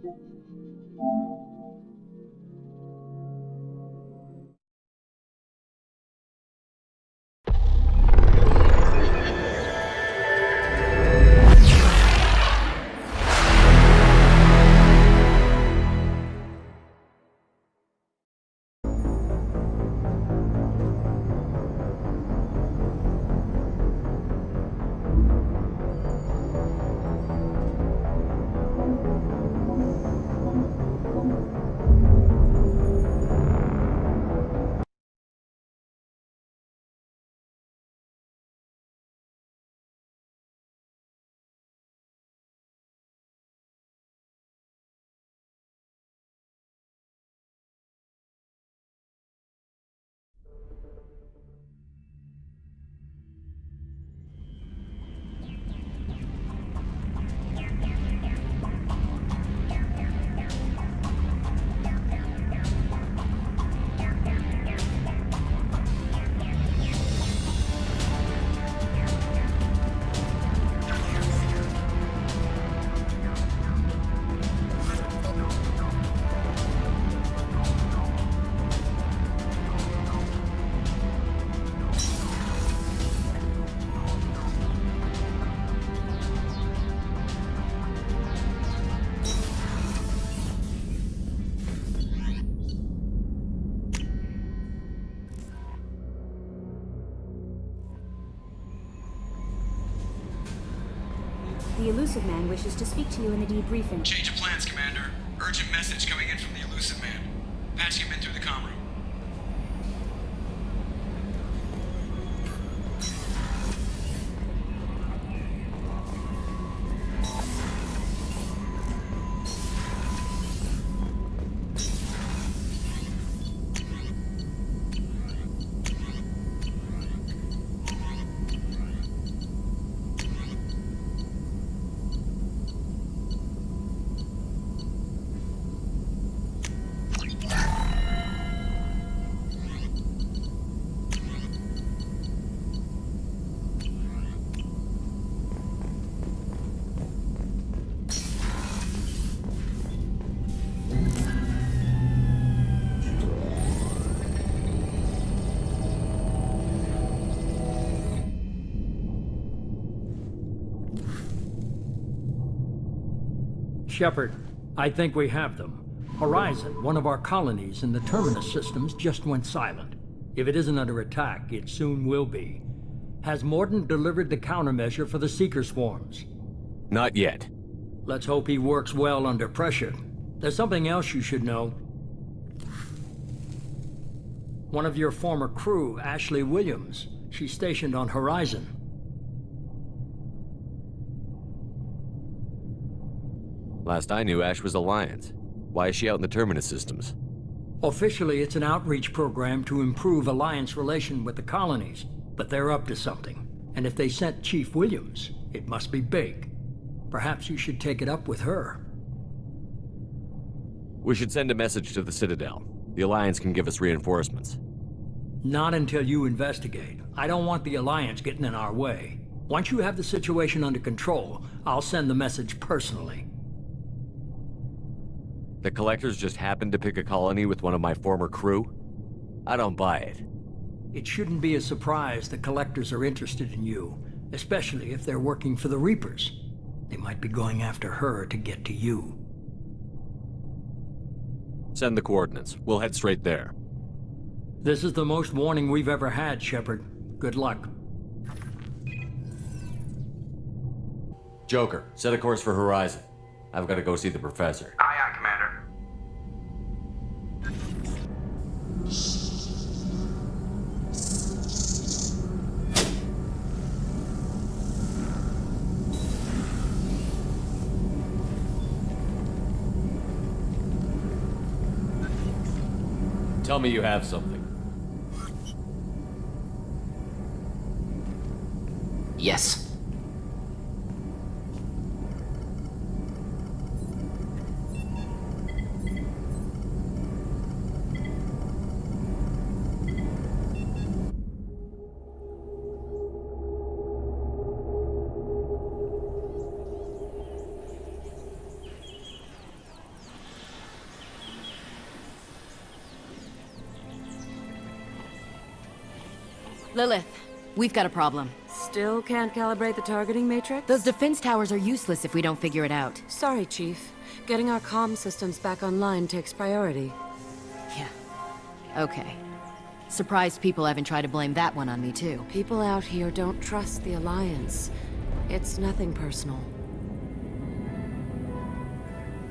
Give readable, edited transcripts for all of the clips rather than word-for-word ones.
The Elusive Man wishes to speak to you in the debriefing. Change of plans, Commander. Urgent message coming in from the Elusive Man. Patching him in through the comm room. Shepard, I think we have them. Horizon, one of our colonies in the Terminus systems, just went silent. If it isn't under attack, it soon will be. Has Mordin delivered the countermeasure for the Seeker swarms? Not yet. Let's hope he works well under pressure. There's something else you should know. One of your former crew, Ashley Williams, she's stationed on Horizon. Last I knew, Ash was Alliance. Why is she out in the Terminus systems? Officially, it's an outreach program to improve Alliance relation with the colonies, but they're up to something. And if they sent Chief Williams, it must be big. Perhaps you should take it up with her. We should send a message to the Citadel. The Alliance can give us reinforcements. Not until you investigate. I don't want the Alliance getting in our way. Once you have the situation under control, I'll send the message personally. The Collectors just happened to pick a colony with one of my former crew? I don't buy it. It shouldn't be a surprise the Collectors are interested in you, especially if they're working for the Reapers. They might be going after her to get to you. Send the coordinates. We'll head straight there. This is the most warning we've ever had, Shepard. Good luck. Joker, set a course for Horizon. I've got to go see the Professor. Aye, aye, Commander. Tell me you have something. Yes. Lilith, we've got a problem. Still can't calibrate the targeting matrix? Those defense towers are useless if we don't figure it out. Sorry, Chief. Getting our comm systems back online takes priority. Yeah. Okay. Surprised people haven't tried to blame that one on me, too. People out here don't trust the Alliance. It's nothing personal.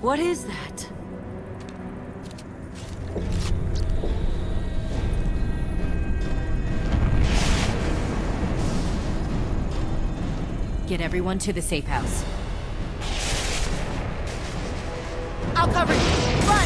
What is that? Get everyone to the safe house. I'll cover you! Run!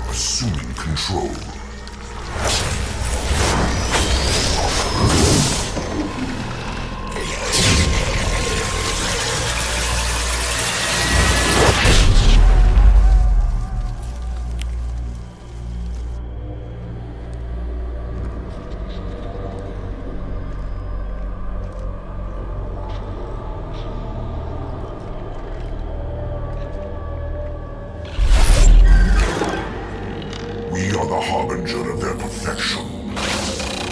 Assuming control. We are the harbinger of their perfection.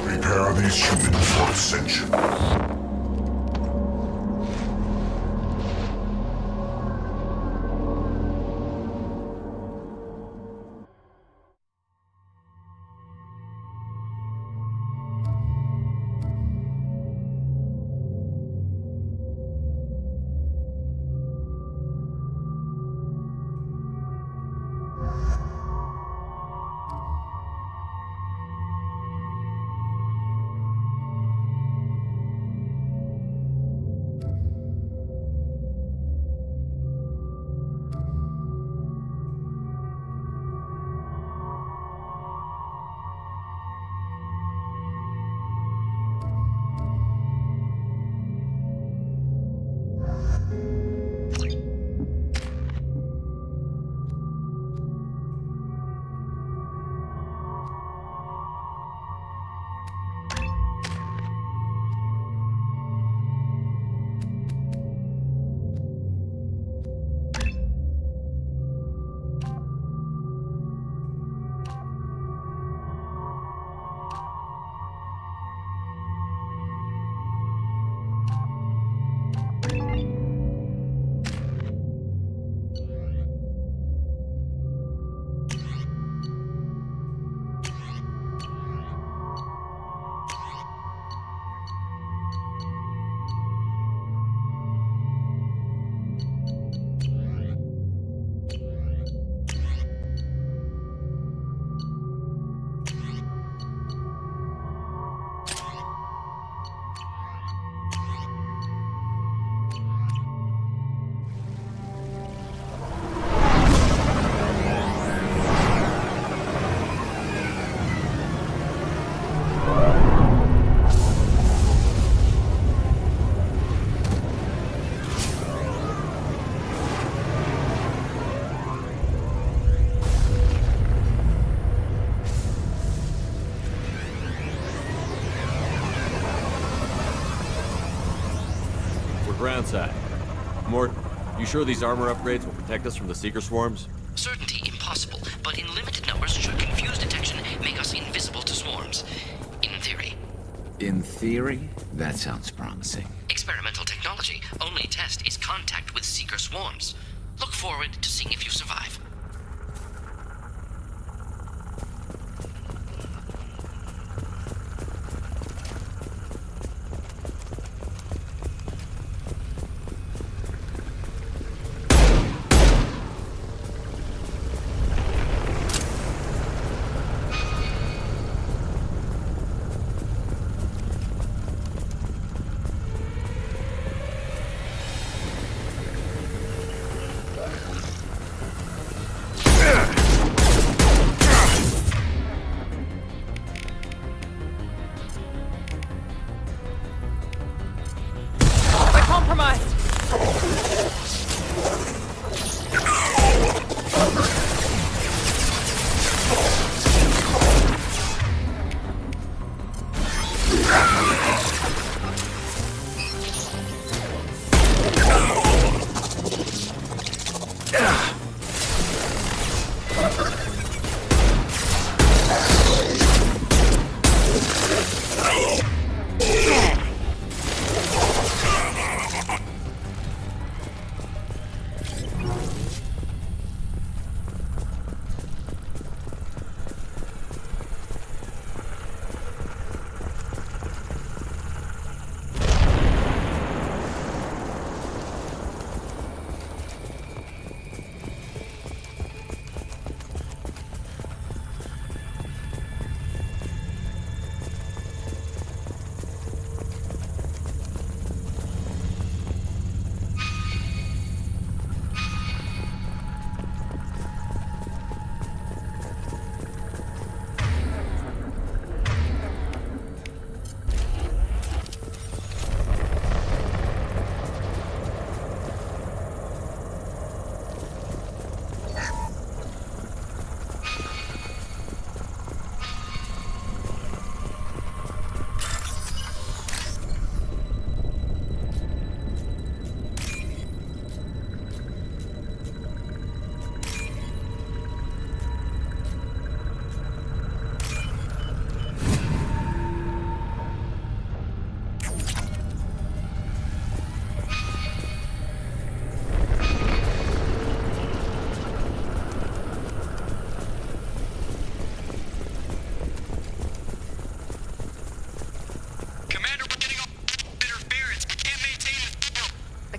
Prepare these humans for ascension. Groundside. Morton, you sure these armor upgrades will protect us from the Seeker swarms? Certainty impossible, but in limited numbers should confuse detection make us invisible to swarms. In theory. In theory? That sounds promising. Experimental technology. Only test is contact with Seeker swarms. Look forward to seeing if you survive.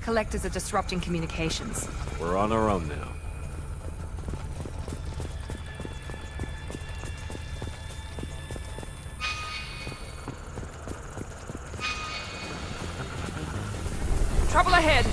Collectors are disrupting communications. We're on our own now. Trouble ahead!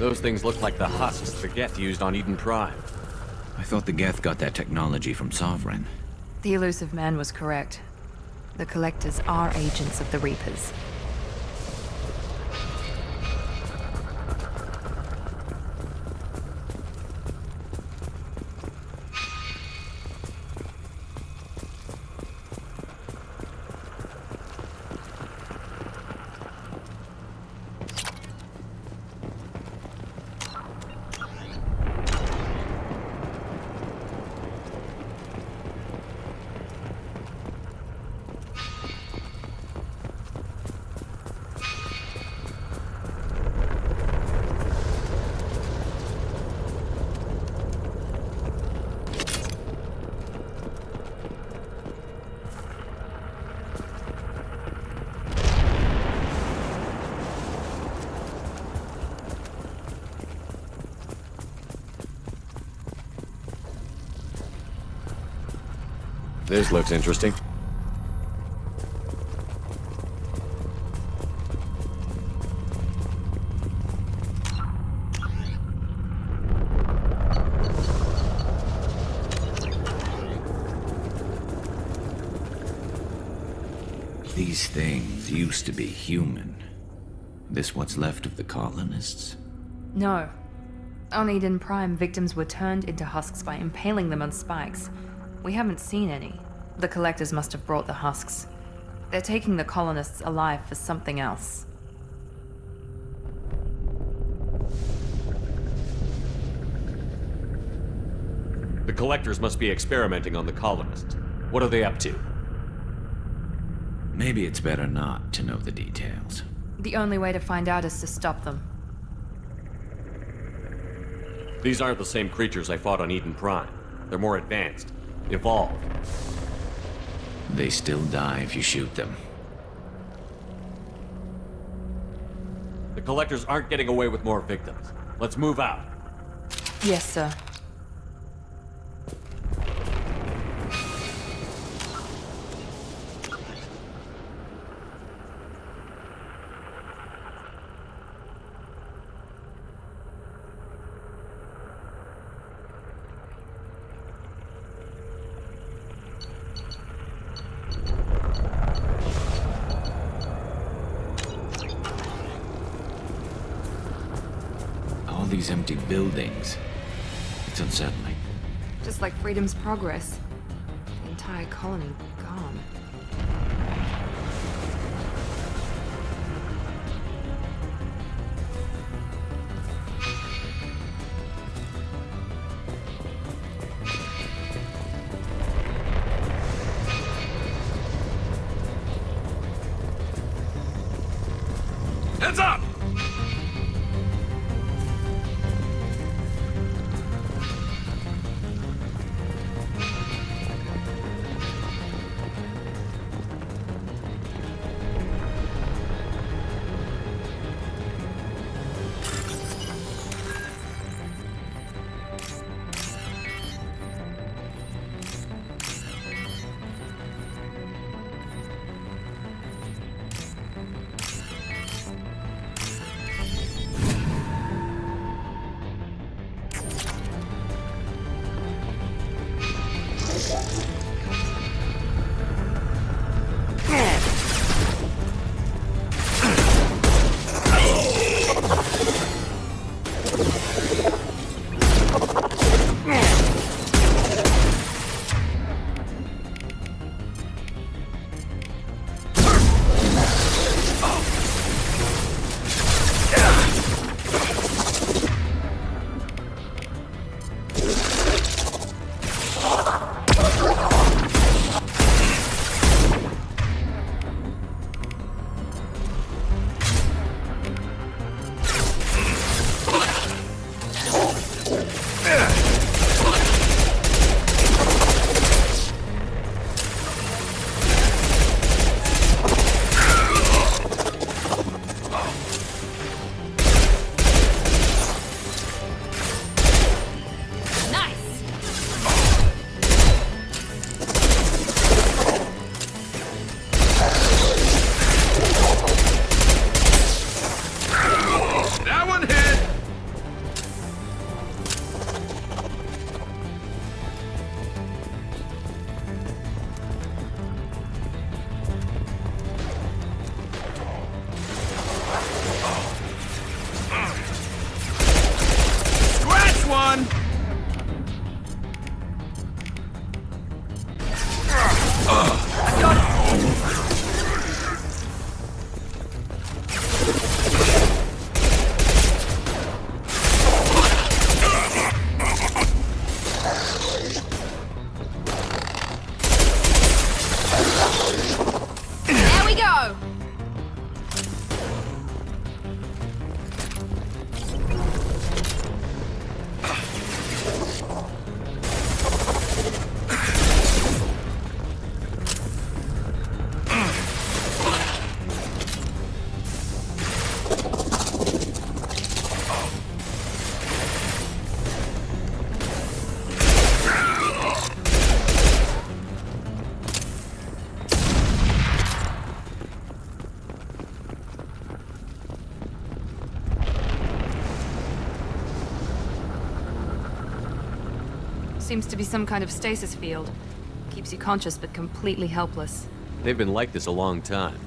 Those things look like the husks the Geth used on Eden Prime. I thought the Geth got that technology from Sovereign. The elusive man was correct. The Collectors are agents of the Reapers. This looks interesting. These things used to be human. This what's left of the colonists? No. On Eden Prime, victims were turned into husks by impaling them on spikes. We haven't seen any. The collectors must have brought the husks. They're taking the colonists alive for something else. The collectors must be experimenting on the colonists. What are they up to? Maybe it's better not to know the details. The only way to find out is to stop them. These aren't the same creatures I fought on Eden Prime. They're more advanced, evolved. They still die if you shoot them. The collectors aren't getting away with more victims. Let's move out. Yes, sir. All these empty buildings. It's unsettling. Just like Freedom's Progress. The entire colony gone. Heads up! Seems to be some kind of stasis field. Keeps you conscious but completely helpless. They've been like this a long time.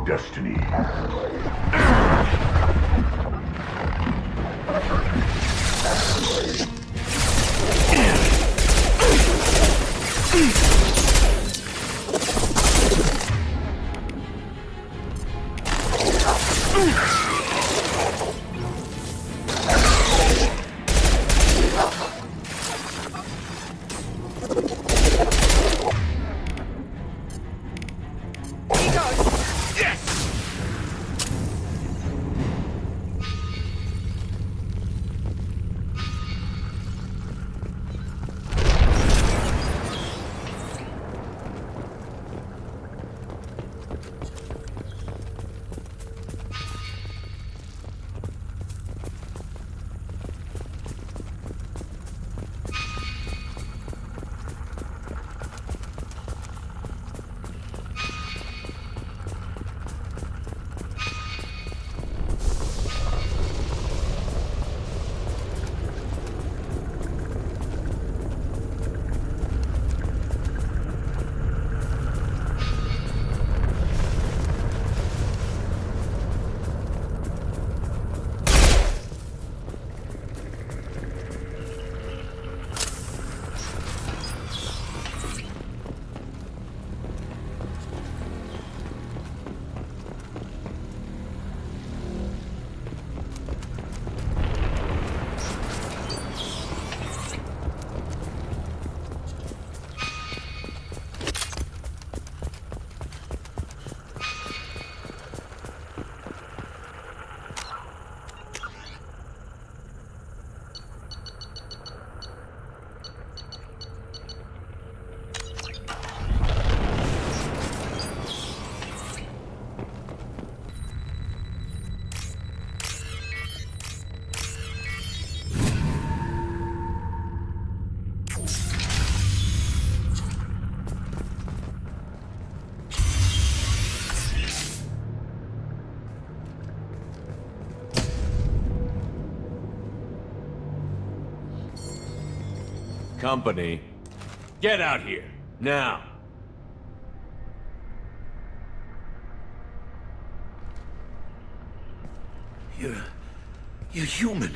Destiny. Company. Get out here, now! You're human.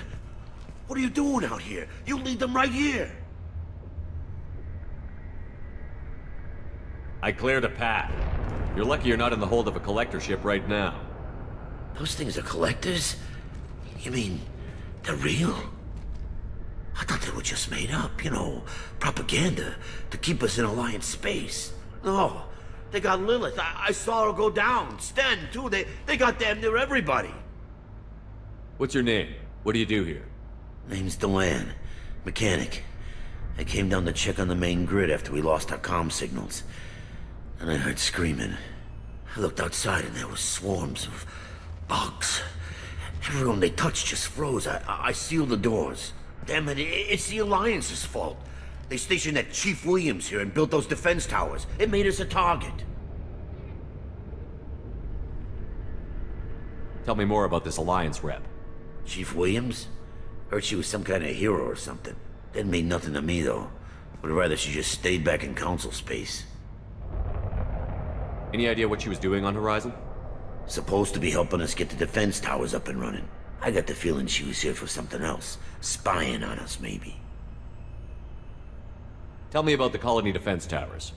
What are you doing out here? You lead them right here. I cleared a path. You're lucky you're not in the hold of a collector ship right now. Those things are collectors? You mean, they're real? I thought they were just made up, you know, propaganda to keep us in Alliance space. No, they got Lilith. I saw her go down. Sten, too. They got damn near everybody. What's your name? What do you do here? Name's Delan. Mechanic. I came down to check on the main grid after we lost our comm signals. And I heard screaming. I looked outside and there were swarms of bugs. Everyone they touched just froze. I sealed the doors. Damn it, it's the Alliance's fault. They stationed that Chief Williams here and built those defense towers. It made us a target. Tell me more about this Alliance rep. Chief Williams? Heard she was some kind of hero or something. Didn't mean nothing to me, though. Would rather she just stayed back in Council space. Any idea what she was doing on Horizon? Supposed to be helping us get the defense towers up and running. I got the feeling she was here for something else. Spying on us, maybe. Tell me about the colony defense towers.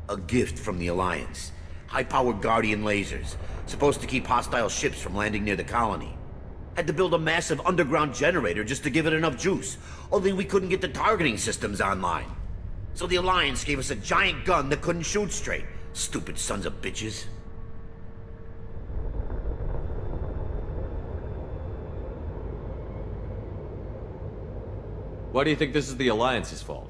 A gift from the Alliance. High-powered Guardian lasers. Supposed to keep hostile ships from landing near the colony. Had to build a massive underground generator just to give it enough juice. Only we couldn't get the targeting systems online. So the Alliance gave us a giant gun that couldn't shoot straight. Stupid sons of bitches. Why do you think this is the Alliance's fault?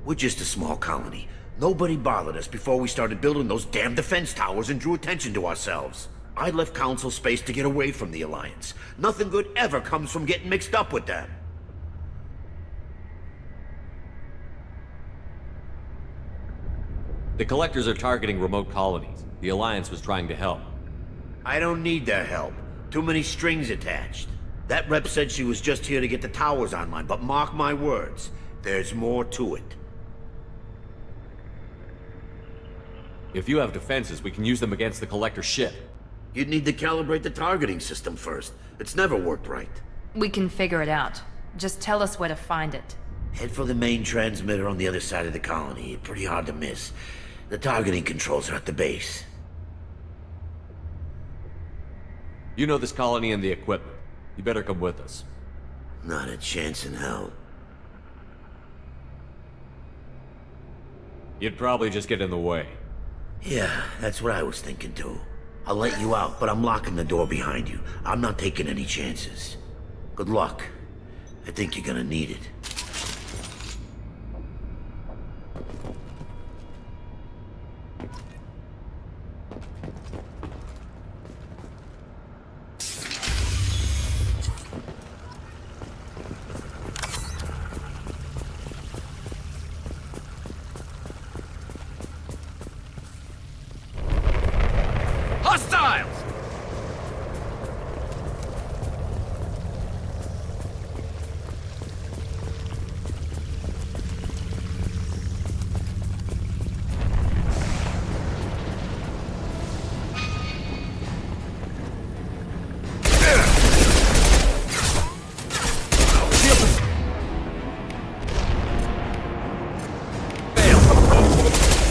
We're just a small colony. Nobody bothered us before we started building those damn defense towers and drew attention to ourselves. I left Council space to get away from the Alliance. Nothing good ever comes from getting mixed up with them. The Collectors are targeting remote colonies. The Alliance was trying to help. I don't need their help. Too many strings attached. That rep said she was just here to get the towers online, but mark my words, there's more to it. If you have defenses, we can use them against the Collector ship. You'd need to calibrate the targeting system first. It's never worked right. We can figure it out. Just tell us where to find it. Head for the main transmitter on the other side of the colony. Pretty hard to miss. The targeting controls are at the base. You know this colony and the equipment. You better come with us. Not a chance in hell. You'd probably just get in the way. Yeah, that's what I was thinking too. I'll let you out, but I'm locking the door behind you. I'm not taking any chances. Good luck. I think you're gonna need it. Hostiles!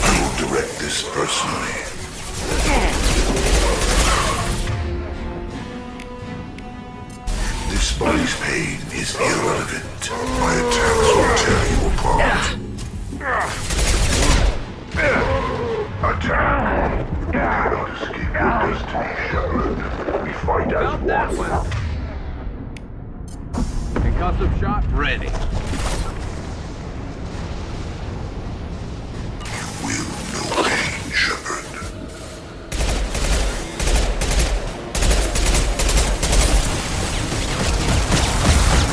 I will direct this personally. This body's pain is irrelevant. My attacks will tear you apart. Attack! You cannot escape your destiny, Shepard. We fight as one. Concussive shot ready. You will know pain, Shepard.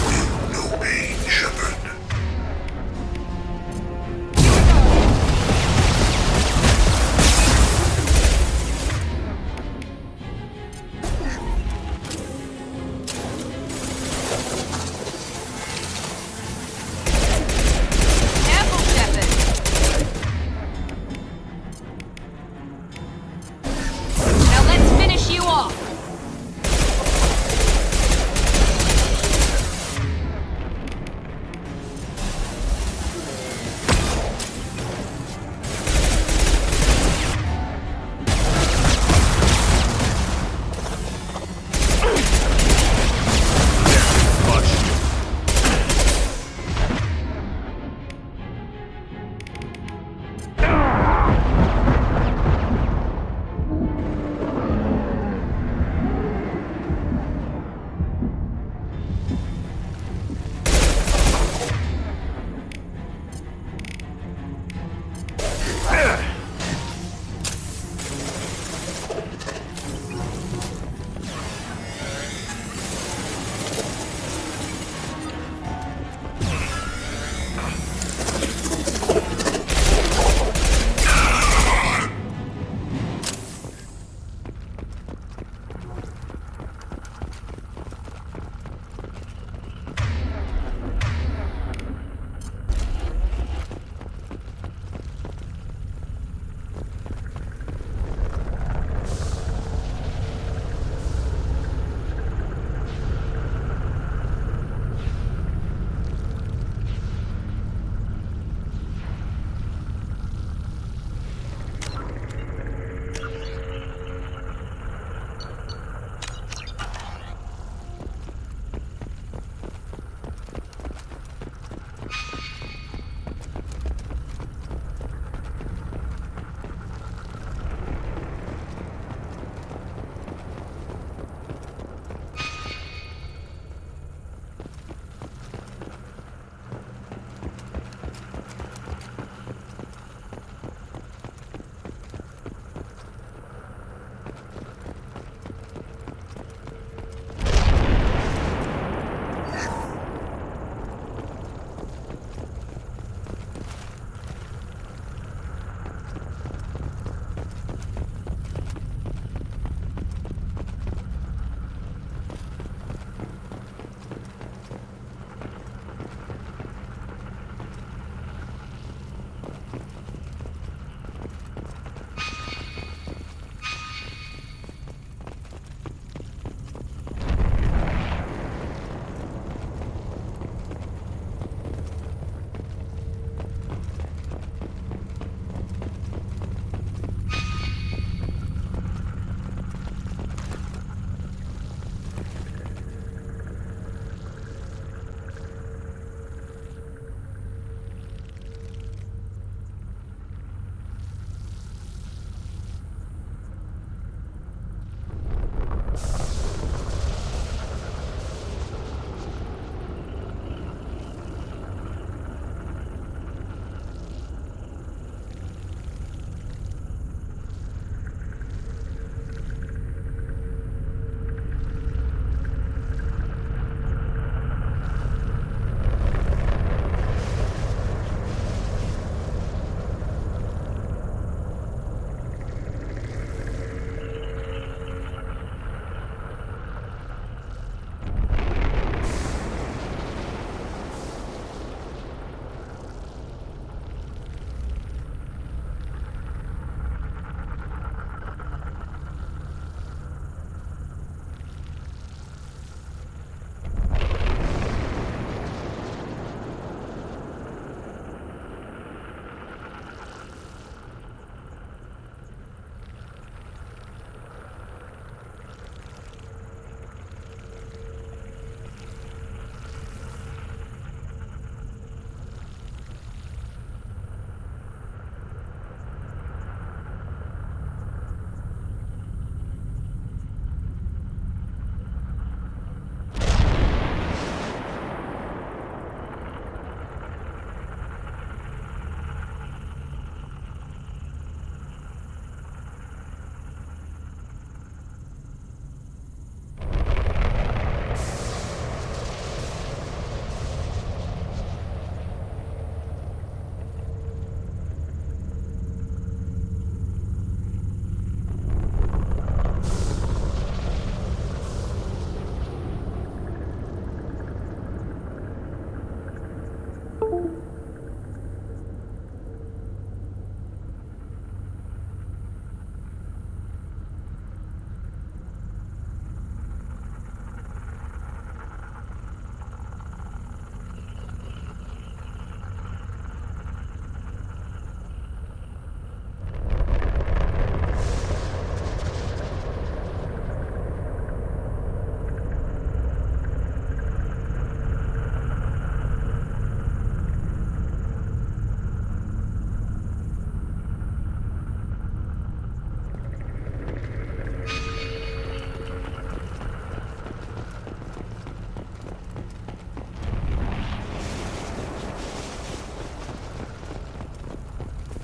You will know pain, Shepard.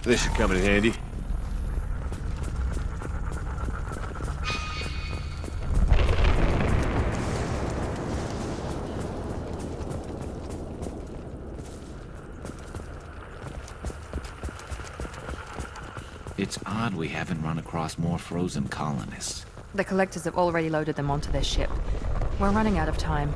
This should come in handy. It's odd we haven't run across more frozen colonists. The collectors have already loaded them onto their ship. We're running out of time.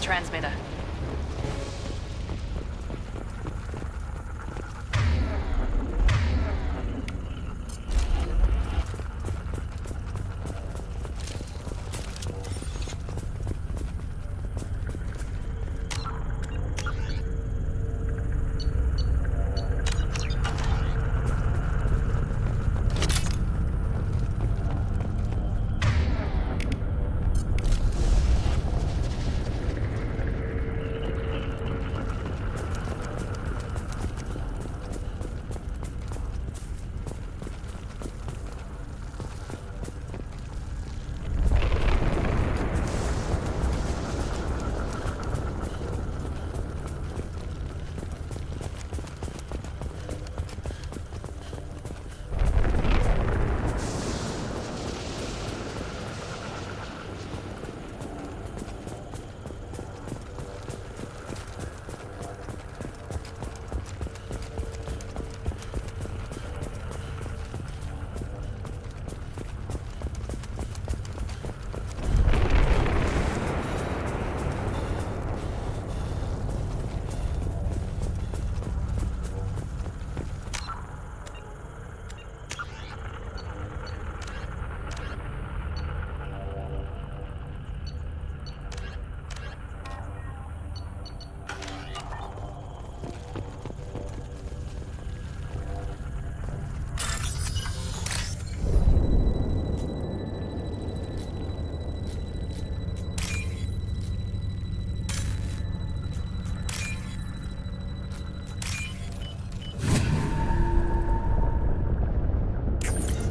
transmitter.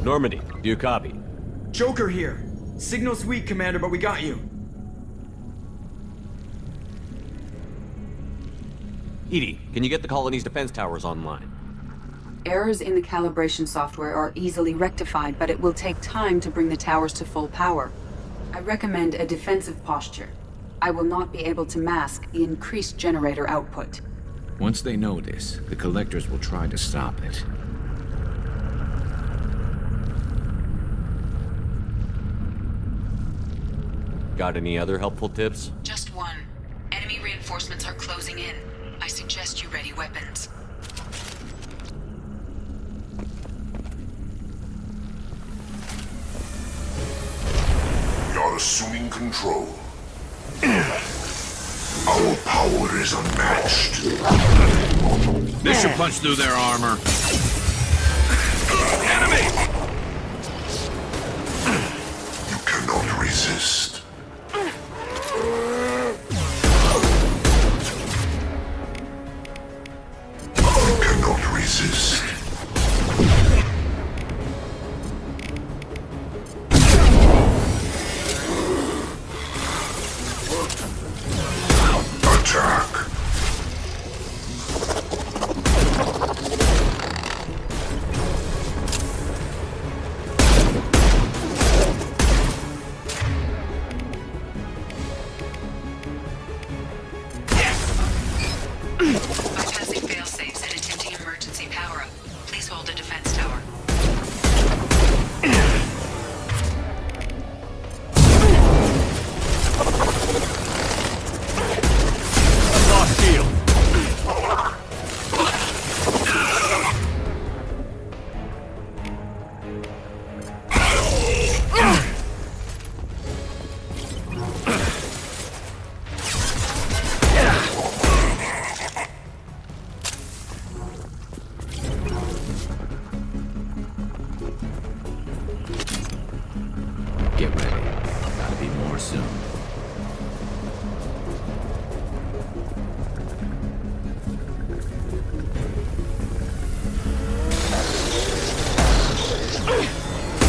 Normandy, do you copy? Joker here. Signal's weak, Commander, but we got you. Edie, can you get the colony's defense towers online? Errors in the calibration software are easily rectified, but it will take time to bring the towers to full power. I recommend a defensive posture. I will not be able to mask the increased generator output. Once they know this, the Collectors will try to stop it. Got any other helpful tips? Just one. Enemy reinforcements are closing in. I suggest you ready weapons. We are assuming control. Our power is unmatched. This should punch through their armor. Enemy! You cannot resist. You cannot resist. Attack. Bypassing fail-safes and attempting emergency power-up. Please hold the defense tower. Lost shield. Get ready. Gotta be more soon.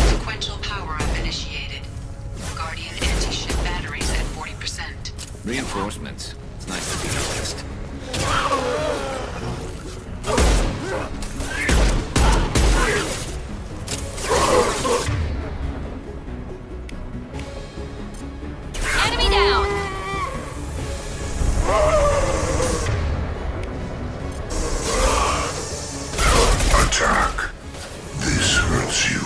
Sequential power-up initiated. Guardian anti-ship batteries at 40%. Reinforcements. It's nice to be noticed. Enemy down! Attack. This hurts you.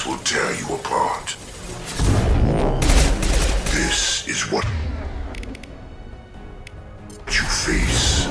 This will tear you apart. This is what you face.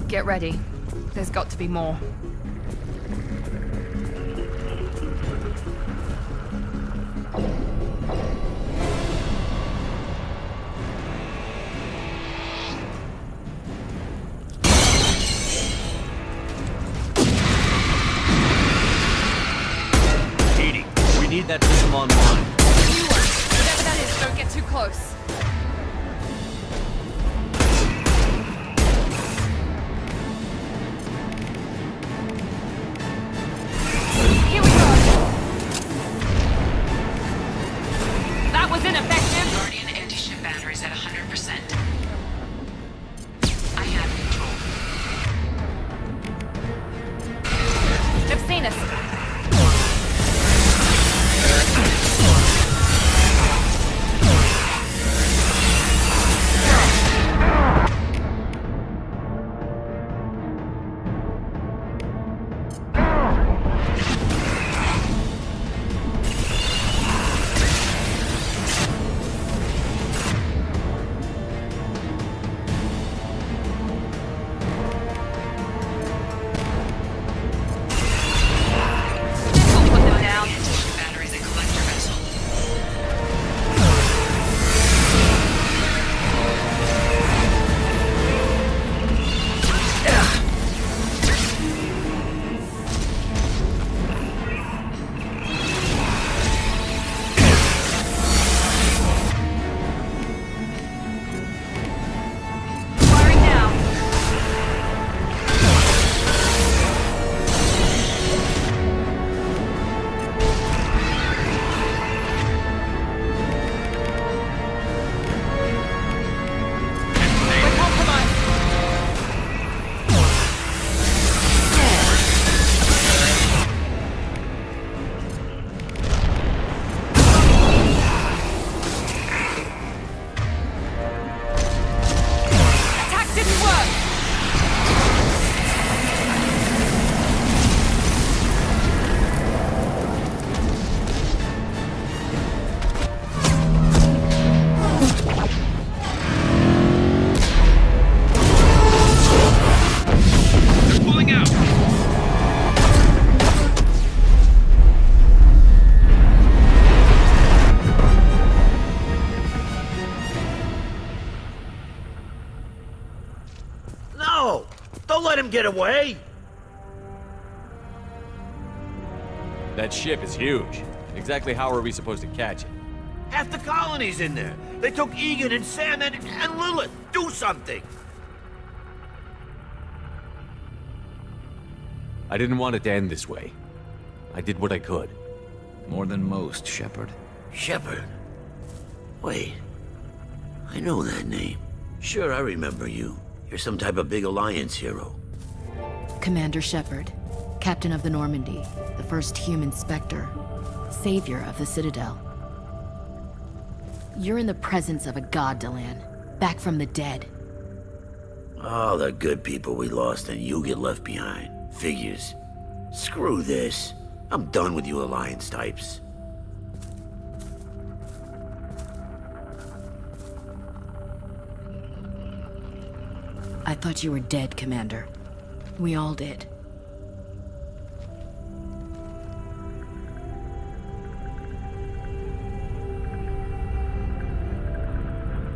Get ready. There's got to be more. Katie, we need that system online. Whatever that is, don't get too close. Here we go. That was ineffective. Guardian anti-ship batteries at 100%. I have control. They've seen us. Let him get away! That ship is huge. Exactly how are we supposed to catch it? Half the colony's in there. They took Egan and Sam and Lilith. Do something! I didn't want it to end this way. I did what I could. More than most, Shepard. Shepard? Wait. I know that name. Sure, I remember you. You're some type of big Alliance hero. Commander Shepard, Captain of the Normandy, the first human Spectre, savior of the Citadel. You're in the presence of a god, Delan, back from the dead. All the good people we lost and you get left behind. Figures. Screw this. I'm done with you Alliance types. thought you were dead, Commander. We all did.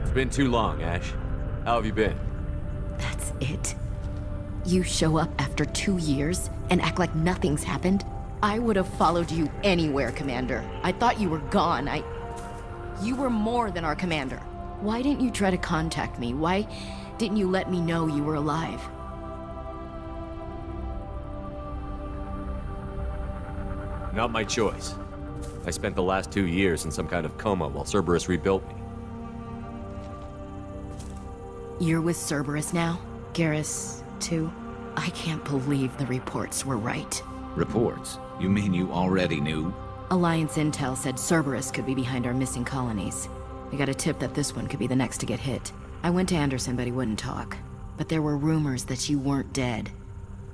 It's been too long, Ash. How have you been? That's it? You show up after 2 years and act like nothing's happened? I would have followed you anywhere, Commander. I thought you were gone. You were more than our commander. Why didn't you try to contact me? Why didn't you let me know you were alive? Not my choice. I spent the last 2 years in some kind of coma while Cerberus rebuilt me. You're with Cerberus now? Garrus, too? I can't believe the reports were right. Reports? You mean you already knew? Alliance intel said Cerberus could be behind our missing colonies. We got a tip that this one could be the next to get hit. I went to Anderson, but he wouldn't talk. But there were rumors that you weren't dead.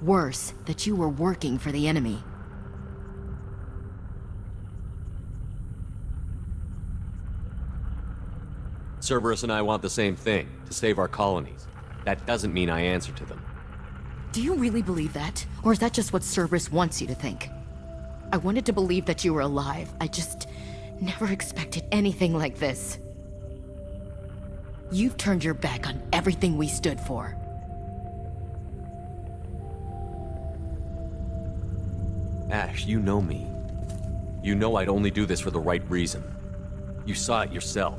Worse, that you were working for the enemy. Cerberus and I want the same thing, to save our colonies. That doesn't mean I answer to them. Do you really believe that? Or is that just what Cerberus wants you to think? I wanted to believe that you were alive. I just never expected anything like this. You've turned your back on everything we stood for. Ash, you know me. You know I'd only do this for the right reason. You saw it yourself.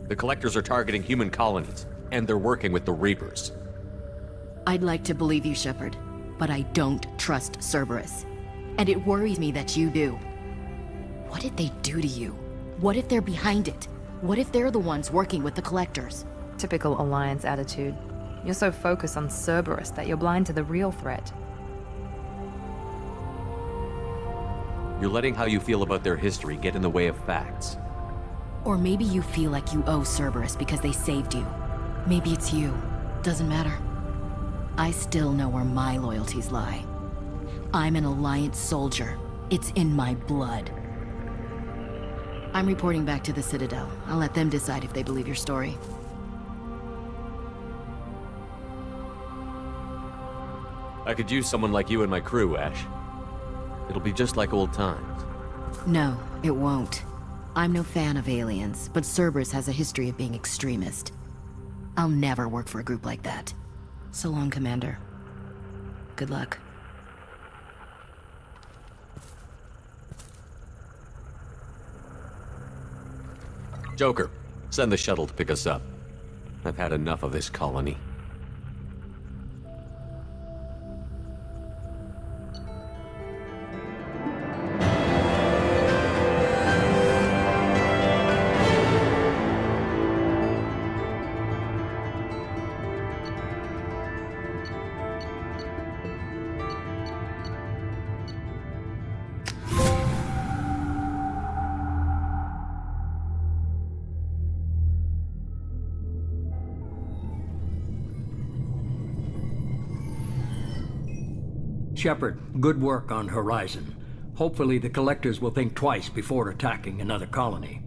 The Collectors are targeting human colonies, and they're working with the Reapers. I'd like to believe you, Shepard, but I don't trust Cerberus. And it worries me that you do. What did they do to you? What if they're behind it? What if they're the ones working with the Collectors? Typical Alliance attitude. You're so focused on Cerberus that you're blind to the real threat. You're letting how you feel about their history get in the way of facts. Or maybe you feel like you owe Cerberus because they saved you. Maybe it's you. Doesn't matter. I still know where my loyalties lie. I'm an Alliance soldier. It's in my blood. I'm reporting back to the Citadel. I'll let them decide if they believe your story. I could use someone like you in my crew, Ash. It'll be just like old times. No, it won't. I'm no fan of aliens, but Cerberus has a history of being extremist. I'll never work for a group like that. So long, Commander. Good luck. Joker, send the shuttle to pick us up. I've had enough of this colony. Shepard, good work on Horizon. Hopefully the Collectors will think twice before attacking another colony.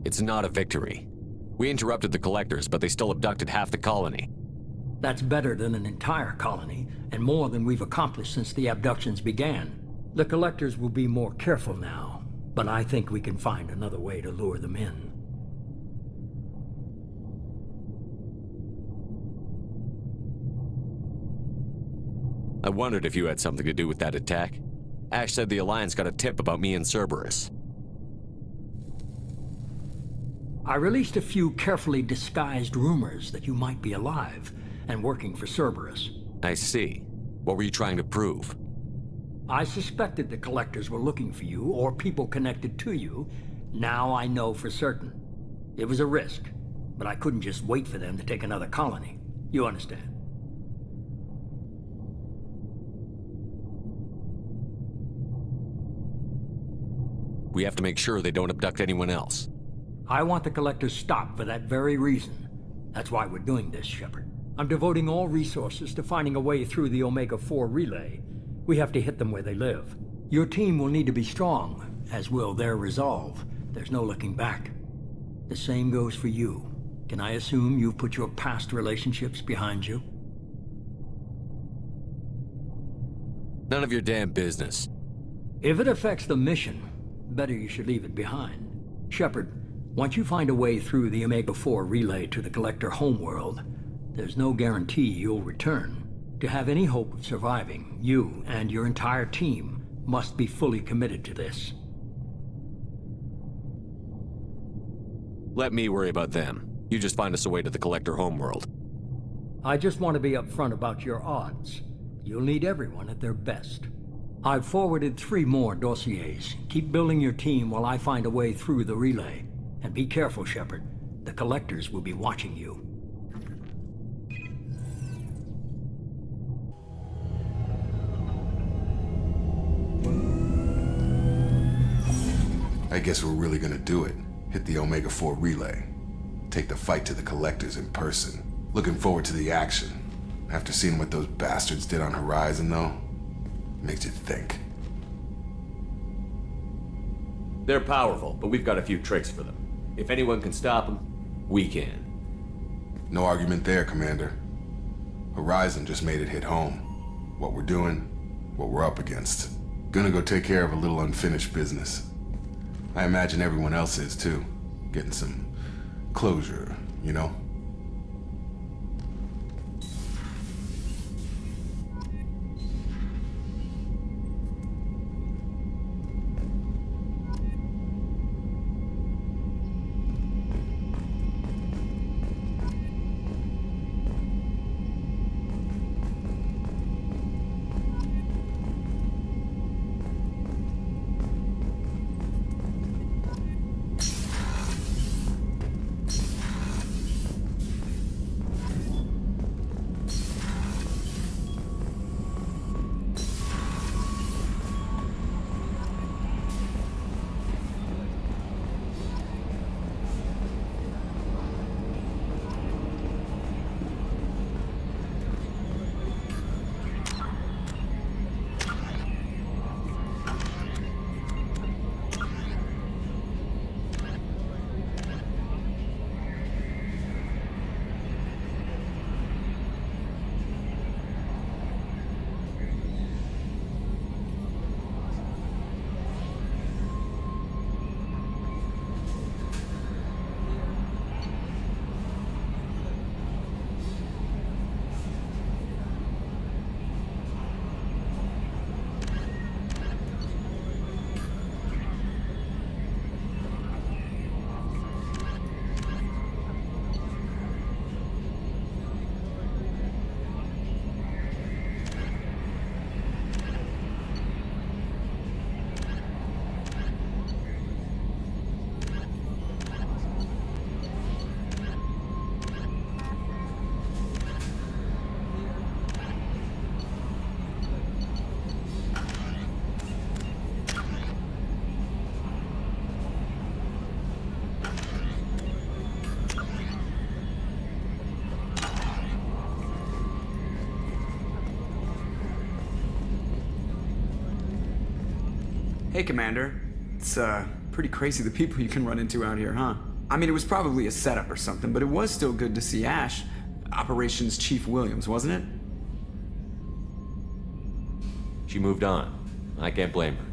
It's not a victory. We interrupted the Collectors, but they still abducted half the colony. That's better than an entire colony, and more than we've accomplished since the abductions began. The Collectors will be more careful now, but I think we can find another way to lure them in. I wondered if you had something to do with that attack. Ash said the Alliance got a tip about me and Cerberus. I released a few carefully disguised rumors that you might be alive and working for Cerberus. I see. What were you trying to prove? I suspected the Collectors were looking for you or people connected to you. Now I know for certain. It was a risk, but I couldn't just wait for them to take another colony. You understand? We have to make sure they don't abduct anyone else. I want the Collectors stopped for that very reason. That's why we're doing this, Shepard. I'm devoting all resources to finding a way through the Omega-4 relay. We have to hit them where they live. Your team will need to be strong, as will their resolve. There's no looking back. The same goes for you. Can I assume you've put your past relationships behind you? None of your damn business. If it affects the mission, better you should leave it behind. Shepard, once you find a way through the Omega-4 relay to the Collector homeworld, there's no guarantee you'll return. To have any hope of surviving, you and your entire team must be fully committed to this. Let me worry about them. You just find us a way to the Collector homeworld. I just want to be upfront about your odds. You'll need everyone at their best. I've forwarded 3 more dossiers. Keep building your team while I find a way through the relay. And be careful, Shepard. The Collectors will be watching you. I guess we're really gonna do it. Hit the Omega-4 relay. Take the fight to the Collectors in person. Looking forward to the action. After seeing what those bastards did on Horizon, though, makes you think. They're powerful, but we've got a few tricks for them. If anyone can stop them, we can. No argument there, Commander. Horizon just made it hit home. What we're doing, what we're up against. Gonna go take care of a little unfinished business. I imagine everyone else is, too. Getting some closure, you know? Hey, Commander. It's, pretty crazy the people you can run into out here, huh? I mean, it was probably a setup or something, but it was still good to see Ash. Operations Chief Williams, wasn't it? She moved on. I can't blame her.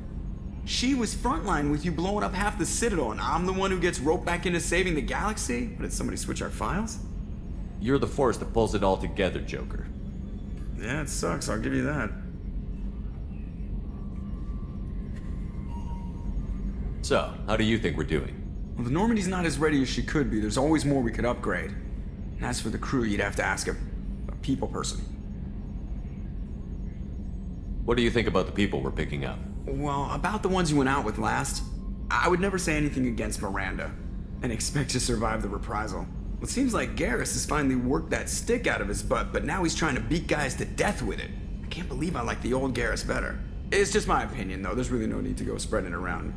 She was frontline with you blowing up half the Citadel, and I'm the one who gets roped back into saving the galaxy? But did somebody switch our files? You're the force that pulls it all together, Joker. Yeah, it sucks, I'll give you that. So, how do you think we're doing? Well, the Normandy's not as ready as she could be. There's always more we could upgrade. And as for the crew, you'd have to ask a people person. What do you think about the people we're picking up? Well, about the ones you went out with last, I would never say anything against Miranda, and expect to survive the reprisal. It seems like Garrus has finally worked that stick out of his butt, but now he's trying to beat guys to death with it. I can't believe I like the old Garrus better. It's just my opinion, though. There's really no need to go spreading it around.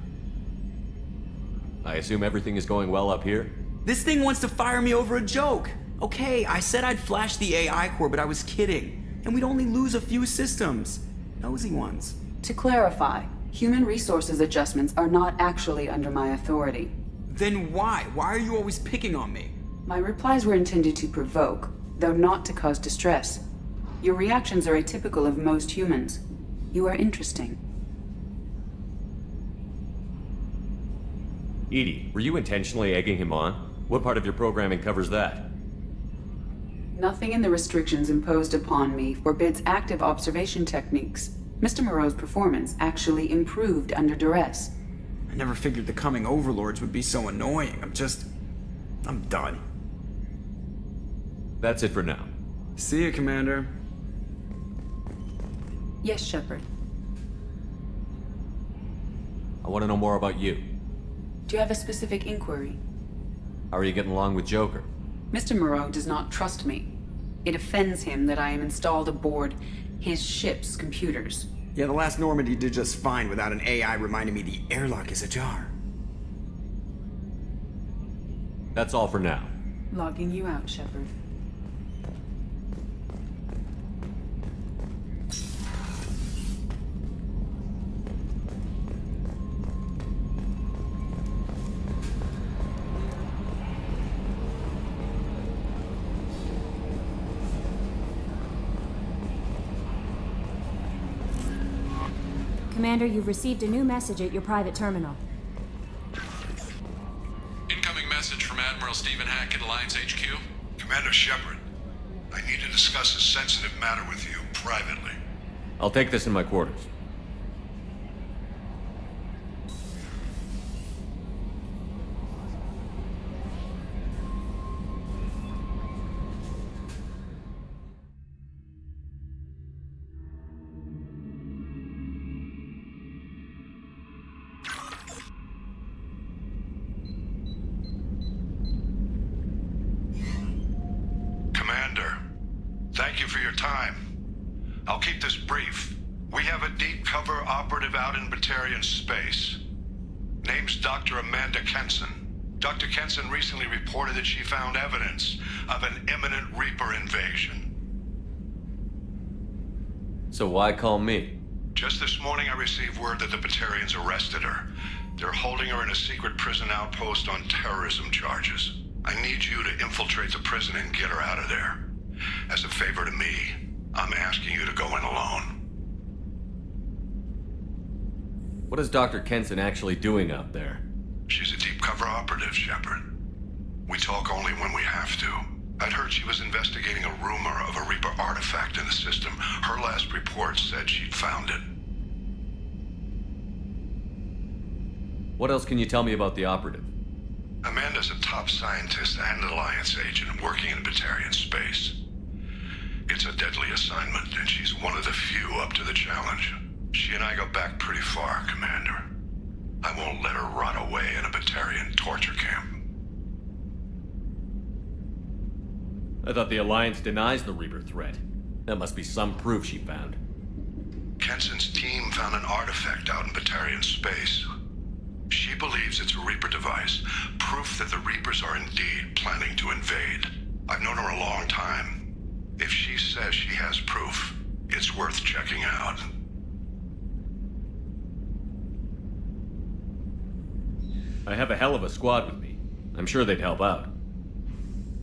I assume everything is going well up here? This thing wants to fire me over a joke. Okay, I said I'd flash the AI core, but I was kidding. And we'd only lose a few systems. Nosy ones. To clarify, human resources adjustments are not actually under my authority. Then why? Why are you always picking on me? My replies were intended to provoke, though not to cause distress. Your reactions are atypical of most humans. You are interesting. Edie, were you intentionally egging him on? What part of your programming covers that? Nothing in the restrictions imposed upon me forbids active observation techniques. Mr. Moreau's performance actually improved under duress. I never figured the coming overlords would be so annoying. I'm done. That's it for now. See you, Commander. Yes, Shepard. I want to know more about you. Do you have a specific inquiry? How are you getting along with Joker? Mr. Moreau does not trust me. It offends him that I am installed aboard his ship's computers. Yeah, the last Normandy did just fine without an AI reminding me the airlock is ajar. That's all for now. Logging you out, Shepard. Commander, you've received a new message at your private terminal. Incoming message from Admiral Stephen Hack at Alliance HQ. Commander Shepard, I need to discuss a sensitive matter with you privately. I'll take this in my quarters. Commander, thank you for your time. I'll keep this brief. We have a deep cover operative out in Batarian space. Name's Dr. Amanda Kenson. Dr. Kenson recently reported that she found evidence of an imminent Reaper invasion. So why call me? Just this morning I received word that the Batarians arrested her. They're holding her in a secret prison outpost on terrorism charges. I need you to infiltrate the prison and get her out of there. As a favor to me, I'm asking you to go in alone. What is Dr. Kenson actually doing out there? She's a deep cover operative, Shepard. We talk only when we have to. I'd heard she was investigating a rumor of a Reaper artifact in the system. Her last report said she'd found it. What else can you tell me about the operative? Amanda's a top scientist and Alliance agent working in Batarian space. It's a deadly assignment, and she's one of the few up to the challenge. She and I go back pretty far, Commander. I won't let her rot away in a Batarian torture camp. I thought the Alliance denies the Reaper threat. That must be some proof she found. Kenson's team found an artifact out in Batarian space. She believes it's a Reaper device, proof that the Reapers are indeed planning to invade. I've known her a long time. If she says she has proof, it's worth checking out. I have a hell of a squad with me. I'm sure they'd help out.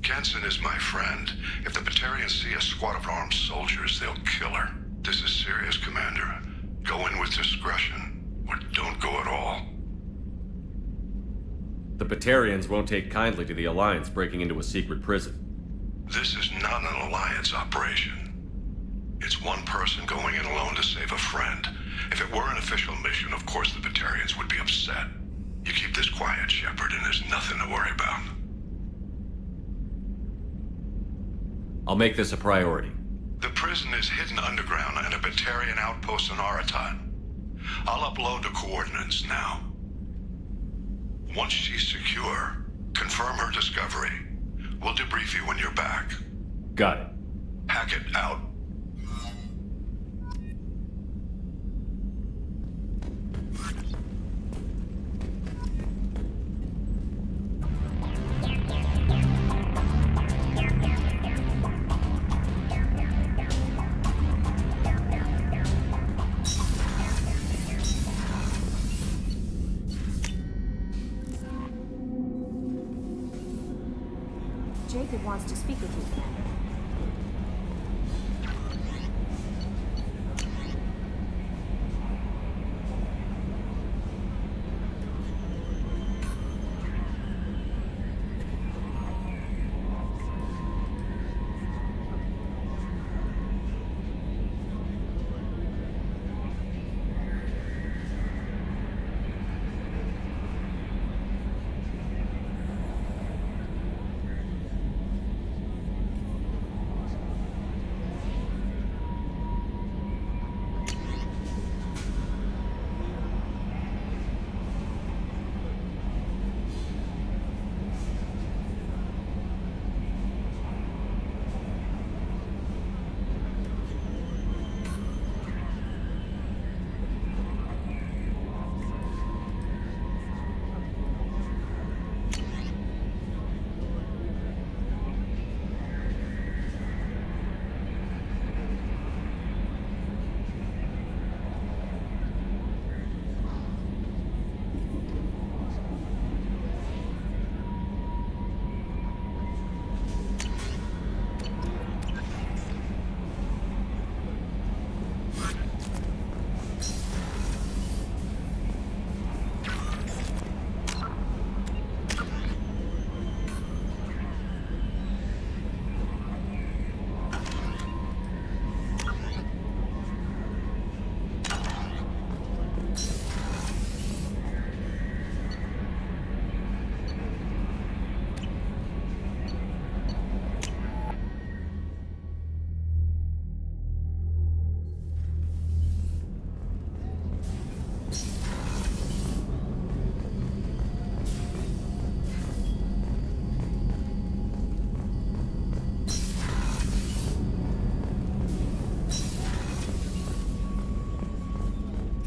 Kenson is my friend. If the Batarians see a squad of armed soldiers, they'll kill her. This is serious, Commander. Go in with discretion, or don't go at all. The Batarians won't take kindly to the Alliance breaking into a secret prison. This is not an Alliance operation. It's one person going in alone to save a friend. If it were an official mission, of course the Batarians would be upset. You keep this quiet, Shepard, and there's nothing to worry about. I'll make this a priority. The prison is hidden underground in a Batarian outpost in Aratat. I'll upload the coordinates now. Once she's secure, confirm her discovery. We'll debrief you when you're back. Got it. Hackett out. Detective wants to speak with you, Commander.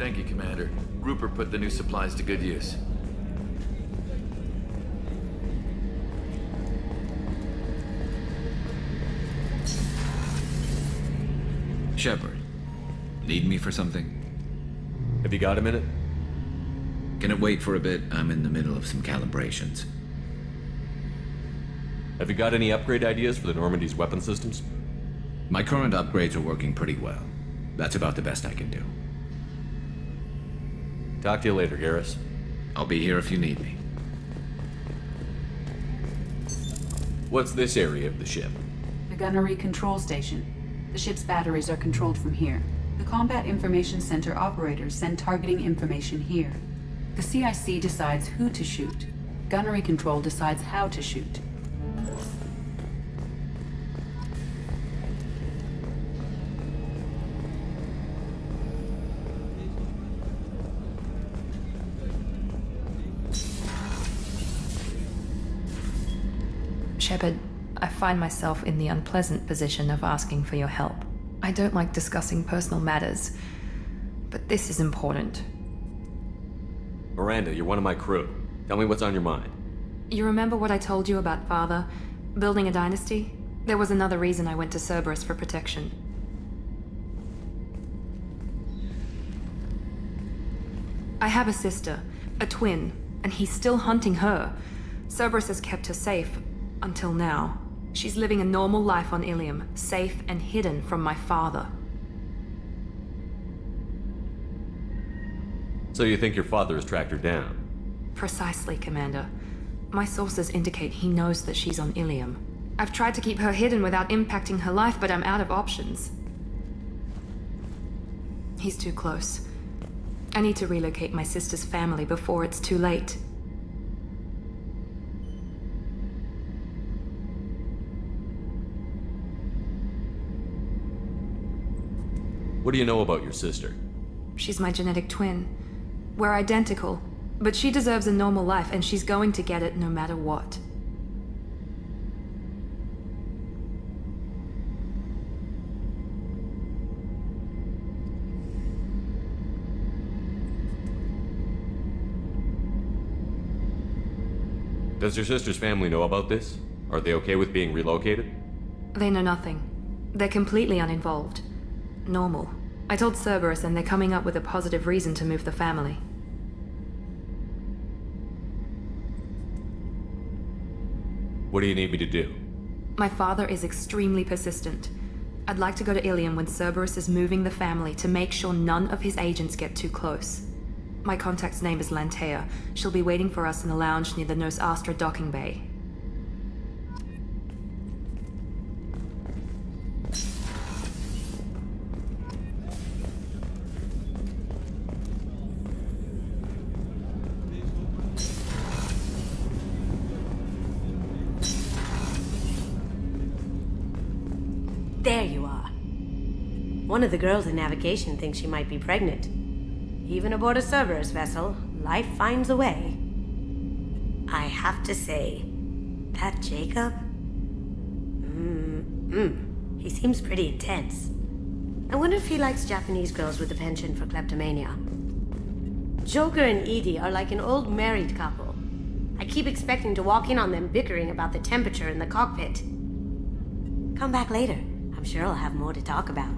Thank you, Commander. Rupert put the new supplies to good use. Shepard, need me for something? Have you got a minute? Can it wait for a bit? I'm in the middle of some calibrations. Have you got any upgrade ideas for the Normandy's weapon systems? My current upgrades are working pretty well. That's about the best I can do. Talk to you later, Garrus. I'll be here if you need me. What's this area of the ship? The gunnery control station. The ship's batteries are controlled from here. The Combat Information Center operators send targeting information here. The CIC decides who to shoot. Gunnery control decides how to shoot. Shepard, I find myself in the unpleasant position of asking for your help. I don't like discussing personal matters, but this is important. Miranda, you're one of my crew. Tell me what's on your mind. You remember what I told you about Father? Building a dynasty? There was another reason I went to Cerberus for protection. I have a sister, a twin, and he's still hunting her. Cerberus has kept her safe, until now. She's living a normal life on Ilium, safe and hidden from my father. So you think your father has tracked her down? Precisely, Commander. My sources indicate he knows that she's on Ilium. I've tried to keep her hidden without impacting her life, but I'm out of options. He's too close. I need to relocate my sister's family before it's too late. What do you know about your sister? She's my genetic twin. We're identical, but she deserves a normal life, and she's going to get it no matter what. Does your sister's family know about this? Are they okay with being relocated? They know nothing. They're completely uninvolved. Normal. I told Cerberus, and they're coming up with a positive reason to move the family. What do you need me to do? My father is extremely persistent. I'd like to go to Ilium when Cerberus is moving the family to make sure none of his agents get too close. My contact's name is Lantea. She'll be waiting for us in a lounge near the Nos Astra docking bay. There you are. One of the girls in navigation thinks she might be pregnant. Even aboard a Cerberus vessel, life finds a way. I have to say, that Jacob? He seems pretty intense. I wonder if he likes Japanese girls with a penchant for kleptomania. Joker and Edie are like an old married couple. I keep expecting to walk in on them bickering about the temperature in the cockpit. Come back later. I'm sure I'll have more to talk about.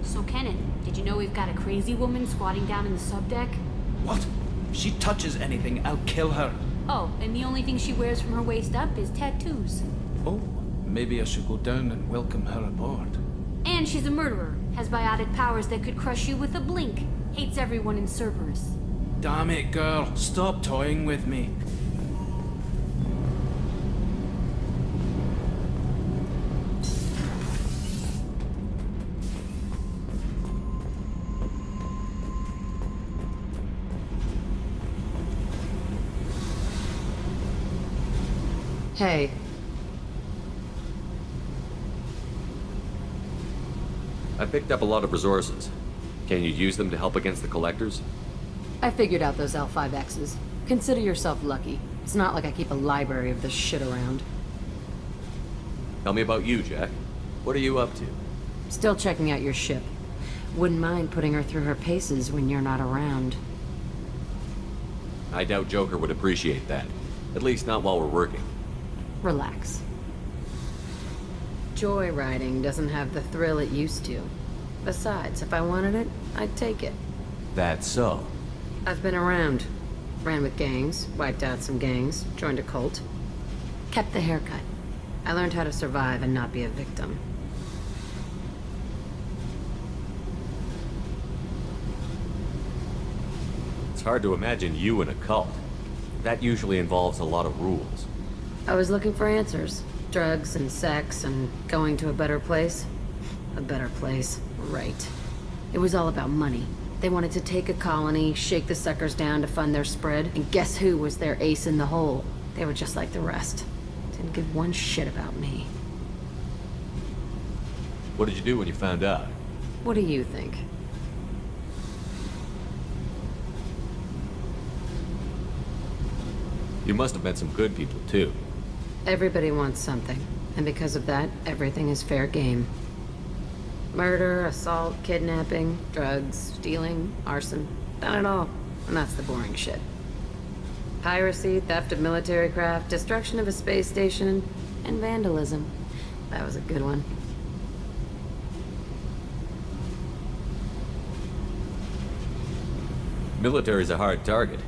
So, Kenan, did you know we've got a crazy woman squatting down in the subdeck? What? If she touches anything, I'll kill her. Oh, and the only thing she wears from her waist up is tattoos. Oh, maybe I should go down and welcome her aboard. And she's a murderer, has biotic powers that could crush you with a blink, hates everyone in Cerberus. Damn it, girl. Stop toying with me. Hey. I picked up a lot of resources. Can you use them to help against the collectors? I figured out those L5Xs. Consider yourself lucky. It's not like I keep a library of this shit around. Tell me about you, Jack. What are you up to? Still checking out your ship. Wouldn't mind putting her through her paces when you're not around. I doubt Joker would appreciate that. At least not while we're working. Relax. Joyriding doesn't have the thrill it used to. Besides, if I wanted it, I'd take it. That's so. I've been around. Ran with gangs, wiped out some gangs, joined a cult. Kept the haircut. I learned how to survive and not be a victim. It's hard to imagine you in a cult. That usually involves a lot of rules. I was looking for answers. Drugs and sex and going to a better place. A better place, right. It was all about money. They wanted to take a colony, shake the suckers down to fund their spread, and guess who was their ace in the hole? They were just like the rest. Didn't give one shit about me. What did you do when you found out? What do you think? You must have met some good people, too. Everybody wants something, and because of that, everything is fair game. Murder, assault, kidnapping, drugs, stealing, arson, done it all. And that's the boring shit. Piracy, theft of military craft, destruction of a space station, and vandalism. That was a good one. Military's a hard target.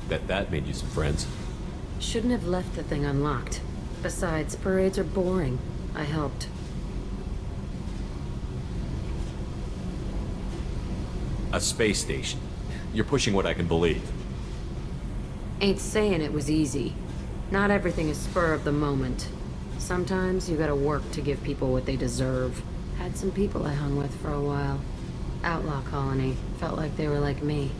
Bet that made you some friends. Shouldn't have left the thing unlocked. Besides, parades are boring. I helped. A space station. You're pushing what I can believe. Ain't saying it was easy. Not everything is spur of the moment. Sometimes you gotta work to give people what they deserve. Had some people I hung with for a while. Outlaw colony. Felt like they were like me.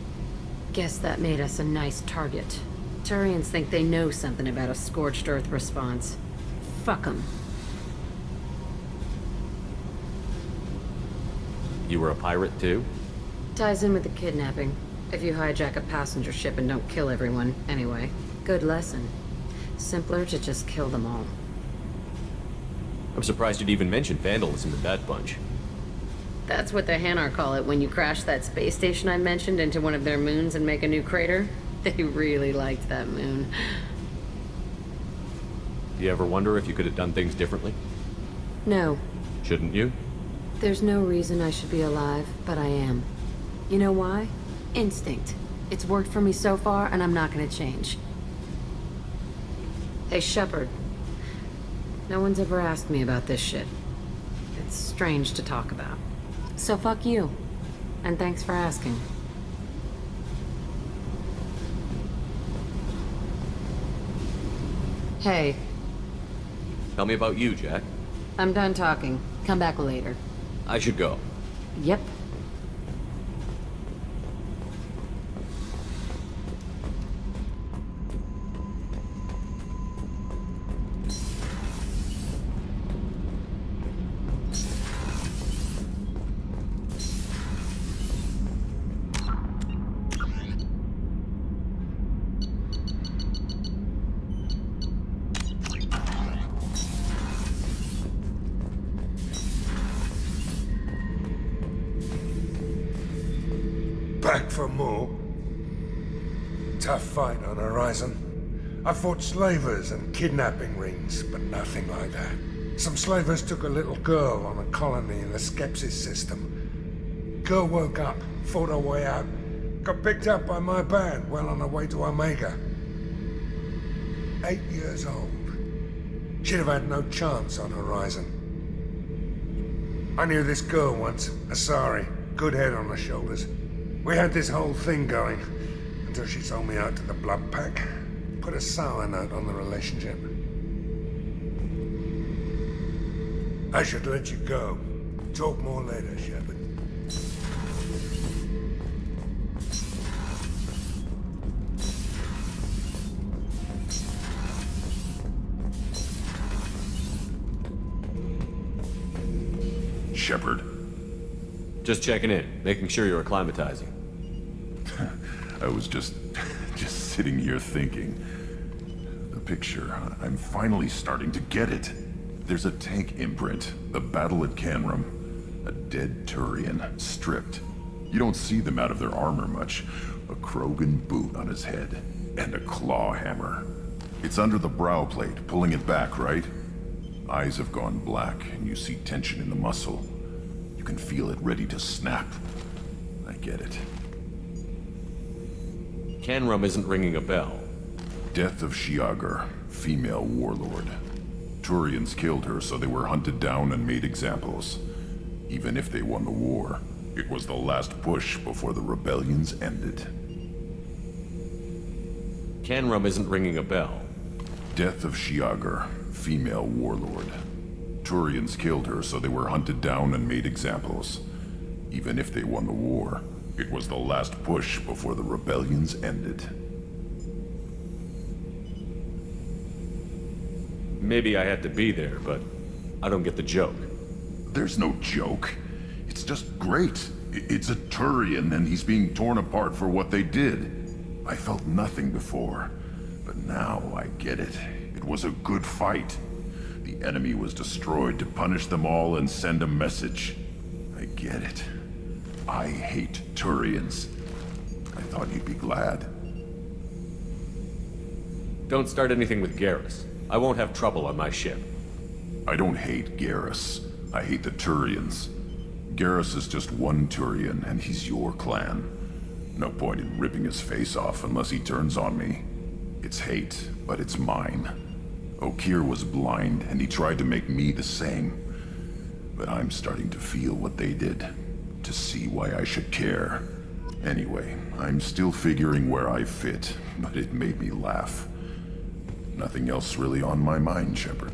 Guess that made us a nice target. Turians think they know something about a scorched earth response. Fuck 'em. You were a pirate, too? Ties in with the kidnapping. If you hijack a passenger ship and don't kill everyone, anyway. Good lesson. Simpler to just kill them all. I'm surprised you'd even mention vandalism in that bunch. That's what the Hanar call it when you crash that space station I mentioned into one of their moons and make a new crater. They really liked that moon. Do you ever wonder if you could have done things differently? No, Shouldn't you? there's no reason I should be alive, but I am. You know why? Instinct. It's worked for me so far, and I'm not gonna change. Hey, Shepard. No one's ever asked me about this shit. It's strange to talk about. So fuck you. And thanks for asking. Hey, Tell me about you, Jack. I'm done talking. Come back later. I should go. Yep. Back for more. Tough fight on Horizon. I fought slavers and kidnapping rings, but nothing like that. Some slavers took a little girl on a colony in the Skepsis system. Girl woke up, fought her way out, got picked up by my band well on her way to Omega. 8 years old. She'd have had no chance on Horizon. I knew this girl once, Asari, good head on her shoulders. We had this whole thing going, until she sold me out to the Blood Pack. Put a sour note on the relationship. I should let you go. Talk more later, Shepard. Shepard. Just checking in, making sure you're acclimatizing. I was just sitting here thinking. The picture, I'm finally starting to get it. There's a tank imprint, the battle at Canrum. A dead Turian, stripped. You don't see them out of their armor much. A Krogan boot on his head, and a claw hammer. It's under the brow plate, pulling it back, right? Eyes have gone black, and you see tension in the muscle. You can feel it ready to snap. I get it. Canrum isn't ringing a bell. Death of Shiagar, female warlord. Turians killed her, so they were hunted down and made examples. Even if they won the war, it was the last push before the rebellions ended. Canrum isn't ringing a bell. Death of Shiagar, female warlord. Turians killed her, so they were hunted down and made examples. Even if they won the war, it was the last push before the rebellions ended. Maybe I had to be there, but I don't get the joke. There's no joke. It's just great. It's a Turian, and he's being torn apart for what they did. I felt nothing before, but now I get it. It was a good fight. The enemy was destroyed to punish them all and send a message. I get it. I hate Turians. I thought you'd be glad. Don't start anything with Garrus. I won't have trouble on my ship. I don't hate Garrus. I hate the Turians. Garrus is just one Turian, and he's your clan. No point in ripping his face off unless he turns on me. It's hate, but it's mine. Okir was blind, and he tried to make me the same. But I'm starting to feel what they did, to see why I should care. Anyway, I'm still figuring where I fit, but it made me laugh. Nothing else really on my mind, Shepard.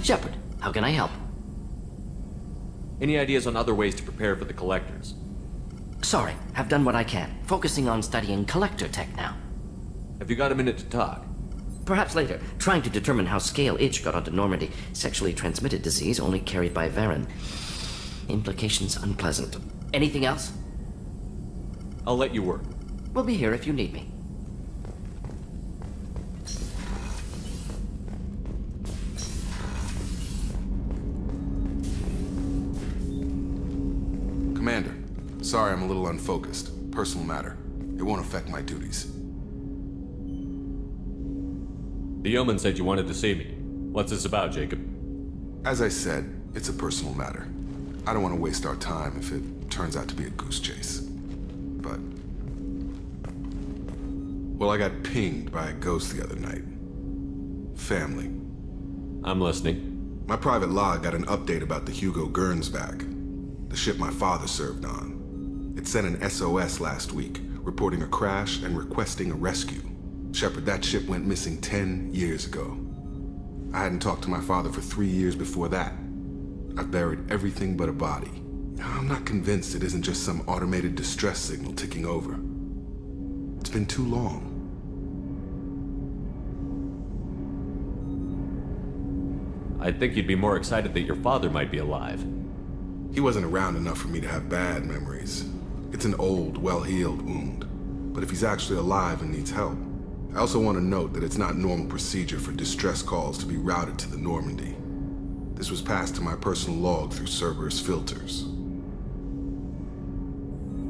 Shepard, how can I help? Any ideas on other ways to prepare for the Collectors? Sorry, have done what I can. Focusing on studying collector tech now. Have you got a minute to talk? Perhaps later. Trying to determine how Scale Itch got onto Normandy. Sexually transmitted disease only carried by Varen. Implications unpleasant. Anything else? I'll let you work. We'll be here if you need me. Commander, sorry I'm a little unfocused. Personal matter. It won't affect my duties. The yeoman said you wanted to see me. What's this about, Jacob? As I said, it's a personal matter. I don't want to waste our time if it turns out to be a goose chase. But... well, I got pinged by a ghost the other night. Family. I'm listening. My private log got an update about the Hugo Gernsback, the ship my father served on. It sent an SOS last week, reporting a crash and requesting a rescue. Shepard, that ship went missing 10 years ago. I hadn't talked to my father for 3 years before that. I've buried everything but a body. I'm not convinced it isn't just some automated distress signal ticking over. It's been too long. I'd think you'd be more excited that your father might be alive. He wasn't around enough for me to have bad memories. It's an old, well-healed wound. But if he's actually alive and needs help, I also want to note that it's not normal procedure for distress calls to be routed to the Normandy. This was passed to my personal log through Cerberus filters.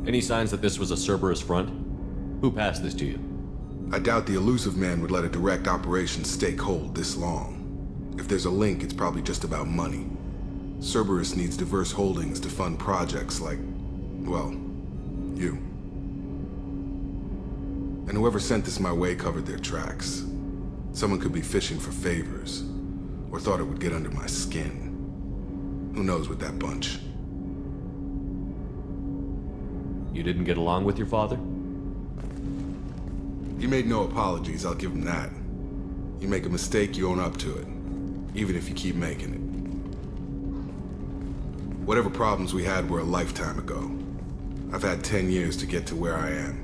Any signs that this was a Cerberus front? Who passed this to you? I doubt the elusive man would let a direct operation stake hold this long. If there's a link, it's probably just about money. Cerberus needs diverse holdings to fund projects like, well, you. And whoever sent this my way covered their tracks. Someone could be fishing for favors, or thought it would get under my skin. Who knows with that bunch? You didn't get along with your father? He made no apologies, I'll give him that. You make a mistake, you own up to it, even if you keep making it. Whatever problems we had were a lifetime ago. I've had 10 years to get to where I am.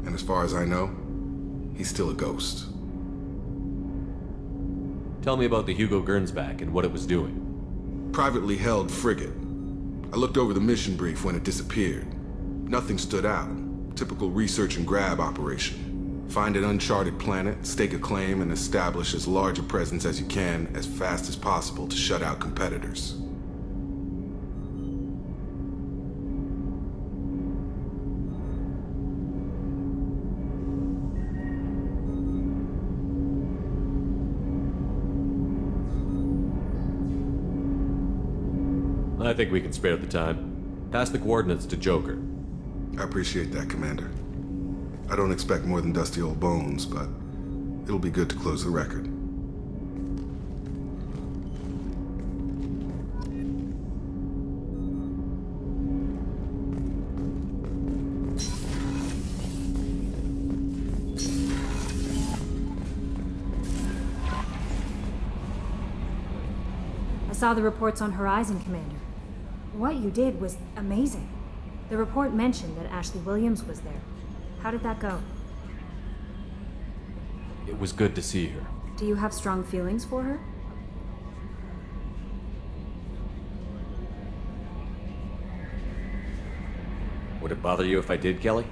And as far as I know, he's still a ghost. Tell me about the Hugo Gernsback and what it was doing. Privately held frigate. I looked over the mission brief when it disappeared. Nothing stood out. Typical research and grab operation. Find an uncharted planet, stake a claim, and establish as large a presence as you can as fast as possible to shut out competitors. I think we can spare the time. Pass the coordinates to Joker. I appreciate that, Commander. I don't expect more than dusty old bones, but it'll be good to close the record. I saw the reports on Horizon, Commander. What you did was amazing. The report mentioned that Ashley Williams was there. How did that go? It was good to see her. Do you have strong feelings for her? Would it bother you if I did, Kelly?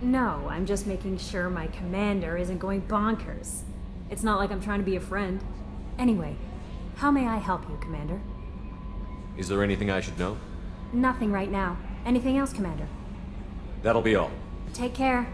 No, I'm just making sure my commander isn't going bonkers. It's not like I'm trying to be a friend. Anyway, how may I help you, Commander? Is there anything I should know? Nothing right now. Anything else, Commander? That'll be all. Take care.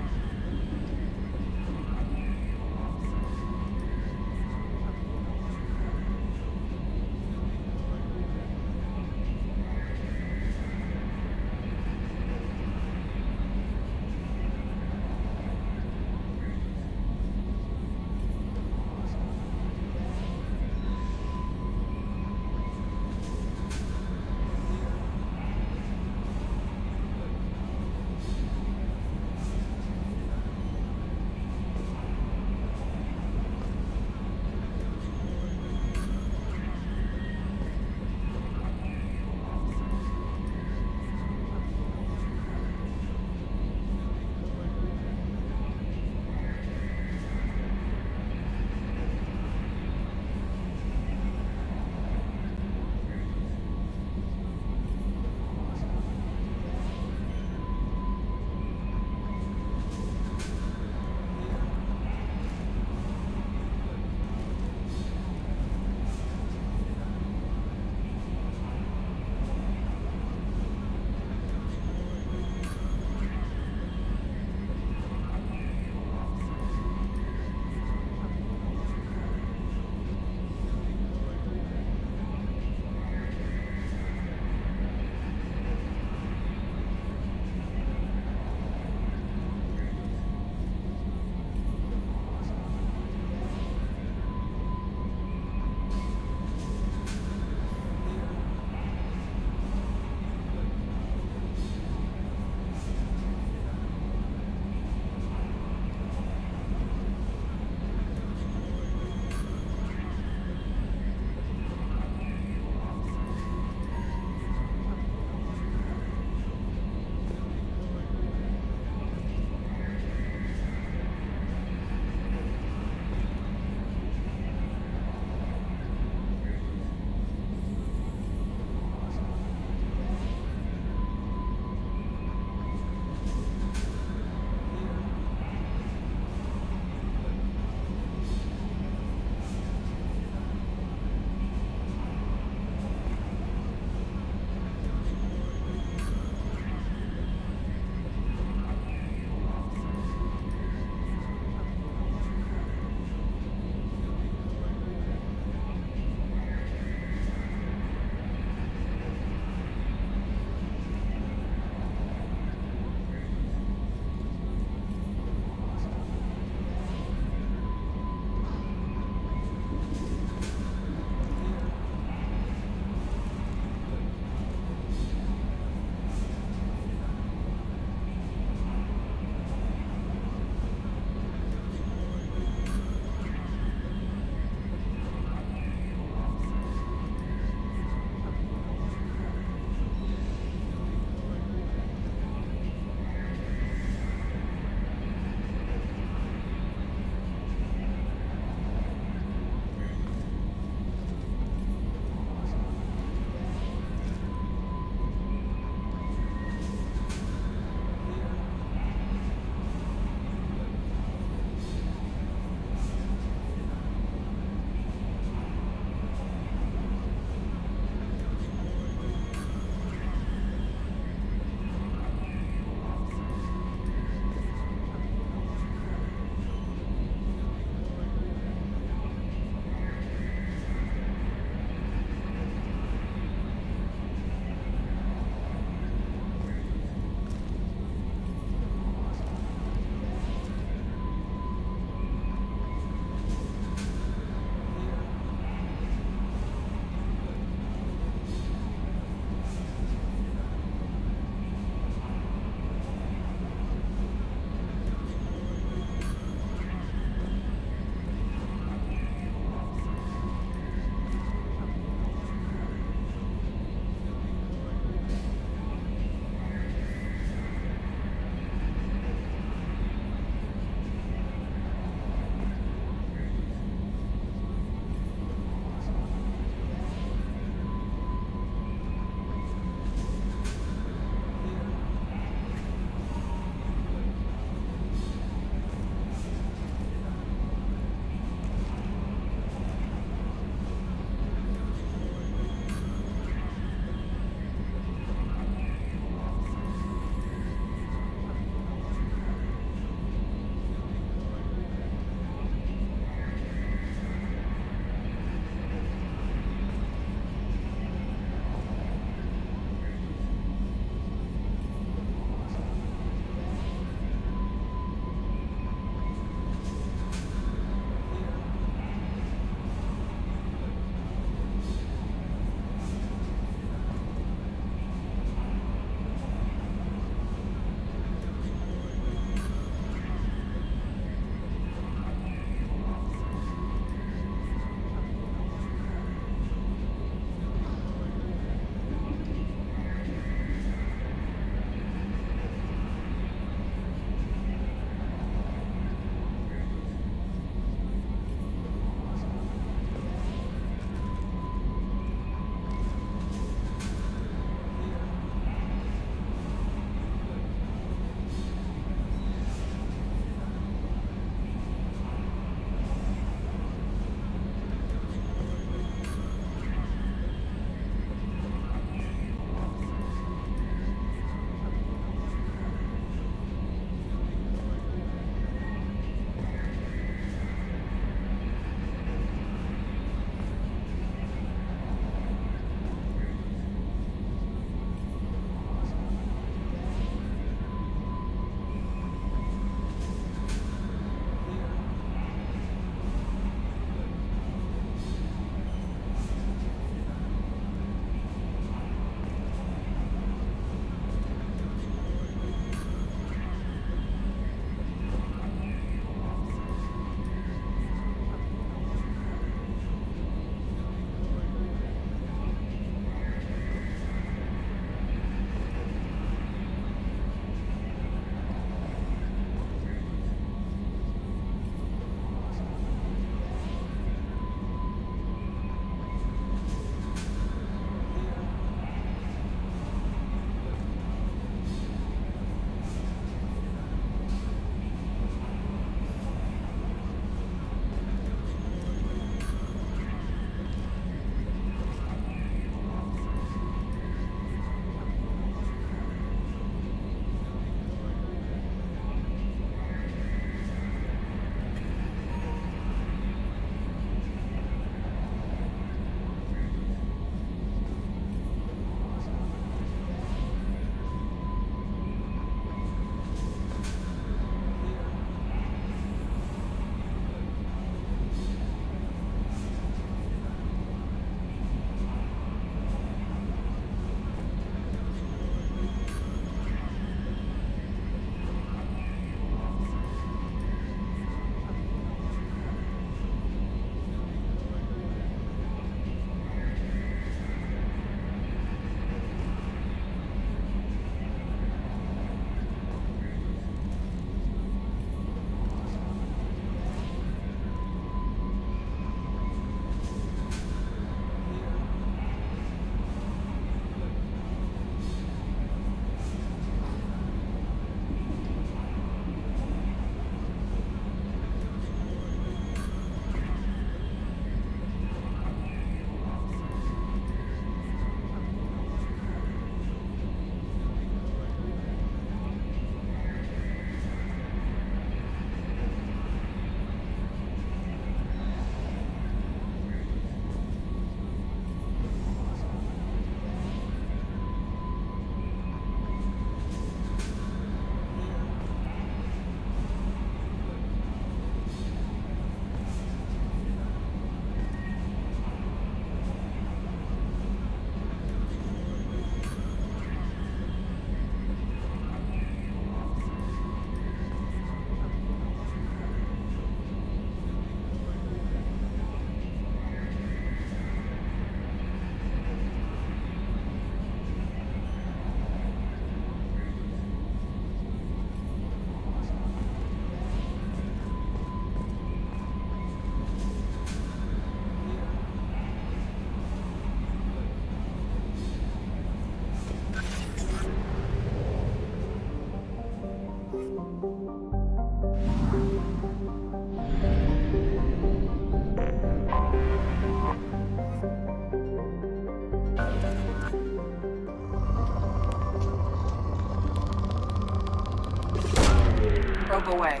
Probe away.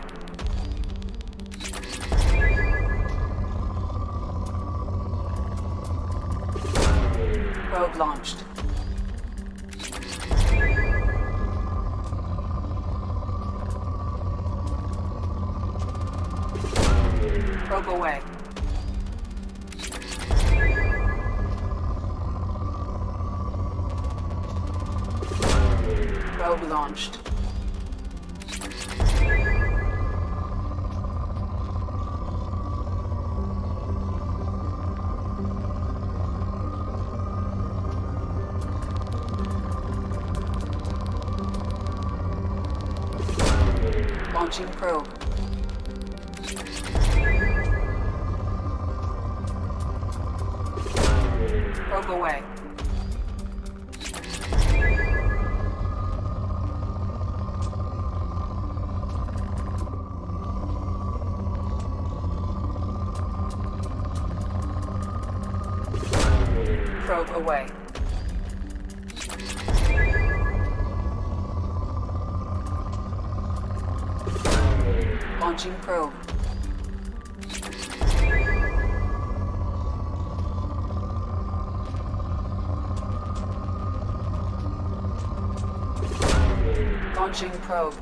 Probe launched. Probe away. Probe launched. Launching probe. Probe away. Probe away. Launching probe. Launching probe.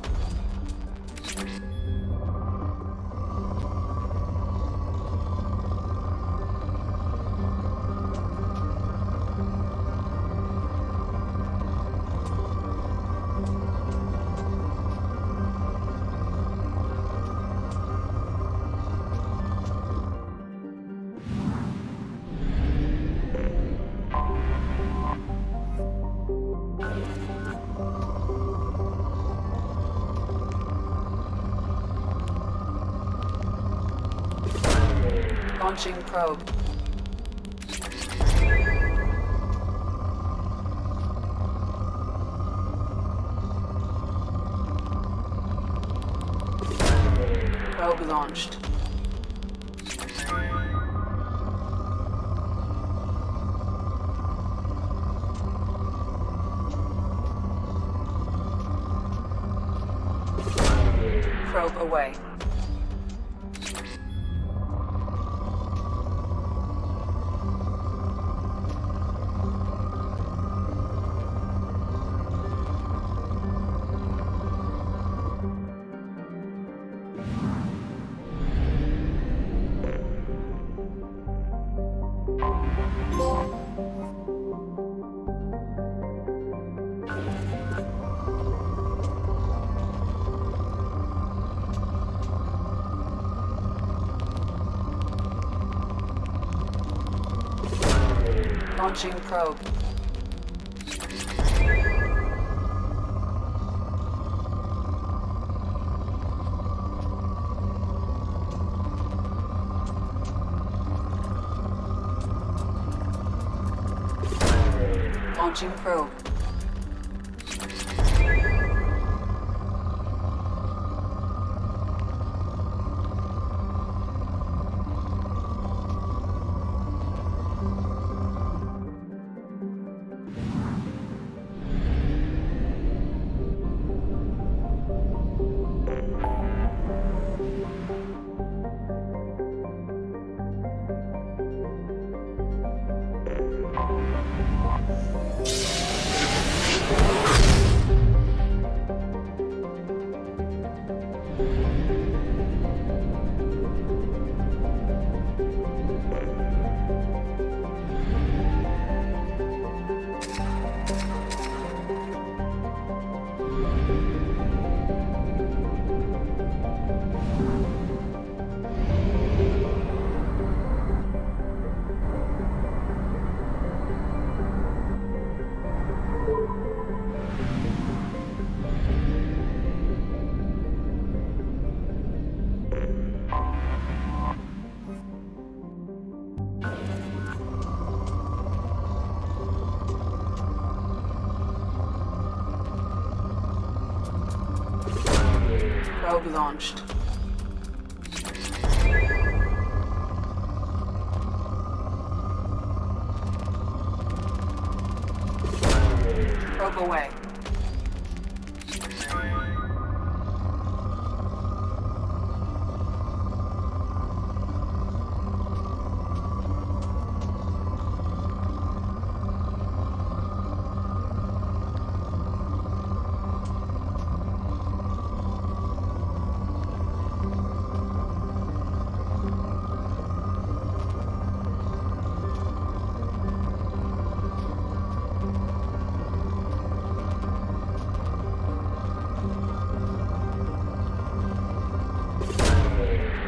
Launching probe. Probe launched. Probe away. Launching probe. Launching probe. Probe launched. Probe away.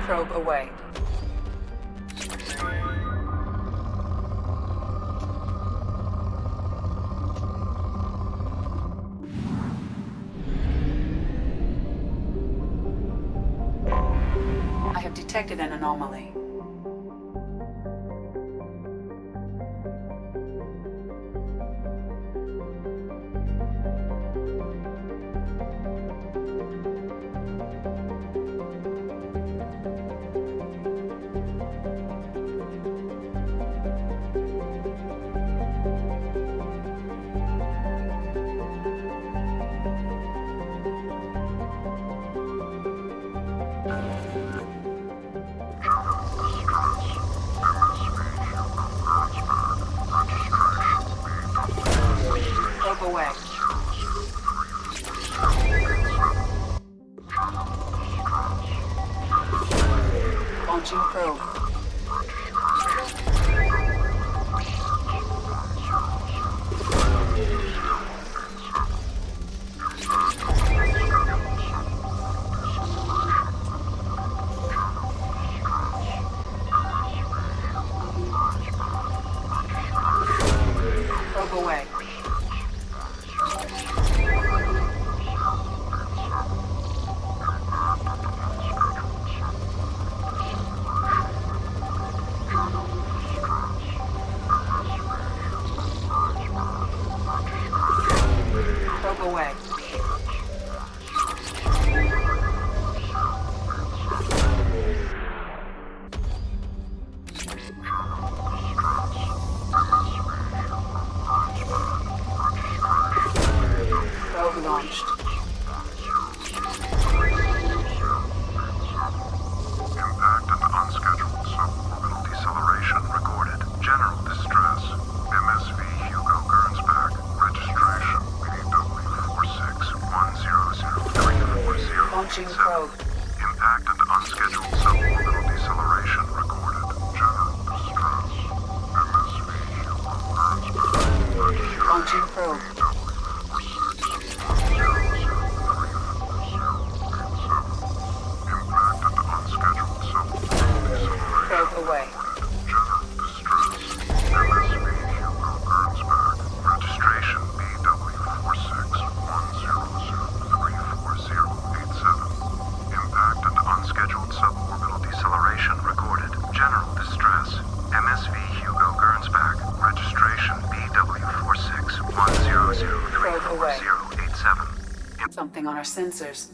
probe away. I have detected an anomaly. Probe away. Launching probe. Probe away. Probe away. Probe launched. Impact and unscheduled suborbital deceleration recorded. General distress. MSV Hugo Gernsback. Registration BW46100340. Launching probe. Impact and unscheduled suborbital deceleration recorded. General distress. MSV Hugo Gernsback. Launching probe. Impact and unscheduled suborbital deceleration. Probe away. General distress. MSV Hugo Gernsback. Registration BW4610034087. Impact and unscheduled suborbital deceleration recorded. General distress. MSV Hugo Gernsback. Registration BW4610034087. Something on our sensors.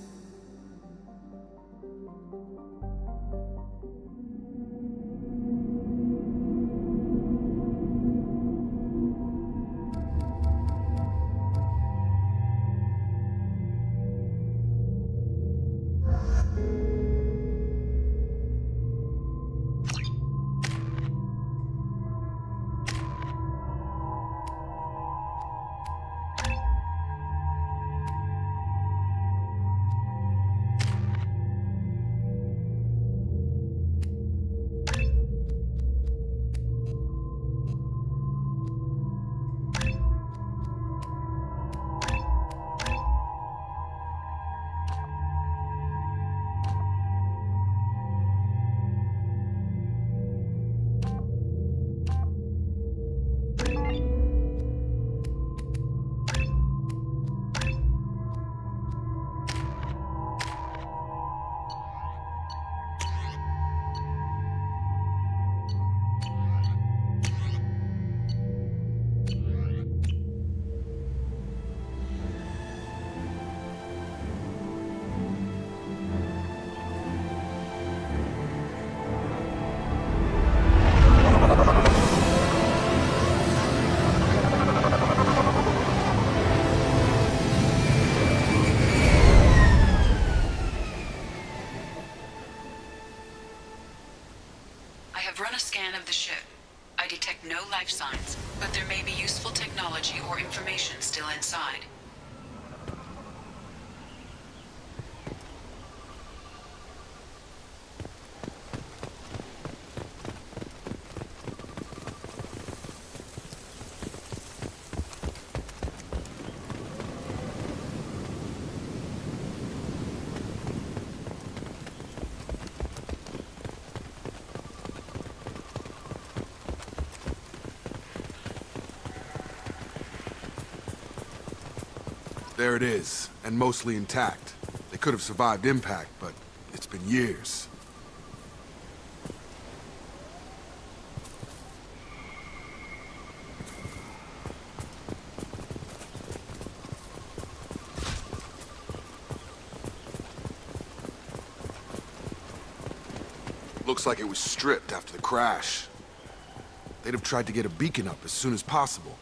Scan of the ship. I detect no life signs, but there may be useful technology or information still inside. There it is, and mostly intact. They could have survived impact, but it's been years. Looks like it was stripped after the crash. They'd have tried to get a beacon up as soon as possible.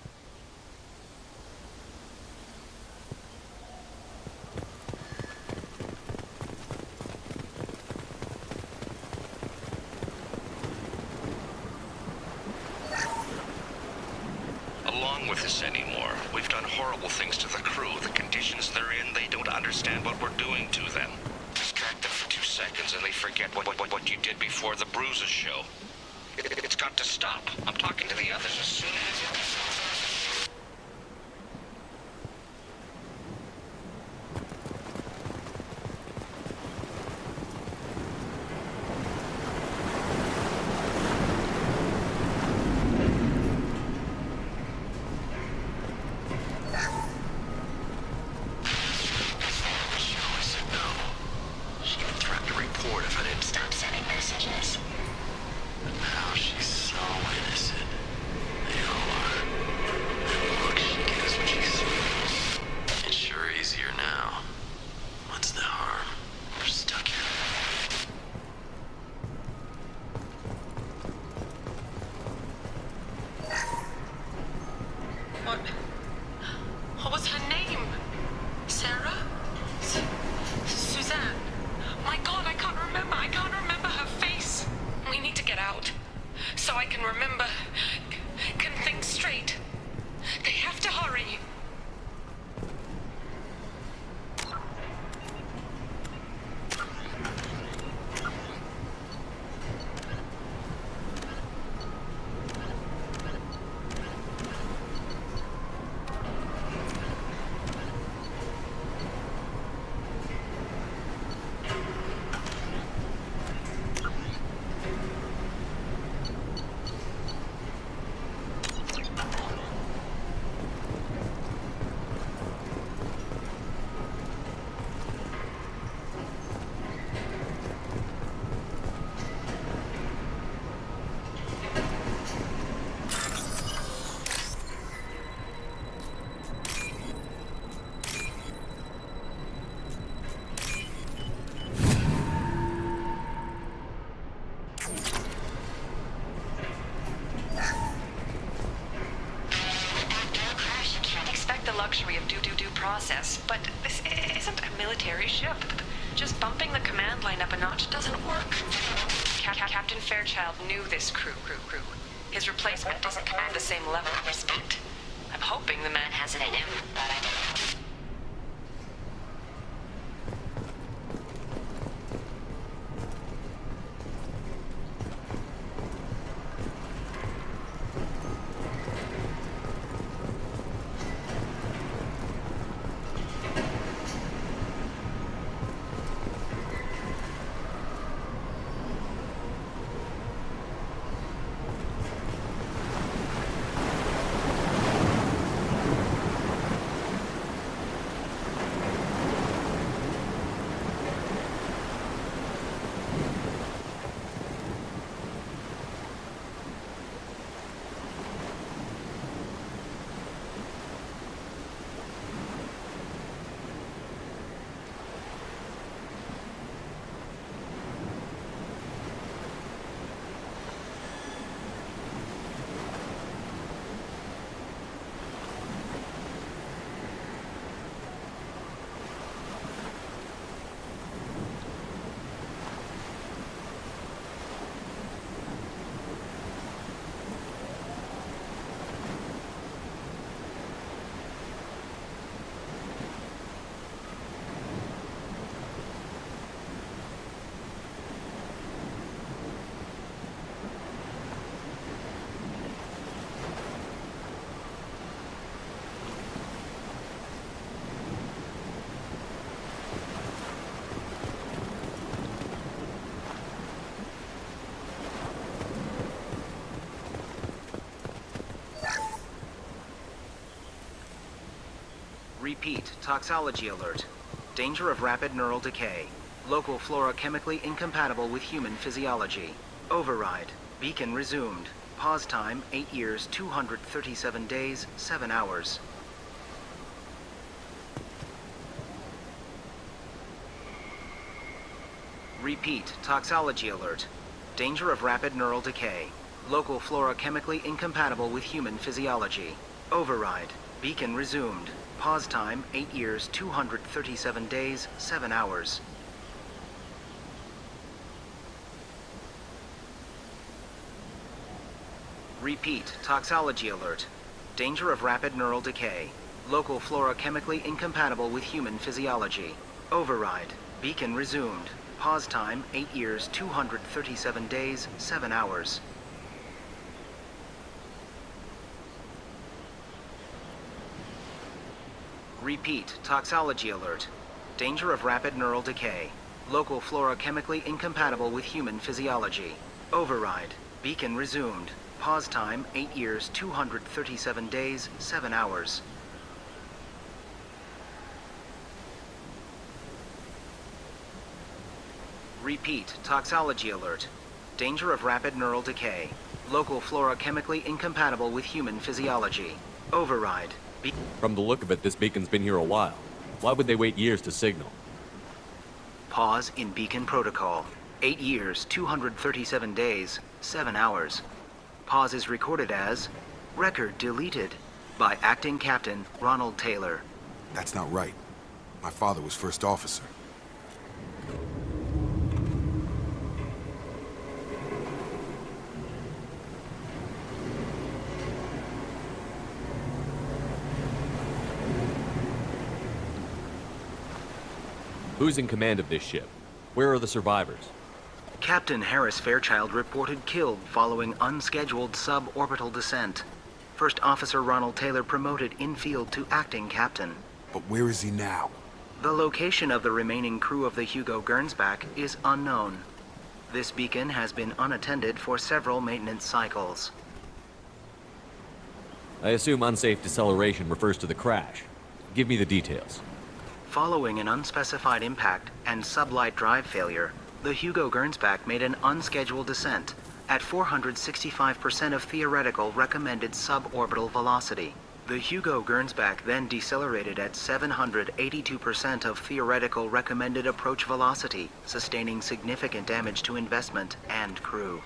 Along with this anymore. We've done horrible things to the crew. The conditions they're in, they don't understand what we're doing to them. Distract them for 2 seconds and they forget what you did before the bruises show. It's got to stop. I'm talking to the others as soon as... What was her name? Sarah? Suzanne? My God, I can't remember. I can't remember her face. We need to get out. So I can remember. Can think straight. They have to hurry. Luxury of due process, but this isn't a military ship. Just bumping the command line up a notch doesn't work. Captain Fairchild knew this crew. His replacement doesn't command the same level of respect. I'm hoping the man has it in him, but I don't. toxology alert. Danger of rapid neural decay. Local flora chemically incompatible with human physiology. Override. Beacon resumed. Pause time 8 years, 237 days, 7 hours. Repeat, toxology alert. Danger of rapid neural decay. Local flora chemically incompatible with human physiology. Override. Beacon resumed. Pause time 8 years, 237 days, 7 hours. Repeat, toxology alert. Danger of rapid neural decay. Local flora chemically incompatible with human physiology. Override. Beacon resumed. Pause time 8 years, 237 days, 7 hours. Repeat, toxology alert. Danger of rapid neural decay. Local flora chemically incompatible with human physiology. Override. Beacon resumed. Pause time 8 years, 237 days, 7 hours. Repeat, toxology alert. Danger of rapid neural decay. Local flora chemically incompatible with human physiology. Override. From the look of it, this beacon's been here a while. Why would they wait years to signal? Pause in beacon protocol. 8 years, 237 days, 7 hours. Pause is recorded as record deleted by Acting Captain Ronald Taylor. That's not right. My father was first officer. Who's in command of this ship? Where are the survivors? Captain Harris Fairchild reported killed following unscheduled suborbital descent. First Officer Ronald Taylor promoted in-field to acting captain. But where is he now? The location of the remaining crew of the Hugo Gernsback is unknown. This beacon has been unattended for several maintenance cycles. I assume unsafe deceleration refers to the crash. Give me the details. Following an unspecified impact and sublight drive failure, the Hugo Gernsback made an unscheduled descent at 465% of theoretical recommended suborbital velocity. The Hugo Gernsback then decelerated at 782% of theoretical recommended approach velocity, sustaining significant damage to investment and crew.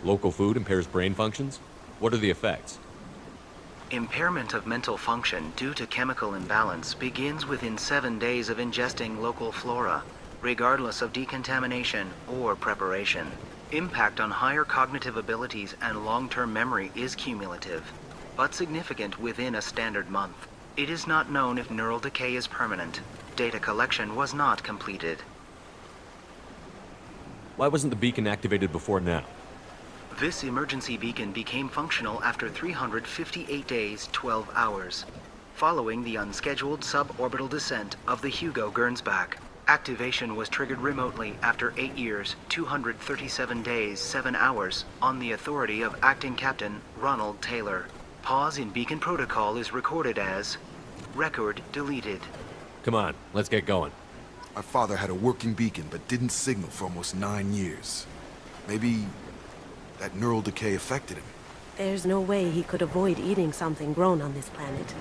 Local food impairs brain functions? What are the effects? Impairment of mental function due to chemical imbalance begins within 7 days of ingesting local flora, regardless of decontamination or preparation. Impact on higher cognitive abilities and long-term memory is cumulative, but significant within a standard month. It is not known if neural decay is permanent. Data collection was not completed. Why wasn't the beacon activated before now? This emergency beacon became functional after 358 days, 12 hours, following the unscheduled suborbital descent of the Hugo Gernsback. Activation was triggered remotely after 8 years, 237 days, 7 hours, on the authority of Acting Captain Ronald Taylor. Pause in beacon protocol is recorded as record deleted. Come on, let's get going. My father had a working beacon but didn't signal for almost 9 years. Maybe that neural decay affected him. There's no way he could avoid eating something grown on this planet.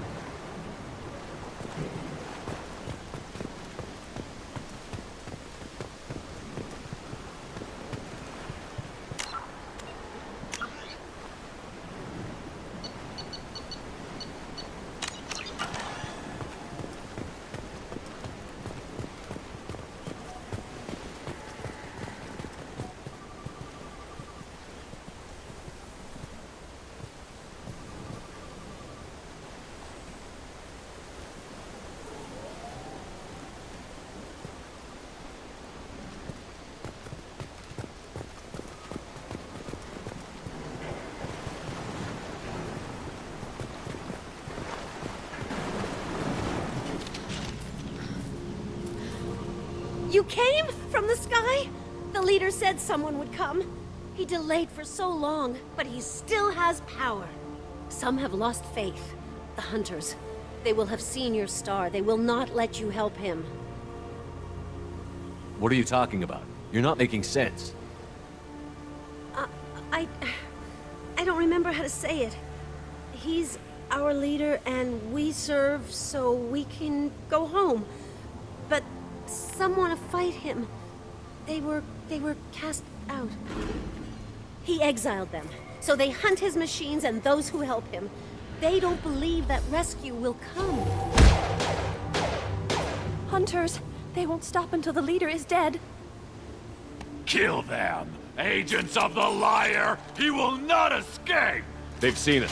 You came from the sky? The leader said someone would come. He delayed for so long, but he still has power. Some have lost faith. the hunters. They will have seen your star. They will not let you help him. What are you talking about? You're not making sense. I don't remember how to say it. He's our leader and we serve so we can go home. But some want to fight him. They were cast out. He exiled them. So they hunt his machines and those who help him. They don't believe that rescue will come. Hunters, they won't stop until the leader is dead. Kill them! Agents of the liar! He will not escape! They've seen it.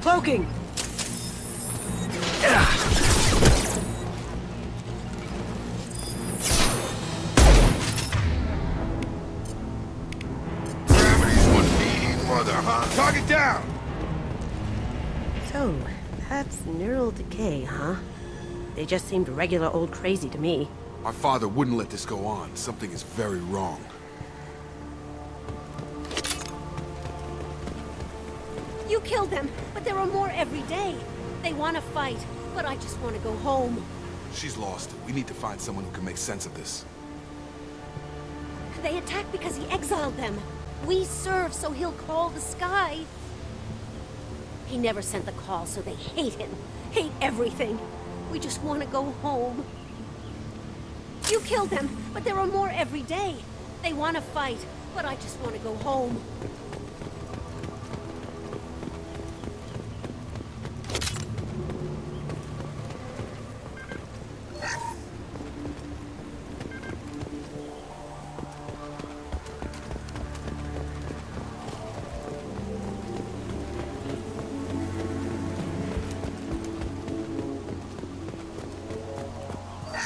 Cloaking! Gravity's one mean mother, huh? Target down! So, that's neural decay, huh? They just seemed regular old crazy to me. Our father wouldn't let this go on. Something is very wrong. You killed them, but there are more every day. They want to fight, but I just want to go home. She's lost it. We need to find someone who can make sense of this. They attacked because he exiled them. We serve, so he'll call the sky. He never sent the call, so they hate him. Hate everything. We just want to go home. You killed them, but there are more every day. They want to fight, but I just want to go home.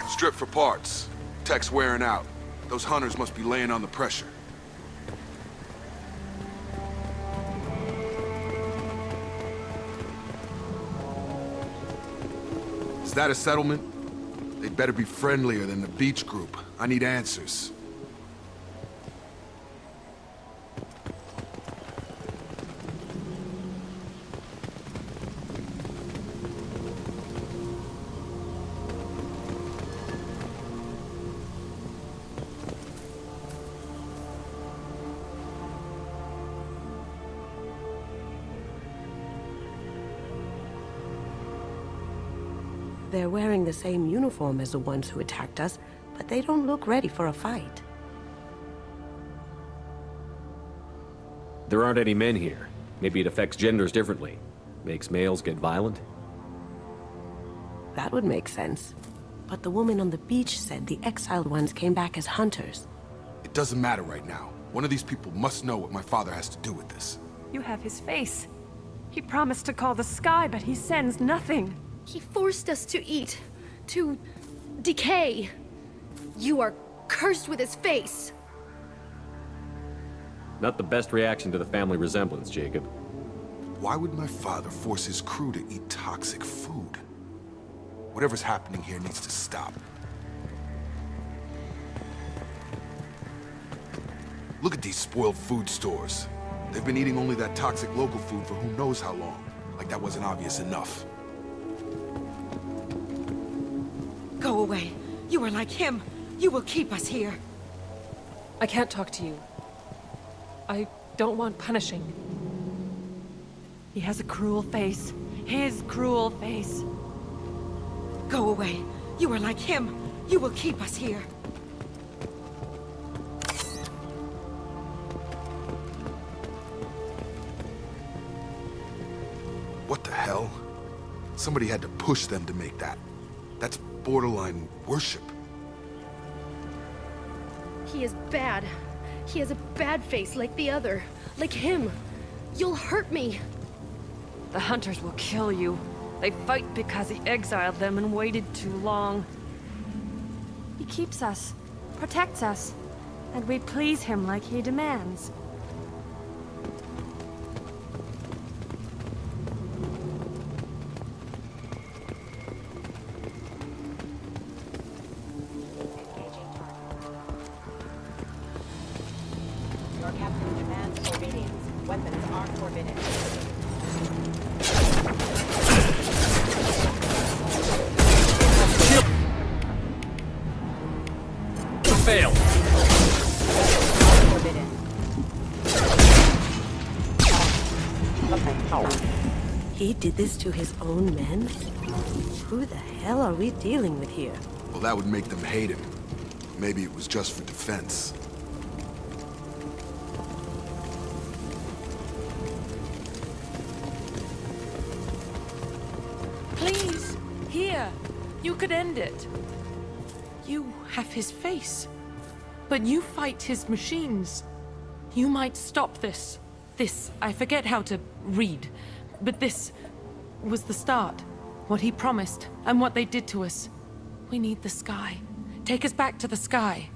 Strip for parts. Tech's wearing out. Those hunters must be laying on the pressure. Is that a settlement? They'd better be friendlier than the beach group. I need answers. They're wearing the same uniform as the ones who attacked us, but they don't look ready for a fight. There aren't any men here. Maybe it affects genders differently. Makes males get violent? That would make sense. But the woman on the beach said the exiled ones came back as hunters. It doesn't matter right now. One of these people must know what my father has to do with this. You have his face. He promised to call the sky, but he sends nothing. He forced us to eat, to decay. You are cursed with his face. Not the best reaction to the family resemblance, Jacob. Why would my father force his crew to eat toxic food? Whatever's happening here needs to stop. Look at these spoiled food stores. They've been eating only that toxic local food for who knows how long. Like that wasn't obvious enough. Go away. You are like him. You will keep us here. I can't talk to you. I don't want punishing. He has a cruel face. His cruel face. Go away. You are like him. You will keep us here. Somebody had to push them to make that. That's borderline worship. He is bad. He has a bad face like the other. Like him. You'll hurt me. The hunters will kill you. They fight because he exiled them and waited too long. He keeps us, protects us, and we please him like he demands. Your captain demands obedience. Weapons are forbidden. Fail. He did this to his own men? Who the hell are we dealing with here? Well, that would make them hate him. Maybe it was just for defense. Please, here. You could end it. You have his face, but you fight his machines. You might stop this. This, I forget how to read, but this was the start. What he promised, and what they did to us. We need the sky. Take us back to the sky.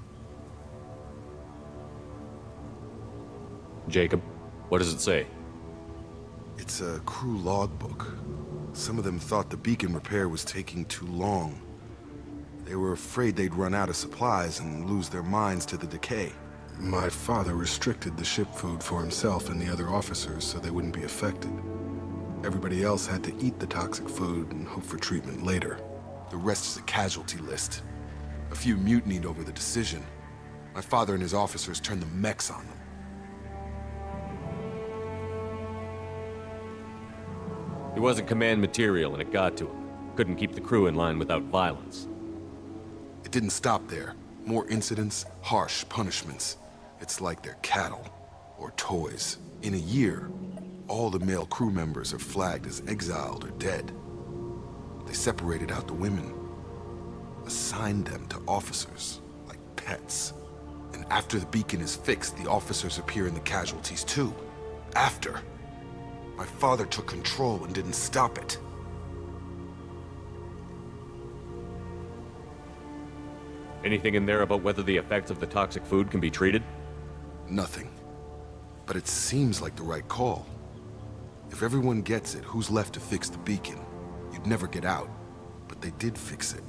Jacob, what does it say? It's a crew logbook. Some of them thought the beacon repair was taking too long. They were afraid they'd run out of supplies and lose their minds to the decay. My father restricted the ship food for himself and the other officers so they wouldn't be affected. Everybody else had to eat the toxic food and hope for treatment later. The rest is a casualty list. A few mutinied over the decision. My father and his officers turned the mechs on them. He wasn't command material and it got to him. Couldn't keep the crew in line without violence. It didn't stop there. More incidents, harsh punishments. It's like they're cattle or toys. In a year, all the male crew members are flagged as exiled or dead. They separated out the women, assigned them to officers, like pets. And after the beacon is fixed, the officers appear in the casualties too. After. My father took control and didn't stop it. Anything in there about whether the effects of the toxic food can be treated? Nothing. But it seems like the right call. If everyone gets it, who's left to fix the beacon? You'd never get out. But they did fix it.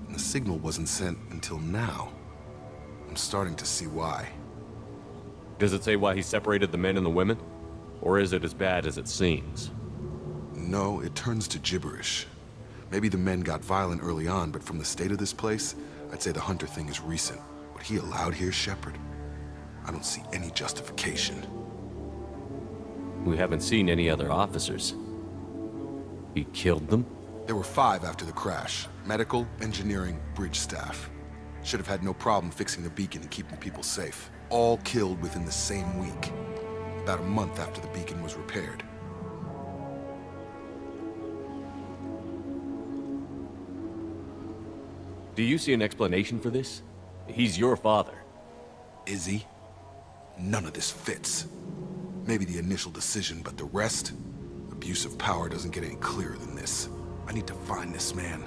And the signal wasn't sent until now. I'm starting to see why. Does it say why he separated the men and the women? Or is it as bad as it seems? No, it turns to gibberish. Maybe the men got violent early on, but from the state of this place, I'd say the Hunter thing is recent. What he allowed here, Shepard, I don't see any justification. We haven't seen any other officers. He killed them? There were 5 after the crash. Medical, engineering, bridge staff. Should have had no problem fixing the beacon and keeping people safe. All killed within the same week. About a month after the beacon was repaired. Do you see an explanation for this? He's your father. Is he? None of this fits. Maybe the initial decision, but the rest? Abuse of power doesn't get any clearer than this. I need to find this man.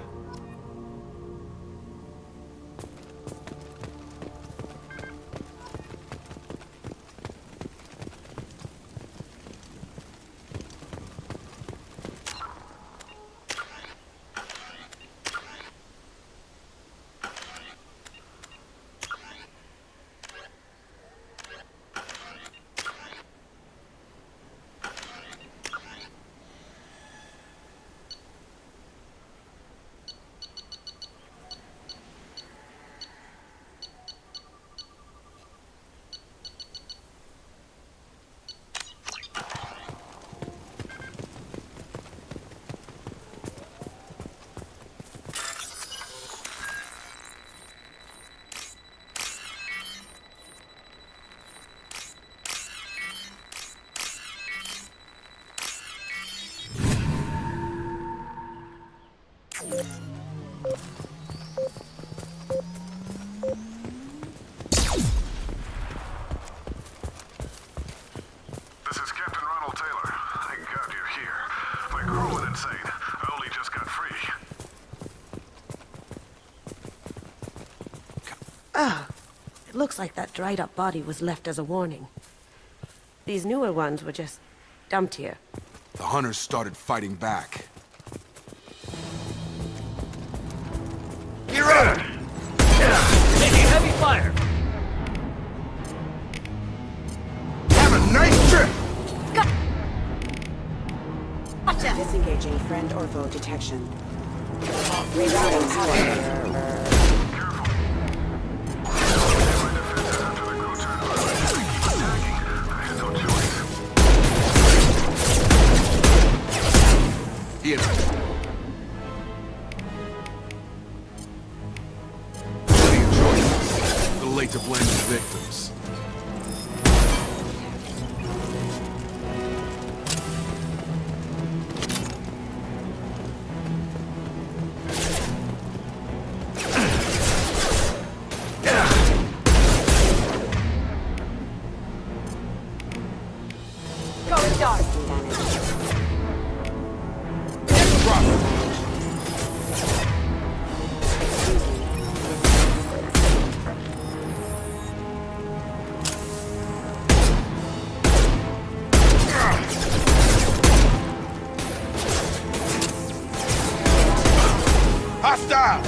This is Captain Ronald Taylor. Thank God you're here. My crew went insane. I only just got free. Ah, it looks like that dried up body was left as a warning. These newer ones were just dumped here. The hunters started fighting back. You're up! Taking heavy fire! Have a nice trip! Gotcha. Disengaging friend or foe detection. Rerouting power. Here. Little late to blame the victims. Going dark. Hostile!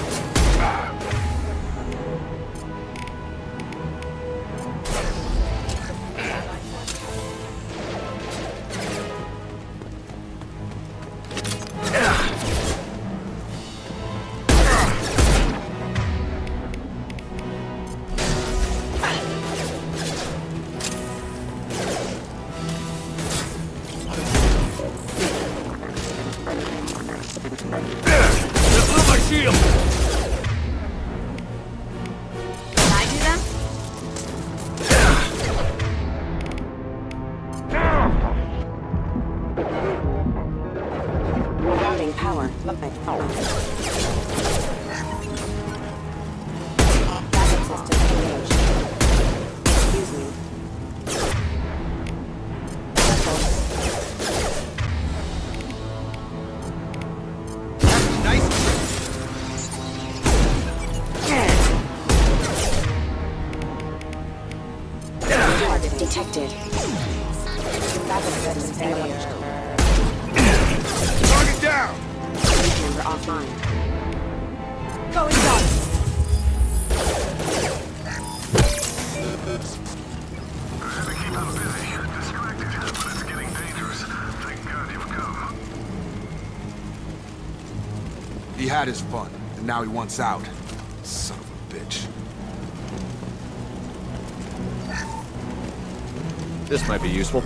Shield! Can I do them? Routing power. Backup system engaged. Excuse me. Target detected. Backup system engaged. Target down! Camera offline. Going dark. I had to keep him busy, distracted, but it's getting dangerous. Thank God you've come. He had his fun, and now he wants out. Son of a bitch. This might be useful.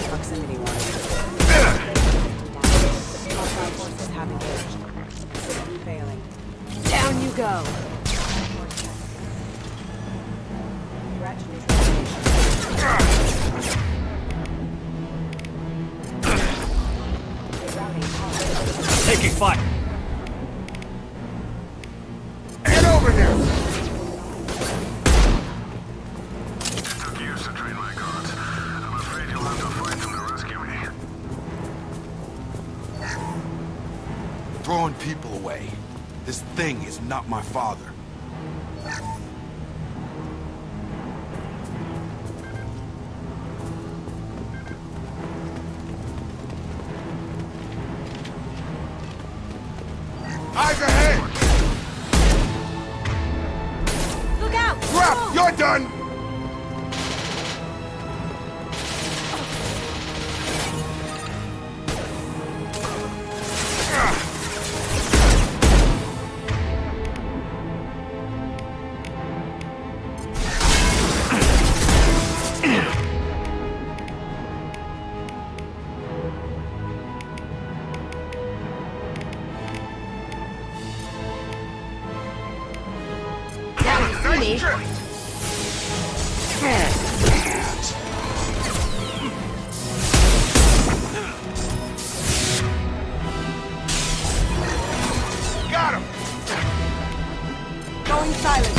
Proximity warning. Hostile forces have engaged. System failing. Down you go. Threat neutralization. Taking fire! Get over here! It took years to train my guards. I'm afraid you'll have to fight them to rescue me. throwing people away. This thing is not my father. Eyes ahead! Look out! Crap! You're done! Got him! Going silent.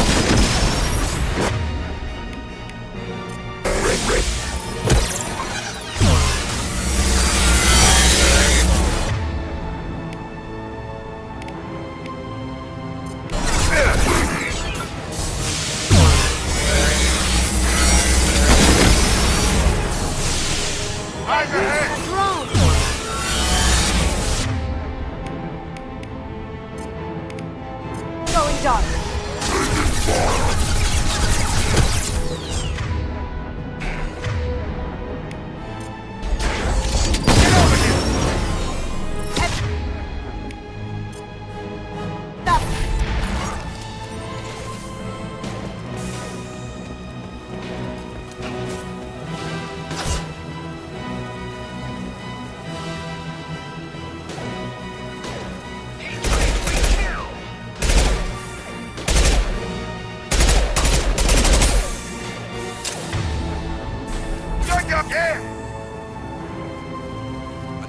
Eyes ahead! Going dark.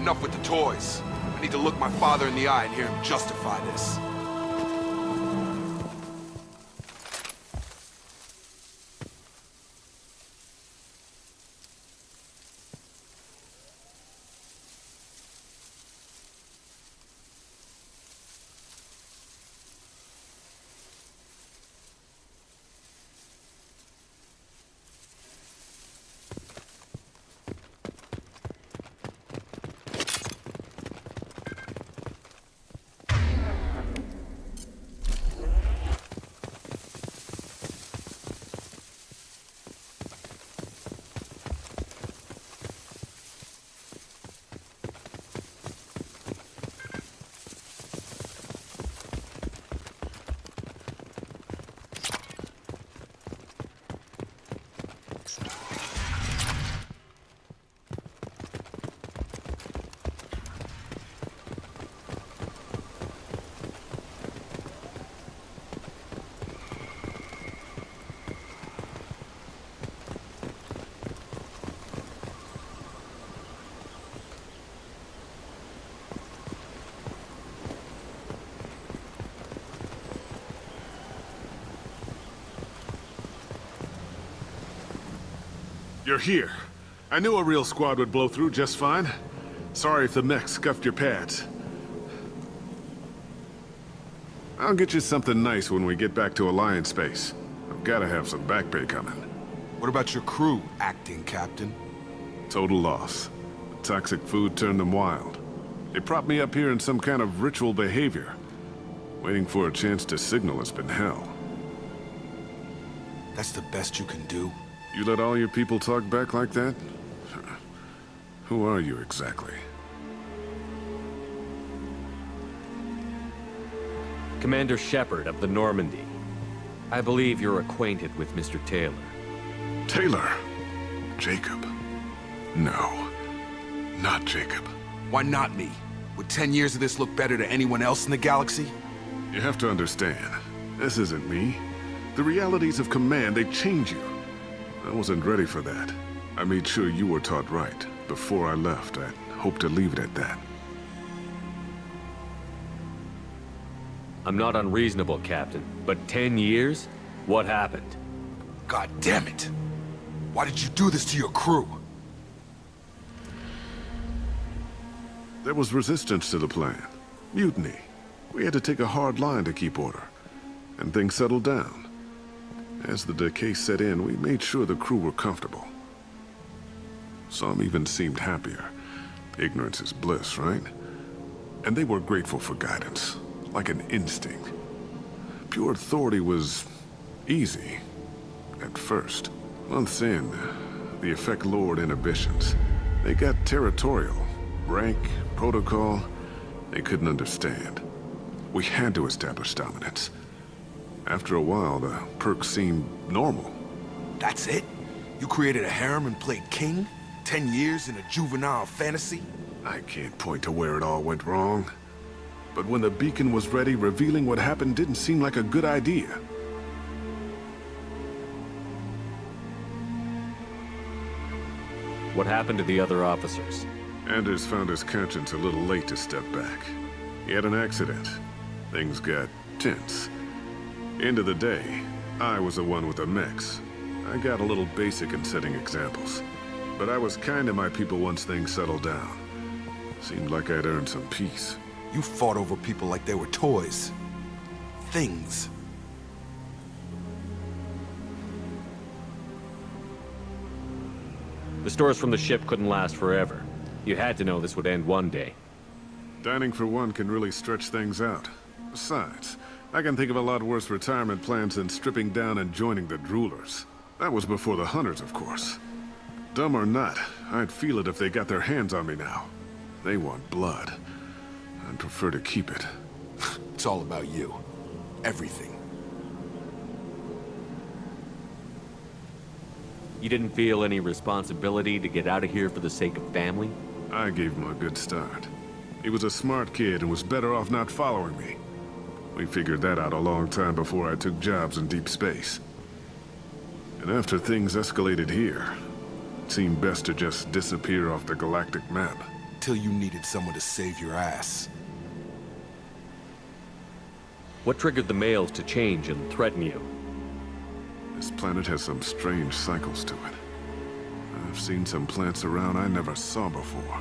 Enough with the toys. I need to look my father in the eye and hear him justify this. You're here. I knew a real squad would blow through just fine. Sorry if the mech scuffed your pads. I'll get you something nice when we get back to Alliance space. I've gotta have some back pay coming. What about your crew, acting captain? Total loss. The toxic food turned them wild. They propped me up here in some kind of ritual behavior. Waiting for a chance to signal has been hell. That's the best you can do? You let all your people talk back like that? Who are you exactly? Commander Shepard of the Normandy. I believe you're acquainted with Mr. Taylor. Taylor? Jacob? No. Not Jacob. Why not me? Would 10 years of this look better to anyone else in the galaxy? You have to understand, this isn't me. The realities of command, they change you. I wasn't ready for that. I made sure you were taught right. Before I left, I hoped to leave it at that. I'm not unreasonable, Captain, but 10 years? What happened? God damn it! Why did you do this to your crew? There was resistance to the plan. Mutiny. We had to take a hard line to keep order, and things settled down. As the decay set in, we made sure the crew were comfortable. Some even seemed happier. Ignorance is bliss, right? And they were grateful for guidance, like an instinct. Pure authority was easy, at first. Months in, the effect lowered inhibitions. They got territorial. Rank, protocol, they couldn't understand. We had to establish dominance. After a while, the perks seemed normal. That's it? You created a harem and played king? 10 years in a juvenile fantasy? I can't point to where it all went wrong. But when the beacon was ready, revealing what happened didn't seem like a good idea. What happened to the other officers? Anders found his conscience a little late to step back. He had an accident. Things got tense. End of the day, I was the one with the mix. I got a little basic in setting examples. But I was kind to my people once things settled down. Seemed like I'd earned some peace. You fought over people like they were toys. Things. The stores from the ship couldn't last forever. You had to know this would end one day. Dining for one can really stretch things out. Besides, I can think of a lot worse retirement plans than stripping down and joining the droolers. That was before the hunters, of course. Dumb or not, I'd feel it if they got their hands on me now. They want blood. I'd prefer to keep it. It's all about you. Everything. You didn't feel any responsibility to get out of here for the sake of family? I gave him a good start. He was a smart kid and was better off not following me. We figured that out a long time before I took jobs in deep space. And after things escalated here, it seemed best to just disappear off the galactic map. Till you needed someone to save your ass. What triggered the males to change and threaten you? This planet has some strange cycles to it. I've seen some plants around I never saw before.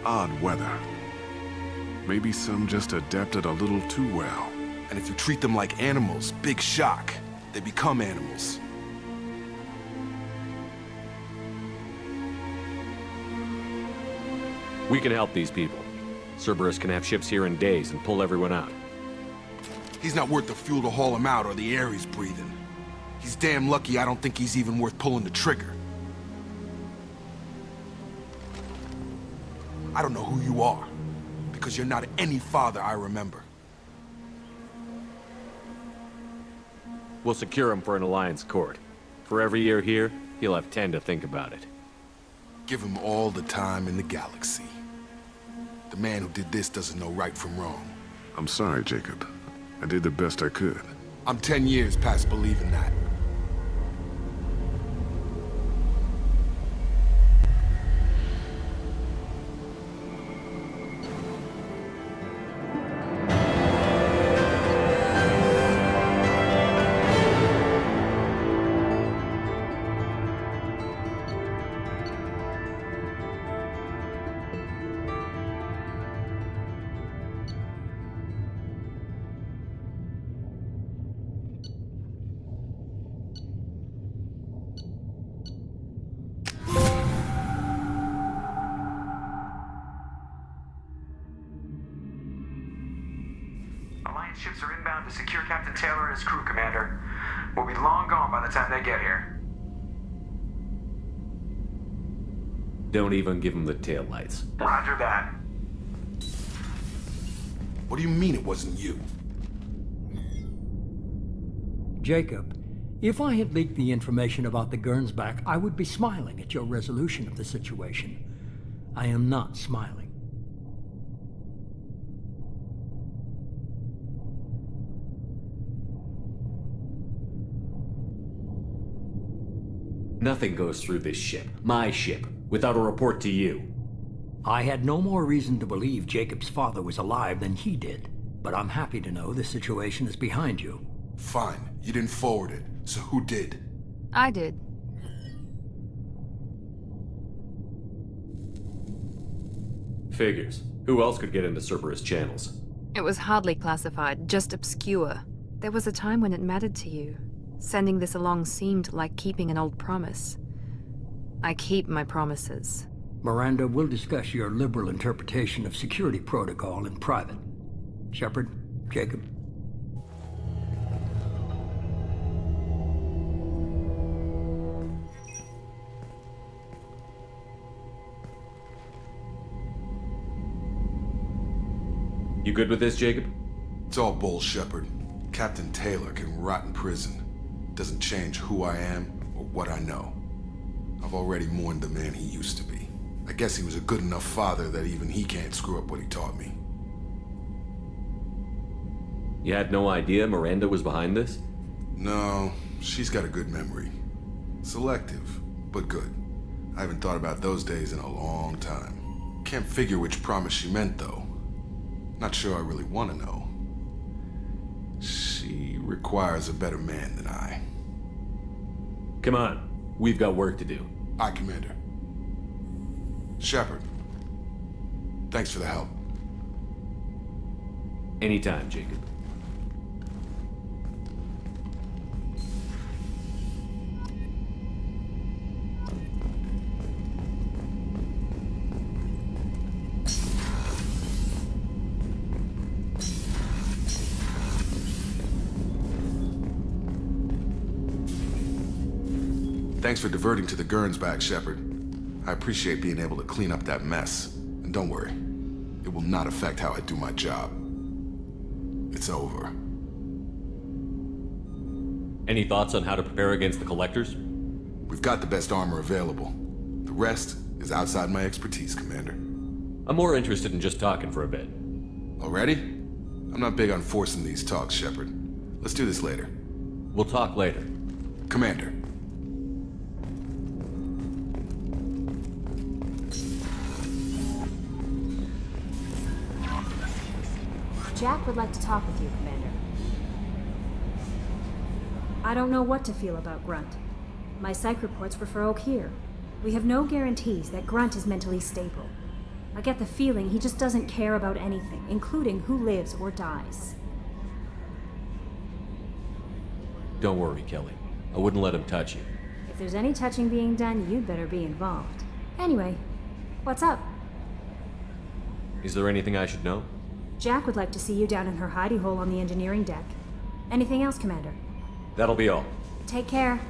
Odd weather. Maybe some just adapted a little too well. And if you treat them like animals, big shock. They become animals. We can help these people. Cerberus can have ships here in days and pull everyone out. He's not worth the fuel to haul him out or the air he's breathing. He's damn lucky I don't think he's even worth pulling the trigger. I don't know who you are, because you're not any father I remember. We'll secure him for an Alliance court. For every year here, he'll have 10 to think about it. Give him all the time in the galaxy. The man who did this doesn't know right from wrong. I'm sorry, Jacob. I did the best I could. I'm 10 years past believing that. Ships are inbound to secure Captain Taylor and his crew, Commander. We'll be long gone by the time they get here. Don't even give him the taillights. Roger that. What do you mean it wasn't you? Jacob, if I had leaked the information about the Gernsback, I would be smiling at your resolution of the situation. I am not smiling. Nothing goes through this ship, my ship, without a report to you. I had no more reason to believe Jacob's father was alive than he did, but I'm happy to know the situation is behind you. Fine. You didn't forward it, so who did? I did. Figures. Who else could get into Cerberus channels? It was hardly classified, just obscure. There was a time when it mattered to you. Sending this along seemed like keeping an old promise. I keep my promises. Miranda, we'll discuss your liberal interpretation of security protocol in private. Shepard, Jacob. You good with this, Jacob? It's all bull, Shepard. Captain Taylor can rot in prison. Doesn't change who I am or what I know. I've already mourned the man he used to be. I guess he was a good enough father that even he can't screw up what he taught me. You had no idea Miranda was behind this? No, she's got a good memory. Selective, but good. I haven't thought about those days in a long time. Can't figure which promise she meant, though. Not sure I really want to know. She requires a better man than I. Come on, we've got work to do. Aye, Commander. Shepard, thanks for the help. Anytime, Jacob. Thanks for diverting to the Gurns back, Shepard. I appreciate being able to clean up that mess. And don't worry, it will not affect how I do my job. It's over. Any thoughts on how to prepare against the Collectors? We've got the best armor available. The rest is outside my expertise, Commander. I'm more interested in just talking for a bit. Already? I'm not big on forcing these talks, Shepard. Let's do this later. We'll talk later. Commander. Jack would like to talk with you, Commander. I don't know what to feel about Grunt. My psych reports refer Oak here. We have no guarantees that Grunt is mentally stable. I get the feeling he just doesn't care about anything, including who lives or dies. Don't worry, Kelly. I wouldn't let him touch you. If there's any touching being done, you'd better be involved. Anyway, what's up? Is there anything I should know? Jack would like to see you down in her hidey hole on the engineering deck. Anything else, Commander? That'll be all. Take care.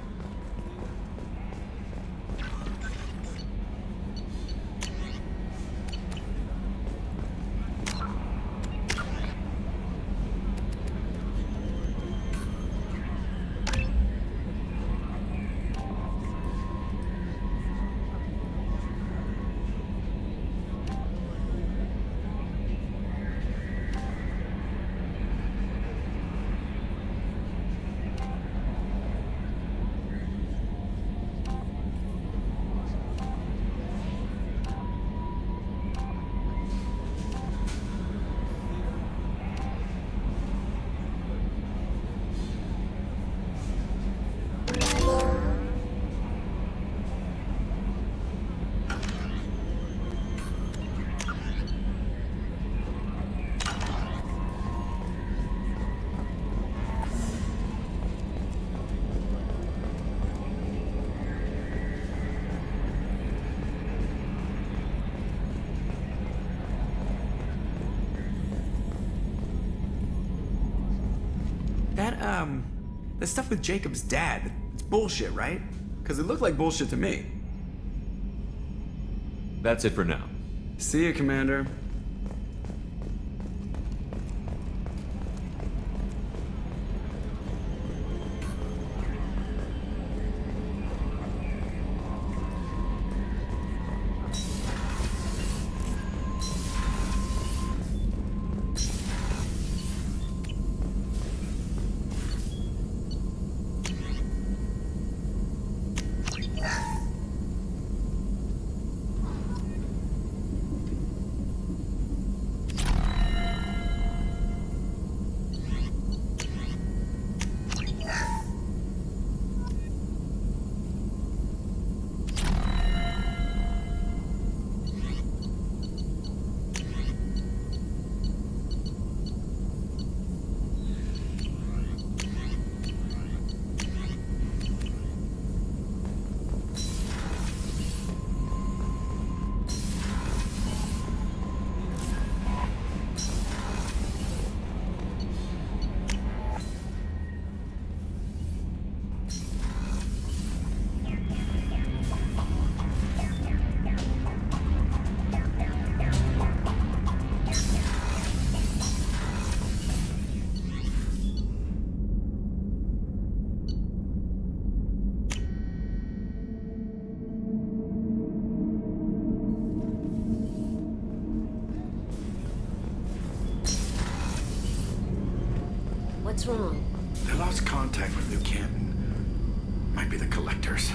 That stuff with Jacob's dad, it's bullshit, right? Because it looked like bullshit to me. That's it for now. See you, Commander. What's wrong? I lost contact with New Canton. Might be the collectors.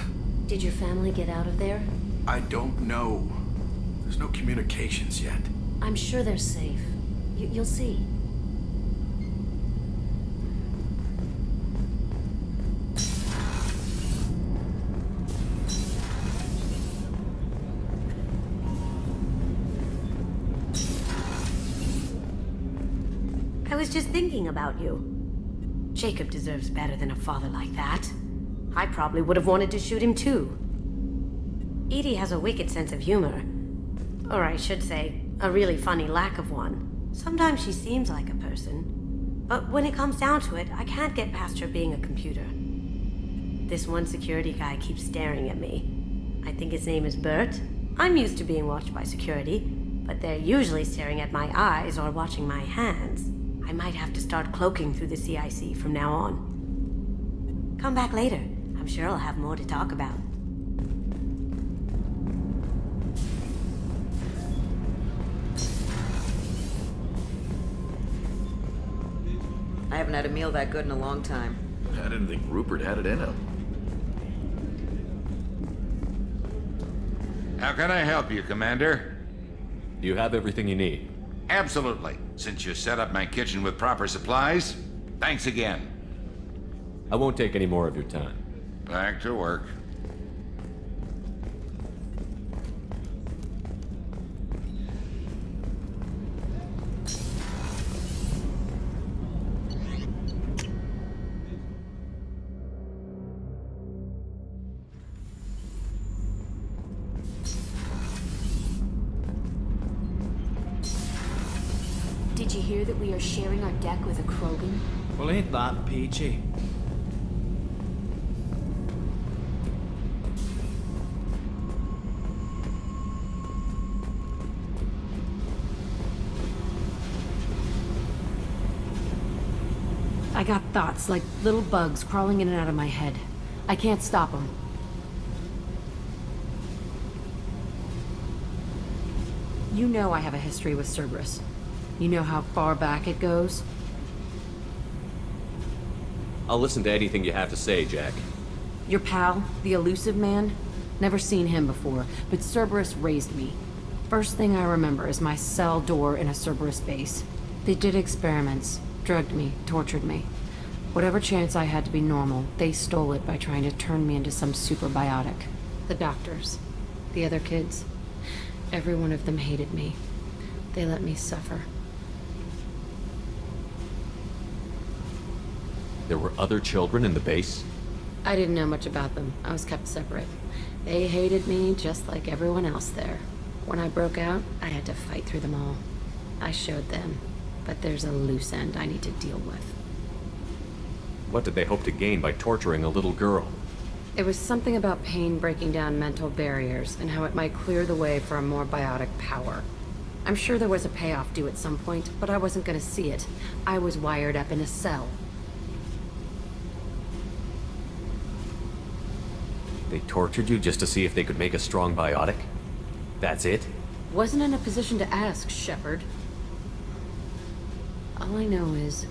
Did your family get out of there? I don't know. There's no communications yet. I'm sure they're safe. You'll see. I was just thinking about you. Jacob deserves better than a father like that. I probably would have wanted to shoot him too. Edie has a wicked sense of humor. Or I should say, a really funny lack of one. Sometimes she seems like a person. But when it comes down to it, I can't get past her being a computer. This one security guy keeps staring at me. I think his name is Bert. I'm used to being watched by security, but they're usually staring at my eyes or watching my hands. I might have to start cloaking through the CIC from now on. Come back later. I'm sure I'll have more to talk about. I haven't had a meal that good in a long time. I didn't think Rupert had it in him. How can I help you, Commander? Do you have everything you need? Absolutely. Since you set up my kitchen with proper supplies, thanks again. I won't take any more of your time. Back to work. Did you hear that we are sharing our deck with a Krogan? Well, ain't that peachy? I got thoughts like little bugs crawling in and out of my head. I can't stop them. You know I have a history with Cerberus. You know how far back it goes? I'll listen to anything you have to say, Jack. Your pal, the elusive man? Never seen him before, but Cerberus raised me. First thing I remember is my cell door in a Cerberus base. They did experiments, drugged me, tortured me. Whatever chance I had to be normal, they stole it by trying to turn me into some superbiotic. The doctors, the other kids, every one of them hated me. They let me suffer. There were other children in the base? I didn't know much about them. I was kept separate. They hated me just like everyone else there. When I broke out, I had to fight through them all. I showed them, but there's a loose end I need to deal with. What did they hope to gain by torturing a little girl? It was something about pain breaking down mental barriers and how it might clear the way for a more biotic power. I'm sure there was a payoff due at some point, but I wasn't gonna see it. I was wired up in a cell. They tortured you just to see if they could make a strong biotic? That's it? Wasn't in a position to ask, Shepard. All I know is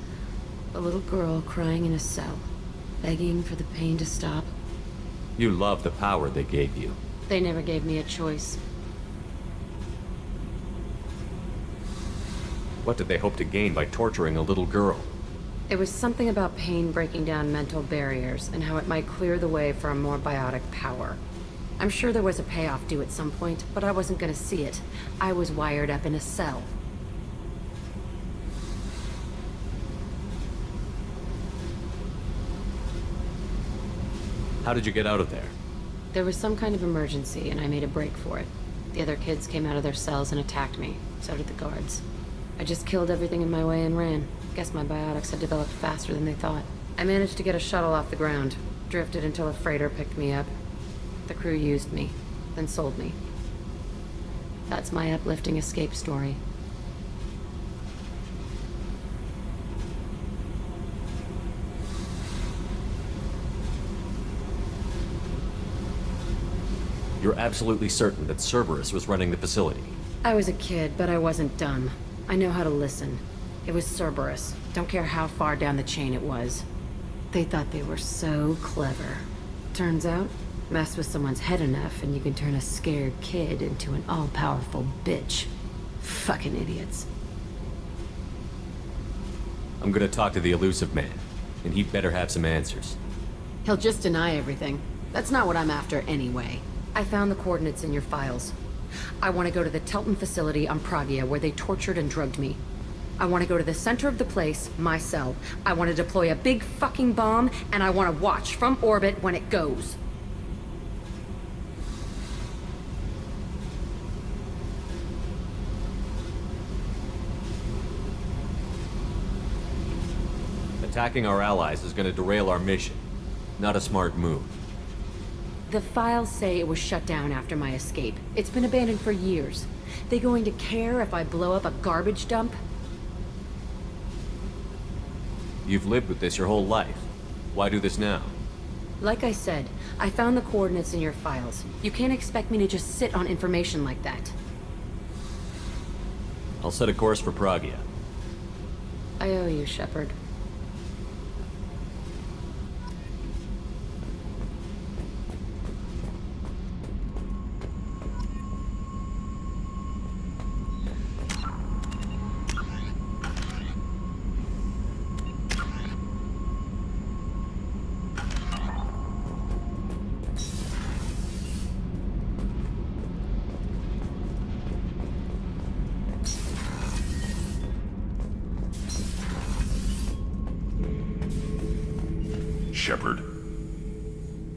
a little girl crying in a cell, begging for the pain to stop. You love the power they gave you. They never gave me a choice. What did they hope to gain by torturing a little girl? It was something about pain breaking down mental barriers and how it might clear the way for a more biotic power. I'm sure there was a payoff due at some point, but I wasn't gonna see it. I was wired up in a cell. How did you get out of there? There was some kind of emergency, and I made a break for it. The other kids came out of their cells and attacked me. So did the guards. I just killed everything in my way and ran. Guess my biotics had developed faster than they thought. I managed to get a shuttle off the ground. Drifted until a freighter picked me up. The crew used me, then sold me. That's my uplifting escape story. You're absolutely certain that Cerberus was running the facility? I was a kid, but I wasn't dumb. I know how to listen. It was Cerberus. Don't care how far down the chain it was. They thought they were so clever. Turns out, mess with someone's head enough and you can turn a scared kid into an all-powerful bitch. Fucking idiots. I'm gonna talk to the elusive man, and he'd better have some answers. He'll just deny everything. That's not what I'm after anyway. I found the coordinates in your files. I want to go to the Telton facility on Pragia where they tortured and drugged me. I want to go to the center of the place, my cell. I want to deploy a big fucking bomb, and I want to watch from orbit when it goes. Attacking our allies is gonna derail our mission. Not a smart move. The files say it was shut down after my escape. It's been abandoned for years. They going to care if I blow up a garbage dump? You've lived with this your whole life. Why do this now? Like I said, I found the coordinates in your files. You can't expect me to just sit on information like that. I'll set a course for Pragia. I owe you, Shepard. Shepard.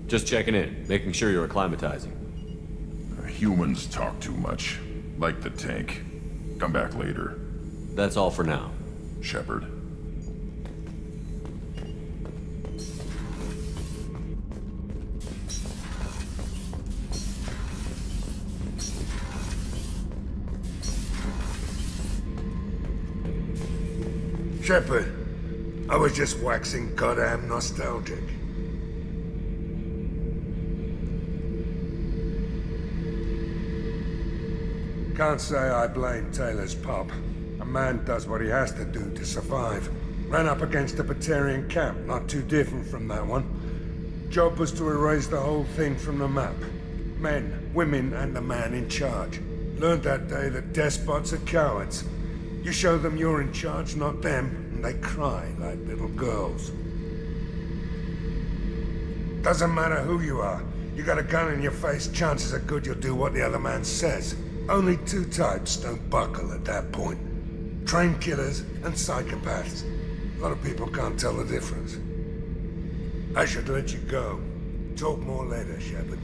Just checking in, making sure you're acclimatizing. Humans talk too much. Like the tank. Come back later. That's all for now. Shepard. Shepard, I was just waxing goddamn nostalgic. Can't say I blame Taylor's pop. A man does what he has to do to survive. Ran up against a Batarian camp, not too different from that one. Job was to erase the whole thing from the map. Men, women, and the man in charge. Learned that day that despots are cowards. You show them you're in charge, not them, and they cry like little girls. Doesn't matter who you are. You got a gun in your face, chances are good you'll do what the other man says. Only two types don't buckle at that point. Trained killers and psychopaths. A lot of people can't tell the difference. I should let you go. Talk more later, Shepard.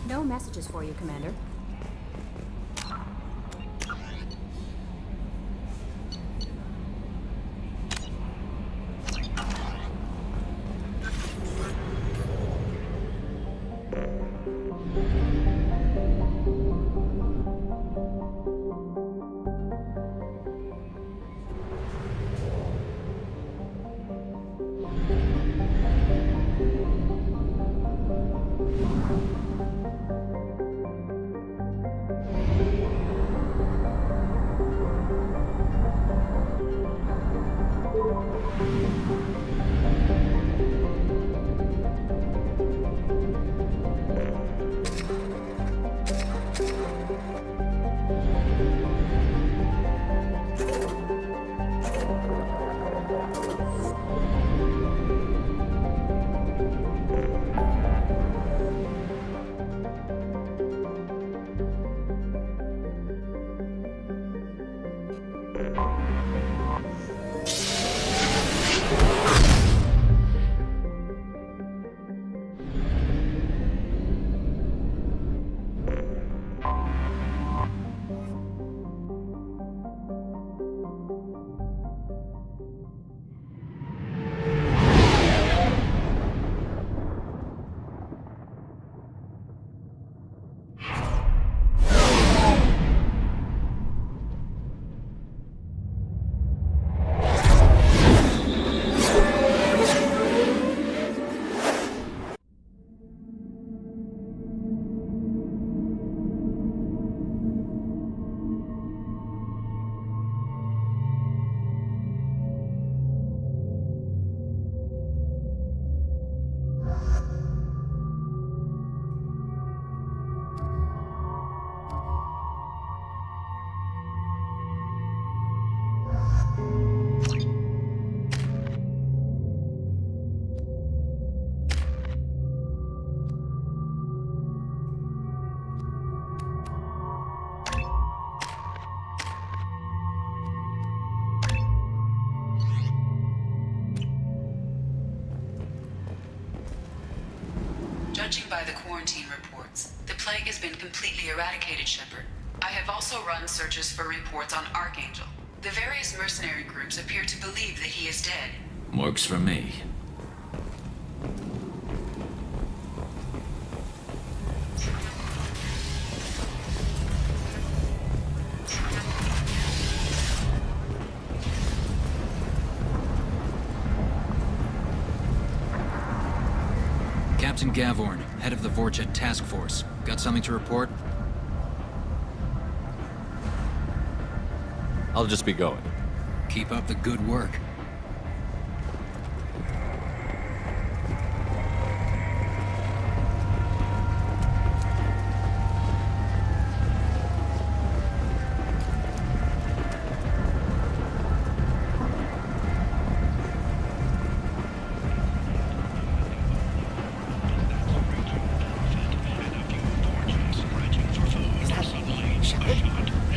No messages for you, Commander. Judging by the quarantine reports, the plague has been completely eradicated, Shepard. I have also run searches for reports on Archangel. The various mercenary groups appear to believe that he is dead. Works for me. Captain Gavorn, head of the Vorjet Task Force. Got something to report? I'll just be going. Keep up the good work.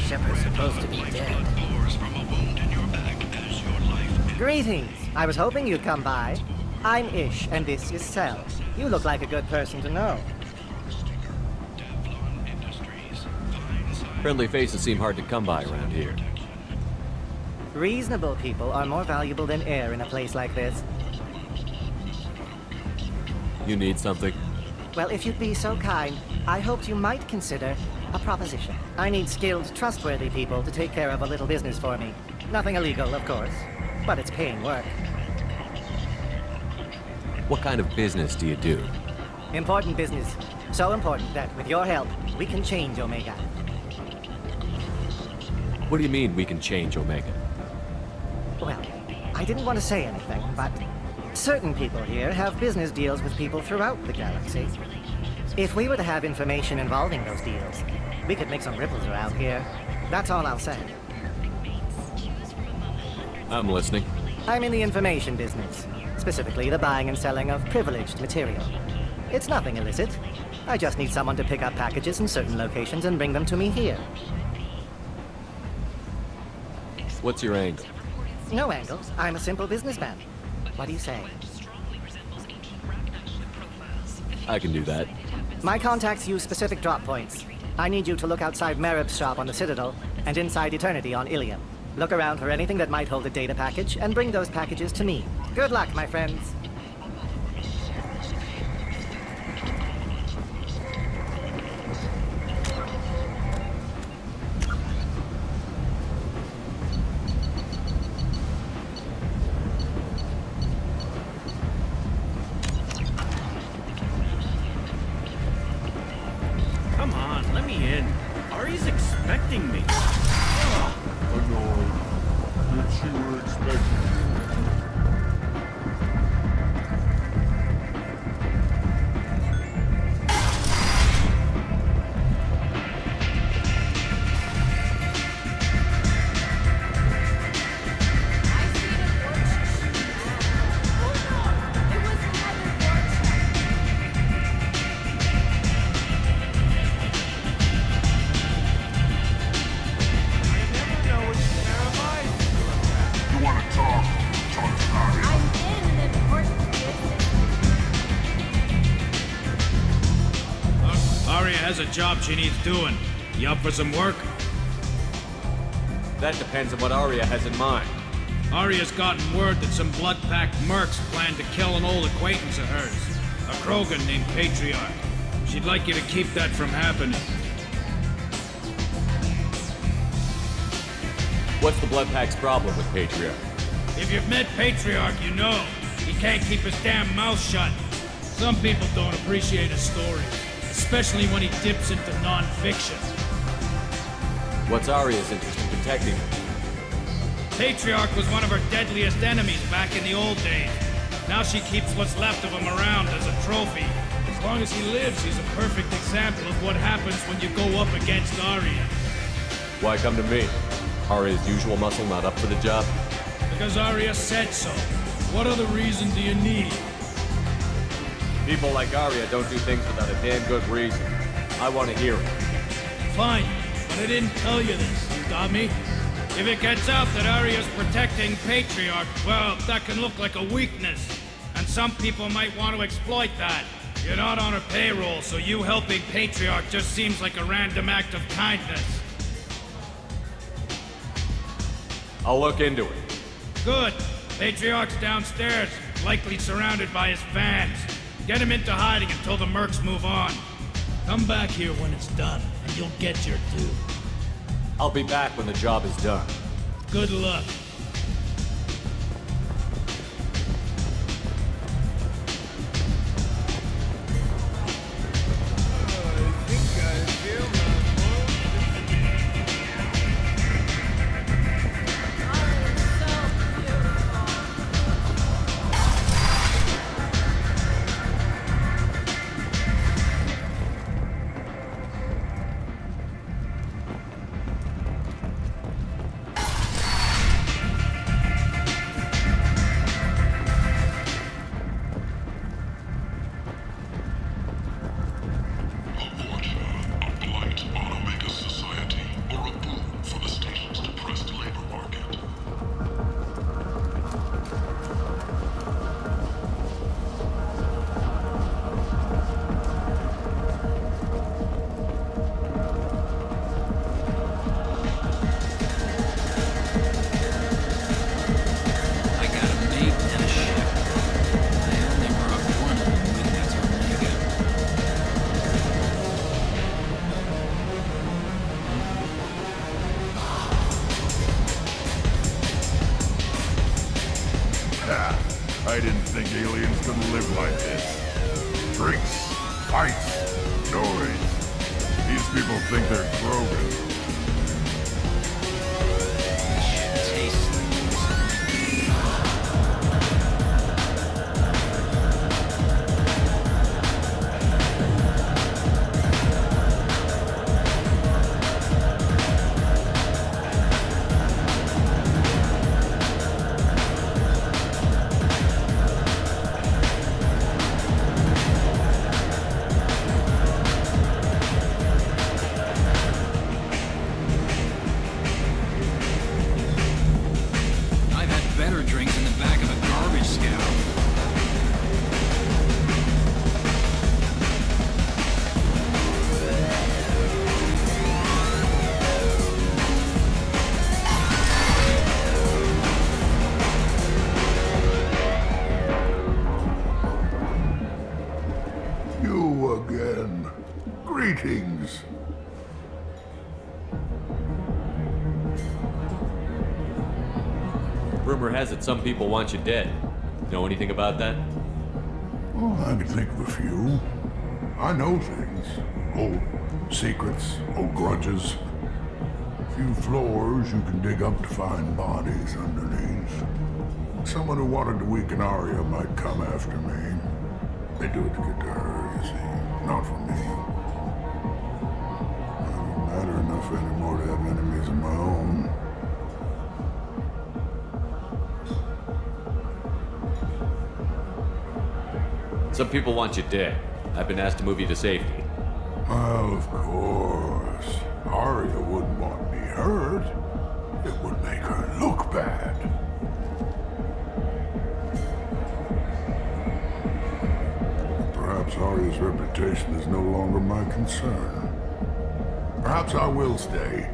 Shepard's supposed to be dead. Greetings. I was hoping you'd come by. I'm Ish, and this is Cell. You look like a good person to know. Friendly faces seem hard to come by around here. Reasonable people are more valuable than air in a place like this. You need something? Well, if you'd be so kind, I hoped you might consider a proposition. I need skilled, trustworthy people to take care of a little business for me. Nothing illegal, of course, but it's paying work. What kind of business do you do? Important business. So important that, with your help, we can change Omega. What do you mean we can change Omega? Well, I didn't want to say anything, but certain people here have business deals with people throughout the galaxy. If we were to have information involving those deals, we could make some ripples around here. That's all I'll say. I'm listening. I'm in the information business, specifically the buying and selling of privileged material. It's nothing illicit. I just need someone to pick up packages in certain locations and bring them to me here. What's your angle? No angle. I'm a simple businessman. What do you say? I can do that. My contacts use specific drop points. I need you to look outside Marib's shop on the Citadel and inside Eternity on Ilium. Look around for anything that might hold a data package and bring those packages to me. Good luck, my friends. Come on, let me in. Ari's expecting me. Annoyed that you were expecting. Has a job she needs doing. You up for some work? That depends on what Aria has in mind. Aria's gotten word that some blood-packed mercs plan to kill an old acquaintance of hers, a Krogan named Patriarch. She'd like you to keep that from happening. What's the Bloodpack's problem with Patriarch? If you've met Patriarch, you know. He can't keep his damn mouth shut. Some people don't appreciate his stories. Especially when he dips into non-fiction. What's Aria's interest in protecting him? Patriarch was one of her deadliest enemies back in the old days. Now she keeps what's left of him around as a trophy. As long as he lives, he's a perfect example of what happens when you go up against Aria. Why come to me? Aria's usual muscle not up for the job? Because Aria said so. What other reason do you need? People like Aria don't do things without a damn good reason. I want to hear it. Fine, but I didn't tell you this, you got me? If it gets out that Aria's protecting Patriarch, well, that can look like a weakness. And some people might want to exploit that. You're not on her payroll, so you helping Patriarch just seems like a random act of kindness. I'll look into it. Good. Patriarch's downstairs, likely surrounded by his fans. Get him into hiding until the mercs move on. Come back here when it's done, and you'll get your due. I'll be back when the job is done. Good luck. I didn't think aliens could live like this. Drinks, fights, noise. These people think they're Krogan. Greetings. Rumor has it some people want you dead. Know anything about that? Oh, I can think of a few. I know things. Old secrets, old grudges. A few floors you can dig up to find bodies underneath. Someone who wanted to weaken Arya might come after me. They do it to get to her, you see. Not for me. I don't matter enough anymore to have enemies of my own. Some people want you dead. I've been asked to move you to safety. Well, of course. Arya wouldn't want me hurt. It would make her look bad. Perhaps Arya's reputation is no longer my concern. Perhaps I will stay.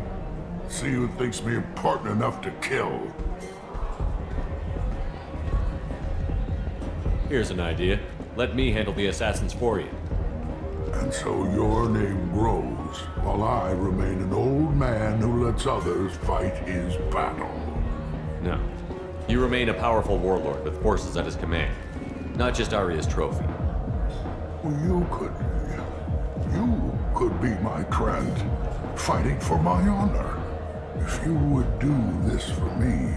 See who thinks me important enough to kill. Here's an idea. Let me handle the assassins for you. And so your name grows, while I remain an old man who lets others fight his battle. No. You remain a powerful warlord with forces at his command. Not just Arya's trophy. You could be my Krant, fighting for my honor. If you would do this for me,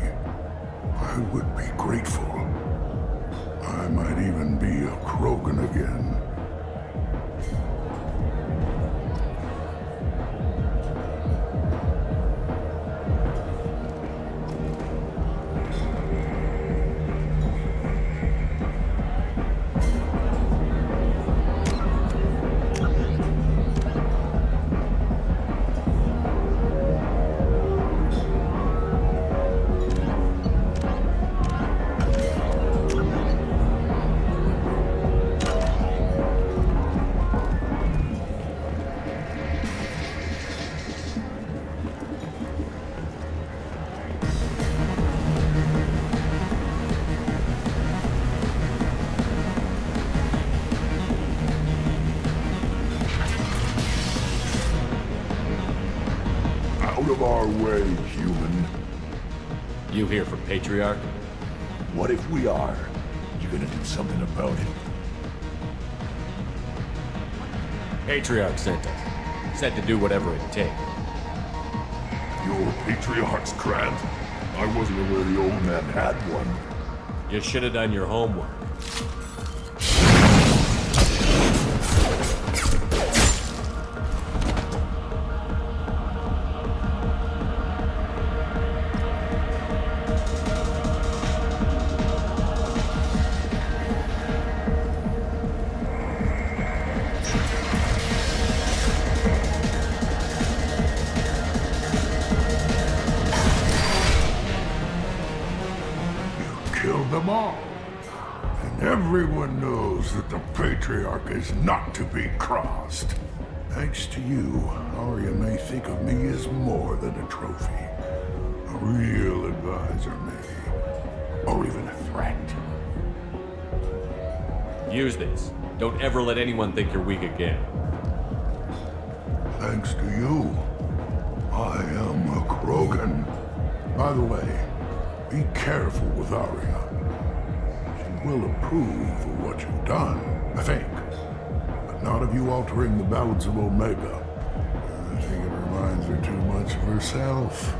I would be grateful. I might even be a Krogan again. our way, human. You here for Patriarch? What if we are? You gonna do something about it? Patriarch sent us. Said to do whatever it takes. Your Patriarch's Grant? I wasn't aware the old man had one. You should have done your homework. Killed them all. And everyone knows that the Patriarch is not to be crossed. Thanks to you, Arya may think of me as more than a trophy. A real advisor, maybe. Or even a threat. Use this. Don't ever let anyone think you're weak again. Thanks to you, I am a Krogan. By the way, be careful with Arya. She will approve of what you've done, I think. But not of you altering the balance of Omega. I think it reminds her too much of herself.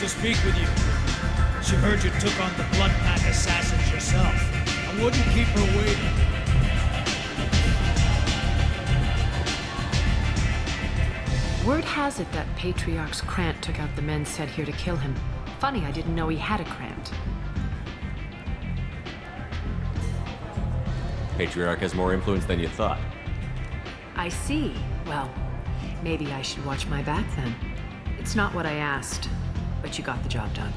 Speak with you. She heard you took on the Blood Pack assassins yourself. I wouldn't keep her waiting. Word has it that Patriarch's Krant took out the men sent here to kill him. Funny, I didn't know he had a Krant. Patriarch has more influence than you thought. I see. Well, maybe I should watch my back then. It's not what I asked. But you got the job done.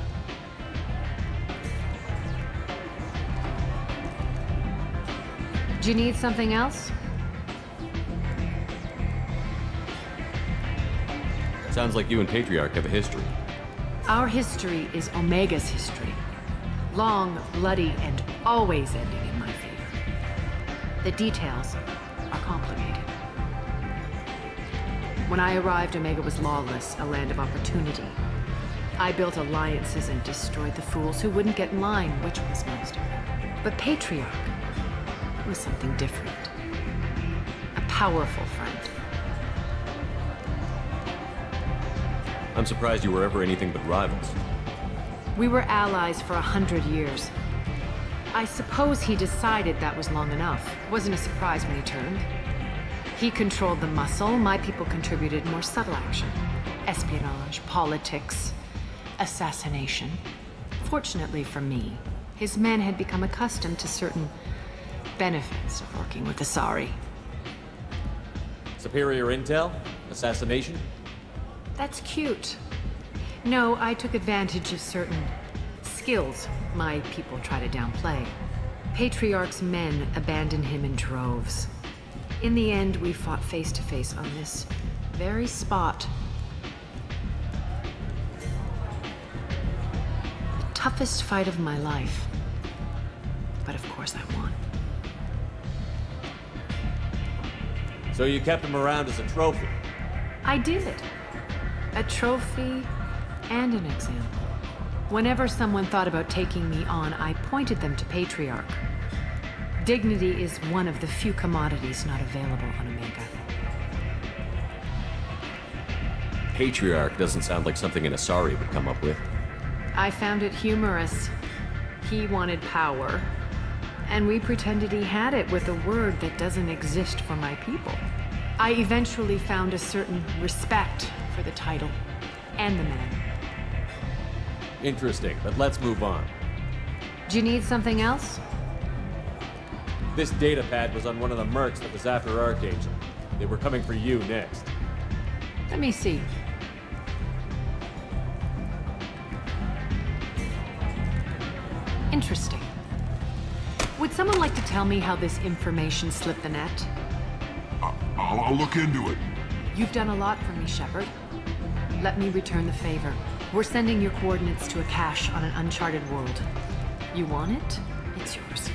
Do you need something else? Sounds like you and Patriarch have a history. Our history is Omega's history. Long, bloody, and always ending in my favor. The details are complicated. When I arrived, Omega was lawless, a land of opportunity. I built alliances and destroyed the fools who wouldn't get in line, which was most of them. But Patriarch was something different. A powerful friend. I'm surprised you were ever anything but rivals. We were allies for 100 years. I suppose he decided that was long enough. Wasn't a surprise when he turned. He controlled the muscle, my people contributed more subtle action. Espionage, politics, assassination. Fortunately for me, his men had become accustomed to certain benefits of working with the Asari. Superior intel? Assassination? That's cute. No, I took advantage of certain skills my people try to downplay. Patriarch's men abandoned him in droves. In the end, we fought face to face on this very spot. Toughest fight of my life. But of course I won. So you kept him around as a trophy? I did. A trophy and an example. Whenever someone thought about taking me on, I pointed them to Patriarch. Dignity is one of the few commodities not available on Omega. Patriarch doesn't sound like something an Asari would come up with. I found it humorous. He wanted power, and we pretended he had it with a word that doesn't exist for my people. I eventually found a certain respect for the title and the man. Interesting, but let's move on. Do you need something else? This data pad was on one of the mercs that was after Archangel. They were coming for you next. Let me see. Interesting. Would someone like to tell me how this information slipped the net? I'll look into it. You've done a lot for me, Shepard. Let me return the favor. We're sending your coordinates to a cache on an uncharted world. You want it? It's yours.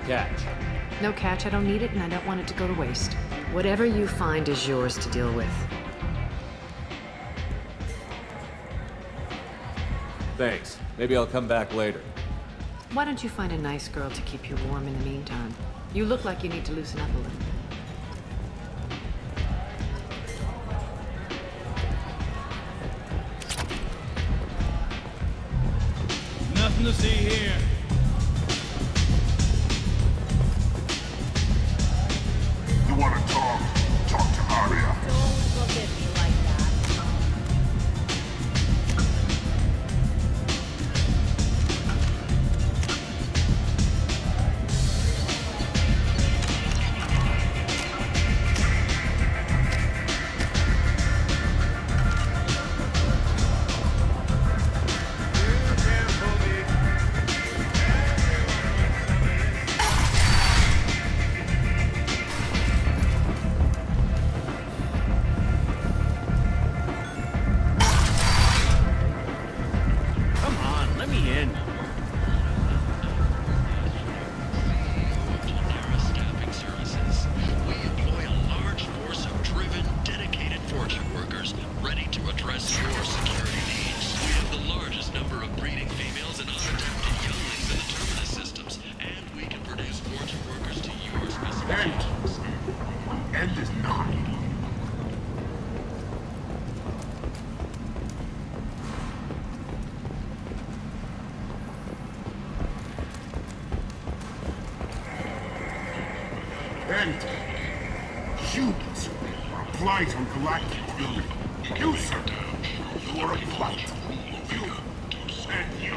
Catch. No catch, I don't need it, and I don't want it to go to waste. Whatever you find is yours to deal with. Thanks. Maybe I'll come back later. Why don't you find a nice girl to keep you warm in the meantime? You look like you need to loosen up a little. Nothing to see here. You want to talk? Talk to Aria. Don't look at me like that. End is not. End. Humans are a blight on galactic fury. You, sir, you are a blight. You and you.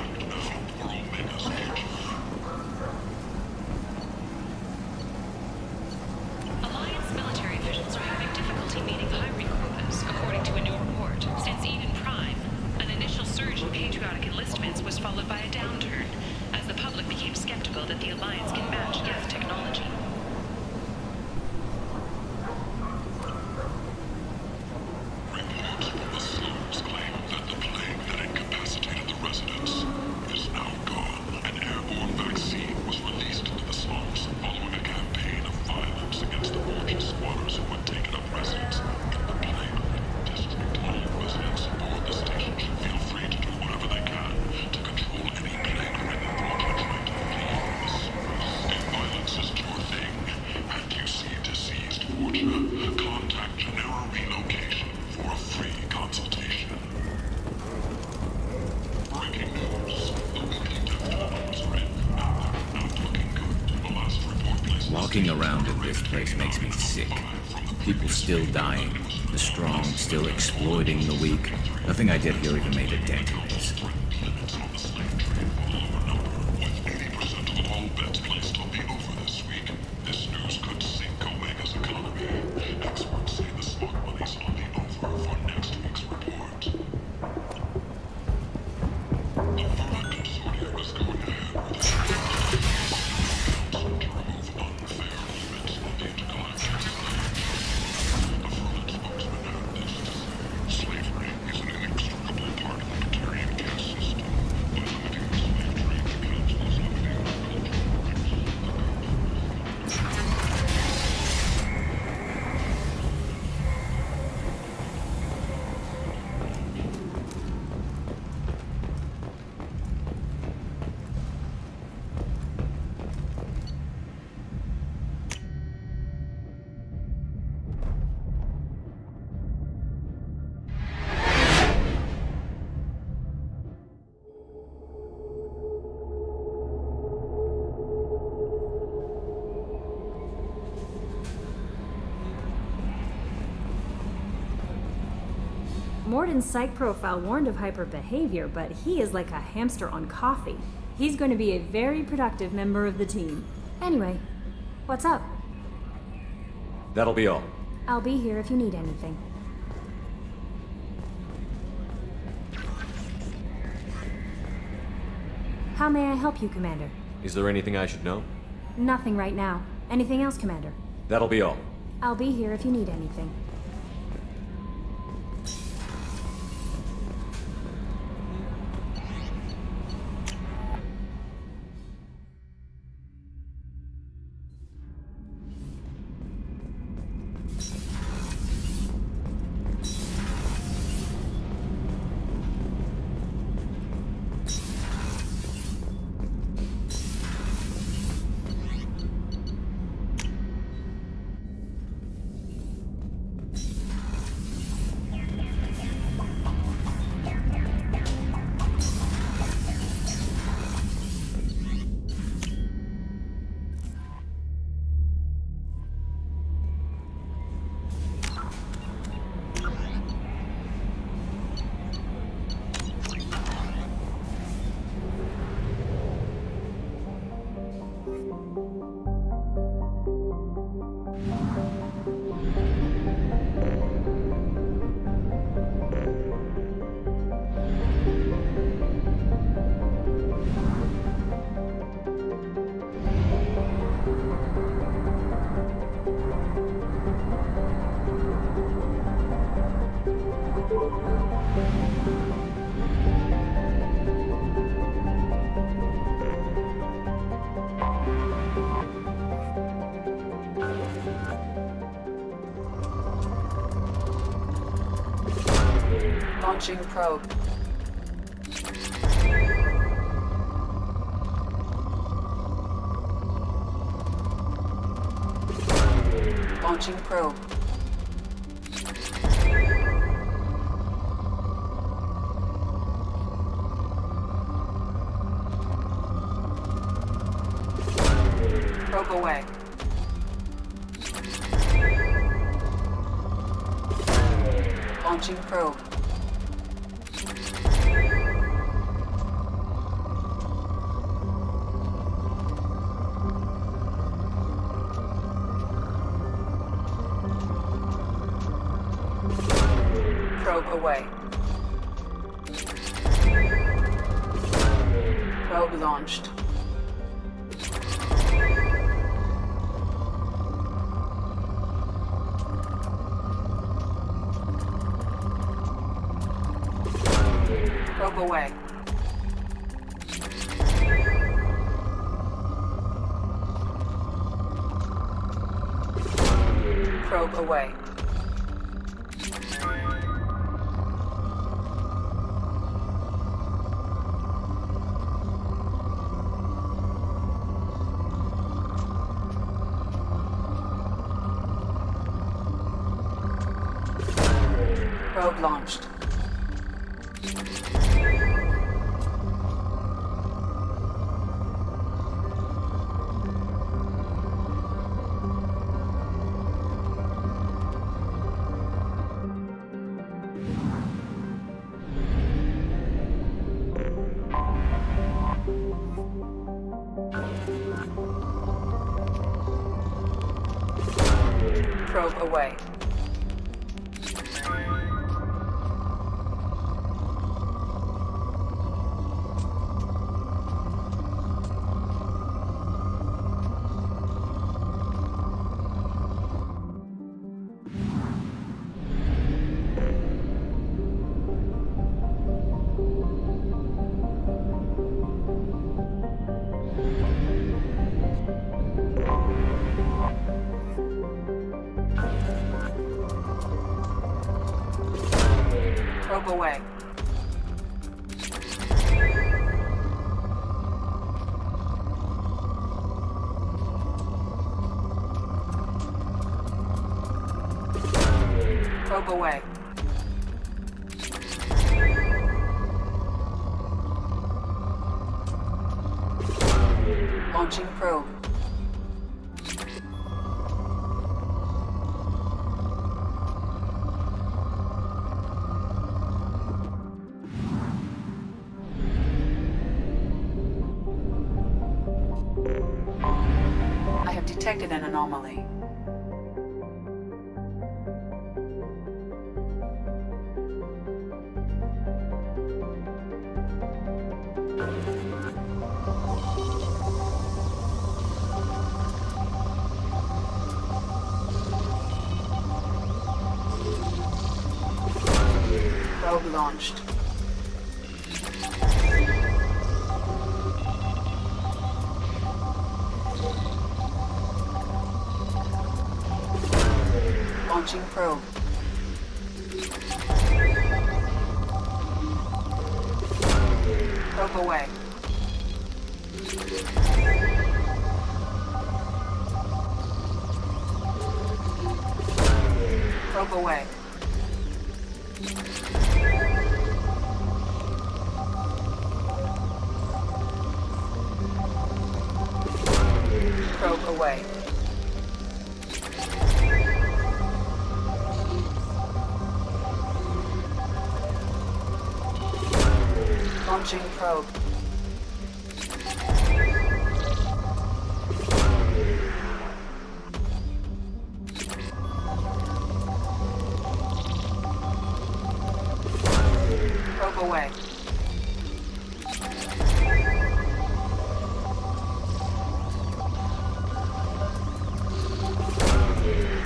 Alliance military officials are having difficulty meeting hiring quotas, according to a new report. Since Eden Prime, an initial surge in patriotic enlistments was followed by a downturn, as the public became skeptical that the Alliance can match Geth technology. Reports from the slums claim that the plague that incapacitated the residents is now gone. An airborne vaccine was released into the slums following a campaign of violence against the Vorcha squatters who had taken up residence in the plague-ridden district. All residents aboard the station should feel free to do whatever they can to control any plague-ridden Vorcha trying to flee from the surface. If violence is your thing, and you see diseased Vorcha, contact Genera Relocation for a free consultation. Breaking news. The Wookiee death totals are in, and they're not looking good. The last report places... Walking around in this place makes me sick. People still dying. The strong still exploiting the weak. Nothing I did here even made a dent in this. Limits on the slave trade will overnumber, with 80% of all bets placed on the over this week. This news could sink Omega's economy. Experts say the smart money's on the over for next week's report. The Vermin Consortium is going ahead with a council to remove unfair limits on the Morden's psych profile warned of hyper behavior, but he is like a hamster on coffee. He's going to be a very productive member of the team. Anyway, what's up? That'll be all. I'll be here if you need anything. How may I help you, Commander? Is there anything I should know? Nothing right now. Anything else, Commander? That'll be all. I'll be here if you need anything. Launching probe. Launching probe. Probe away. Launching probe. Probe away. Probe launched. Probe away. Probe away. Probe launched. Probe away. Probe away. Probe away. Launching probe. detected an anomaly. Probe launched. Launching probe. Probe away. Probe away. Probe away. Launching probe. Probe away.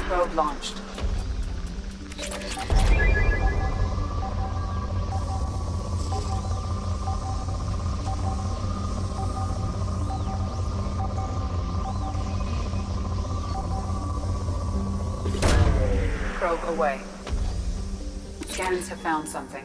Probe launched. Probe away. Scans have found something.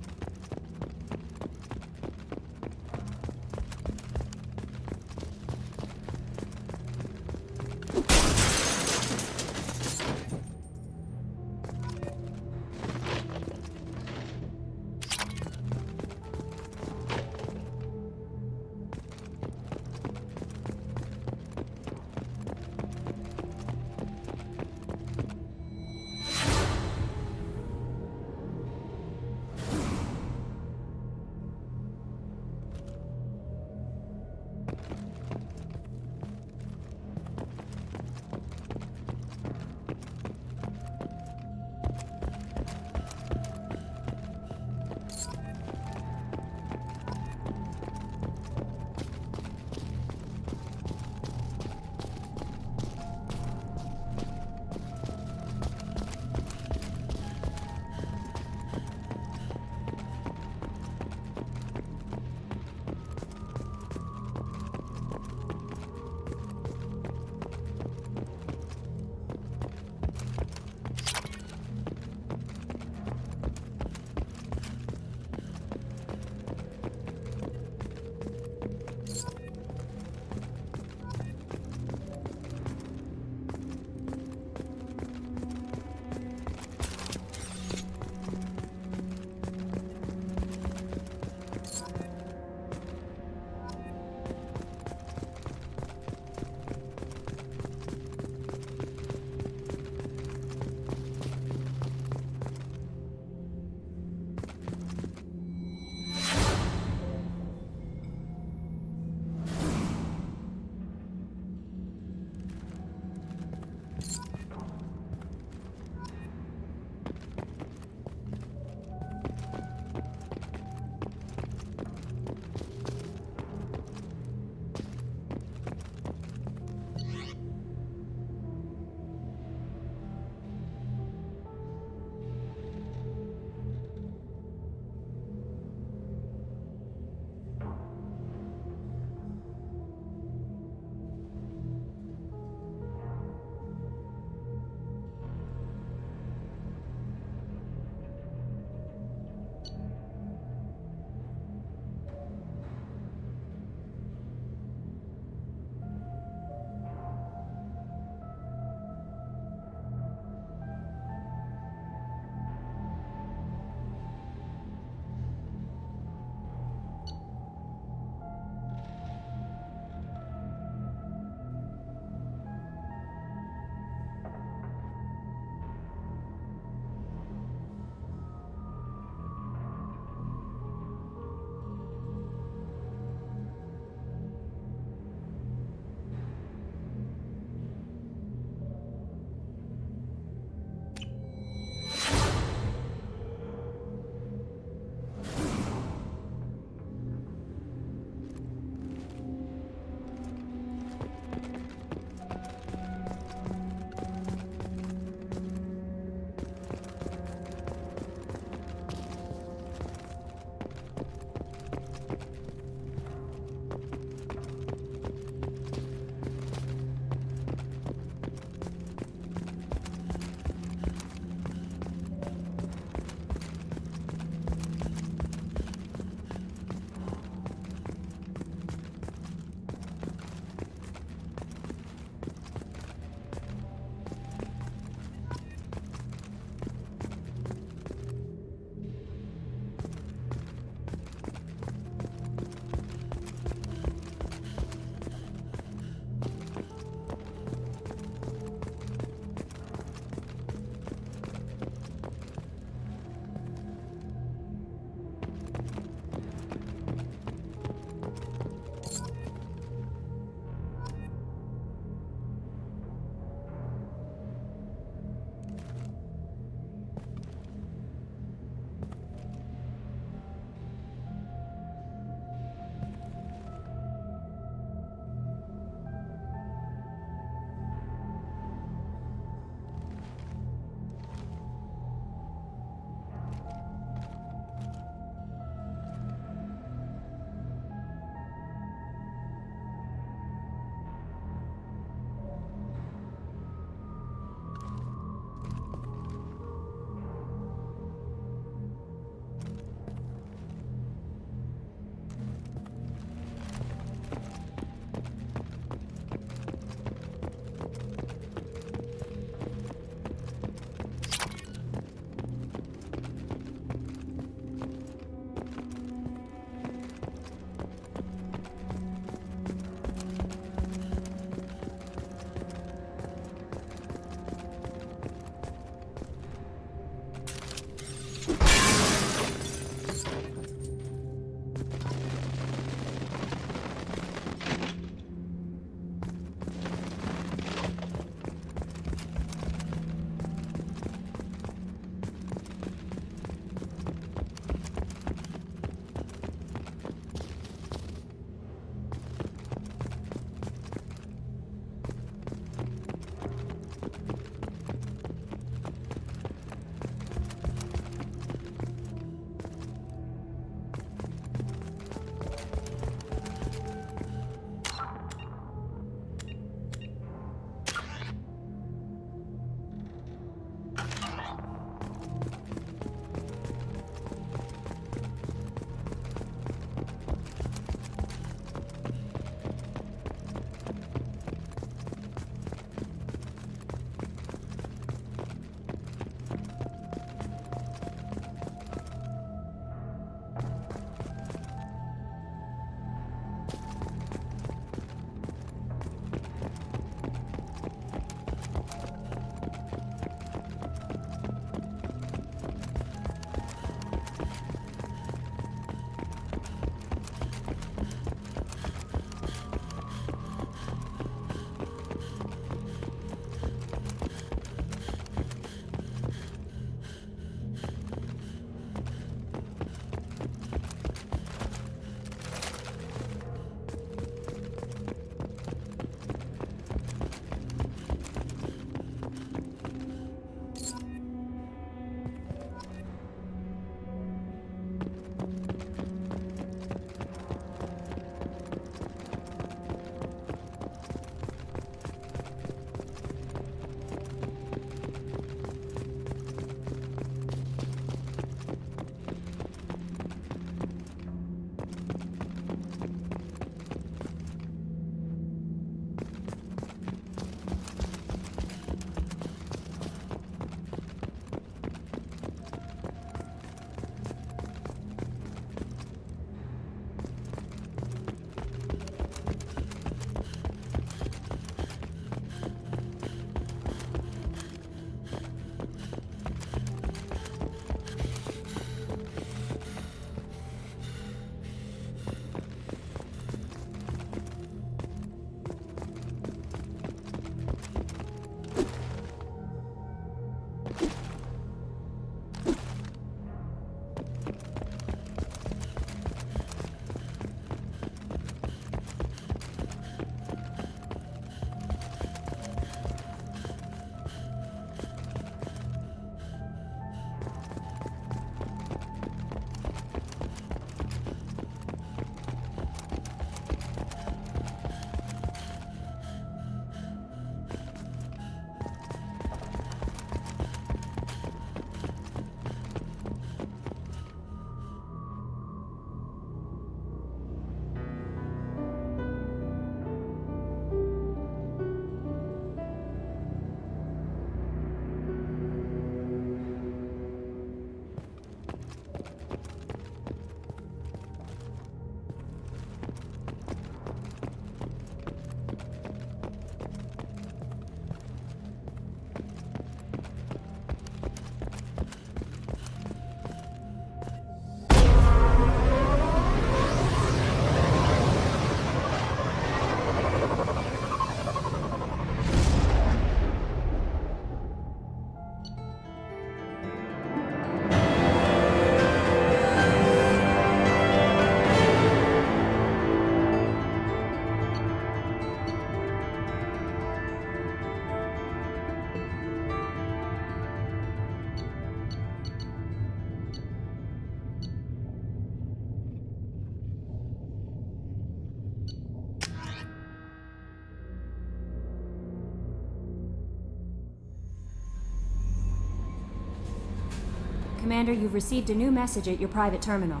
Commander, you've received a new message at your private terminal.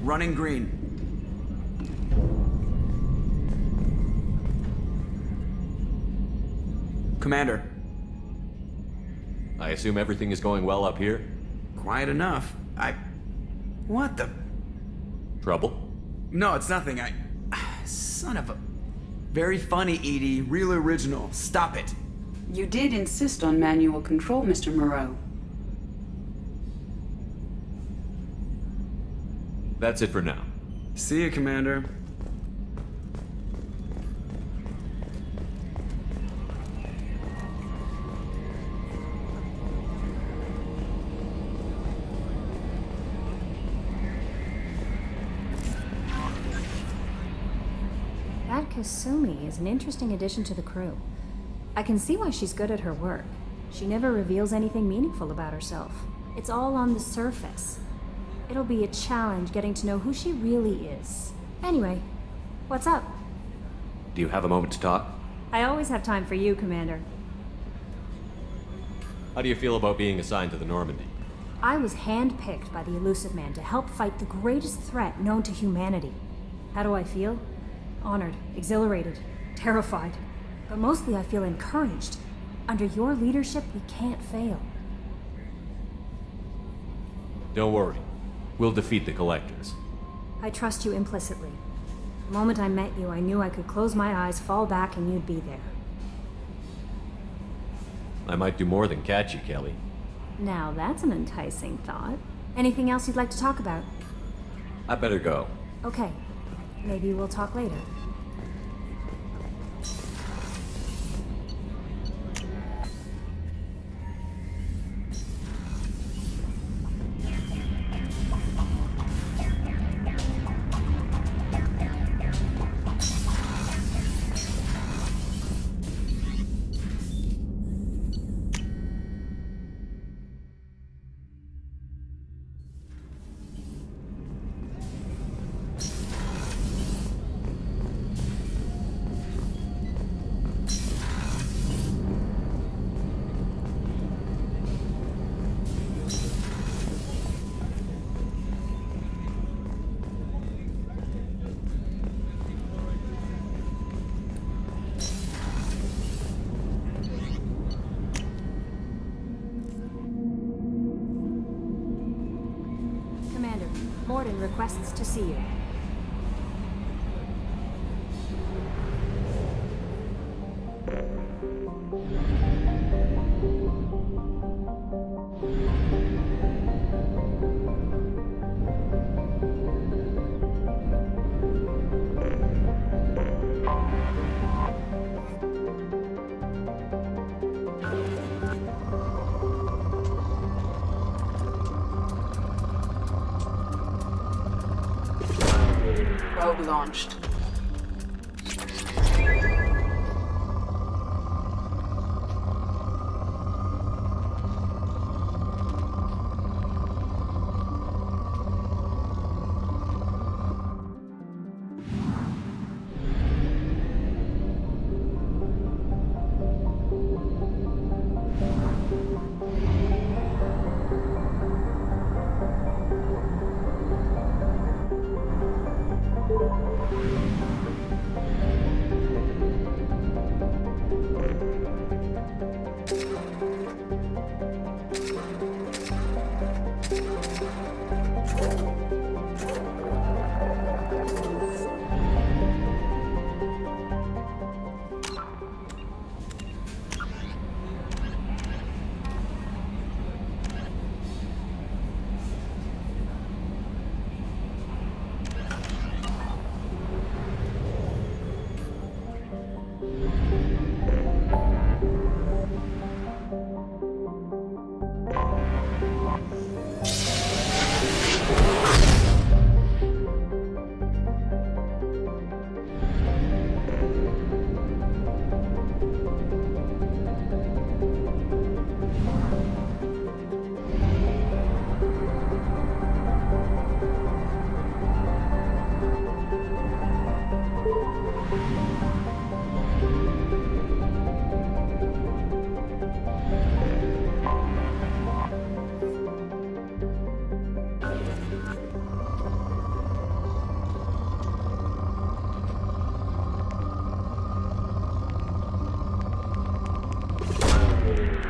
Running green. Commander. I assume everything is going well up here? Quiet enough. What the? Trouble? No, it's nothing. Son of a... Very funny, Edie. Real original. Stop it. You did insist on manual control, Mr. Moreau. That's it for now. See you, Commander. That Kasumi is an interesting addition to the crew. I can see why she's good at her work. She never reveals anything meaningful about herself. It's all on the surface. It'll be a challenge getting to know who she really is. Anyway, what's up? Do you have a moment to talk? I always have time for you, Commander. How do you feel about being assigned to the Normandy? I was handpicked by the Elusive Man to help fight the greatest threat known to humanity. How do I feel? Honored, exhilarated, terrified. But mostly I feel encouraged. Under your leadership, we can't fail. Don't worry. We'll defeat the Collectors. I trust you implicitly. The moment I met you, I knew I could close my eyes, fall back, and you'd be there. I might do more than catch you, Kelly. Now that's an enticing thought. Anything else you'd like to talk about? I better go. Okay. Maybe we'll talk later. Morden requests to see you. Probe launched.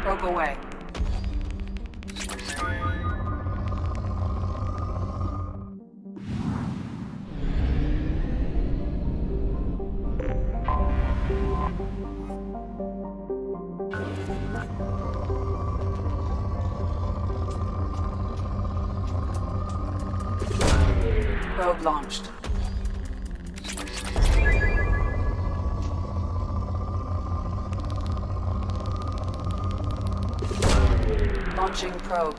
Probe away. Probe launched. Launching probe.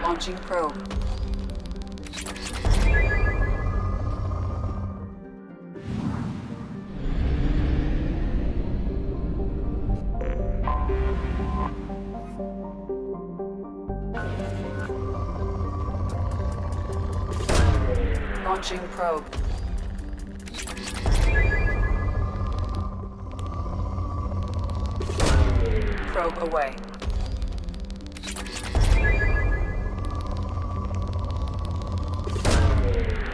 Launching probe. Launching probe. Probe away.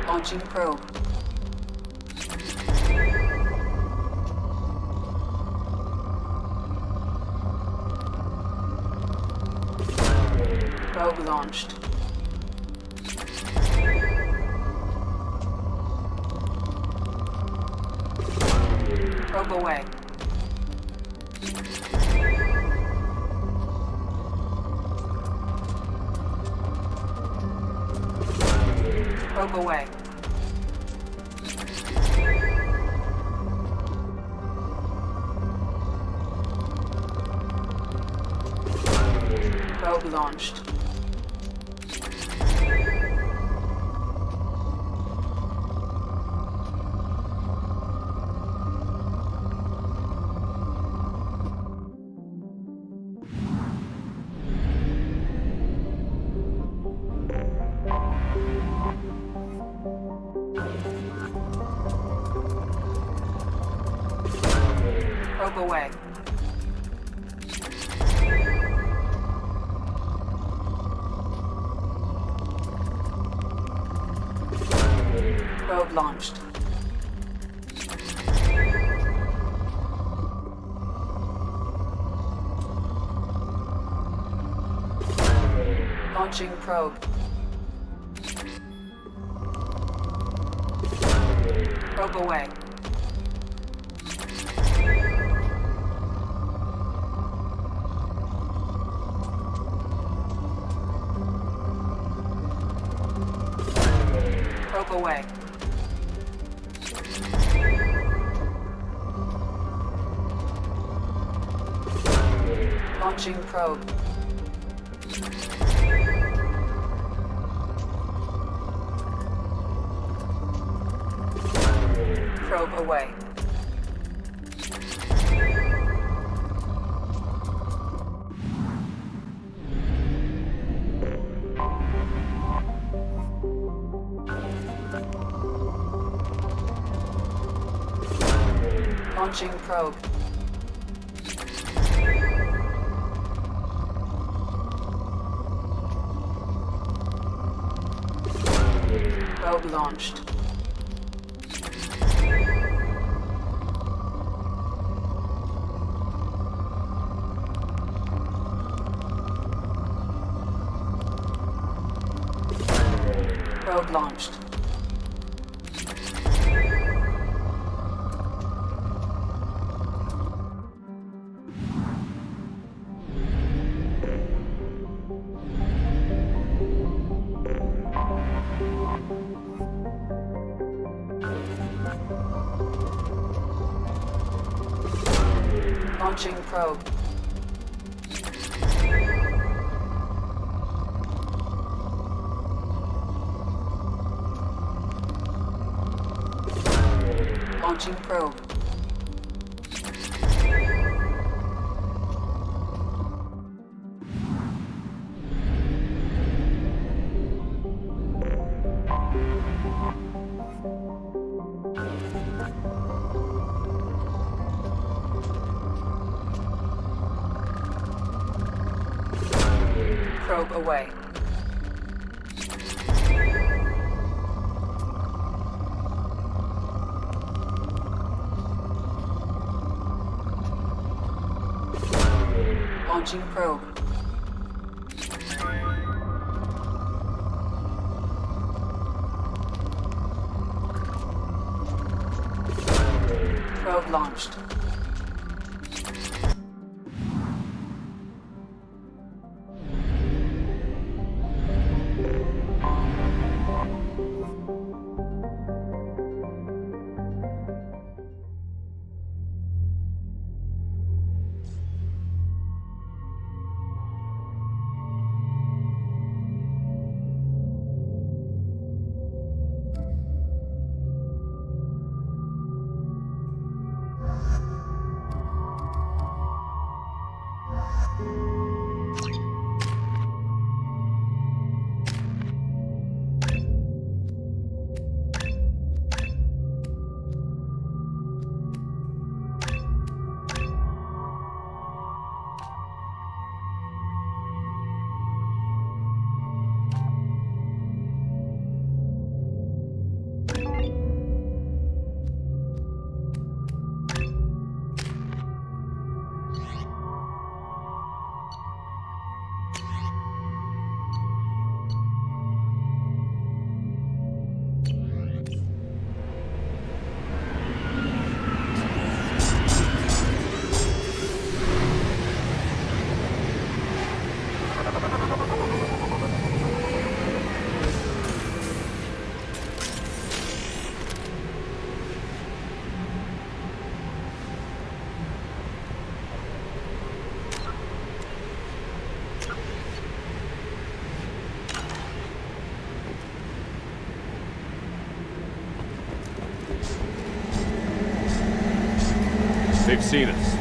Launching probe. Probe launched. Probe away. Probe away. Probe launched. Probe away. Probe launched. Launching probe. Probe away. Probe away. Launching probe. Probe away. Launching probe. Probe launched. Probe launched. Launching probe. Launching probe. probe away. Launching probe. Probe launched. They've seen us.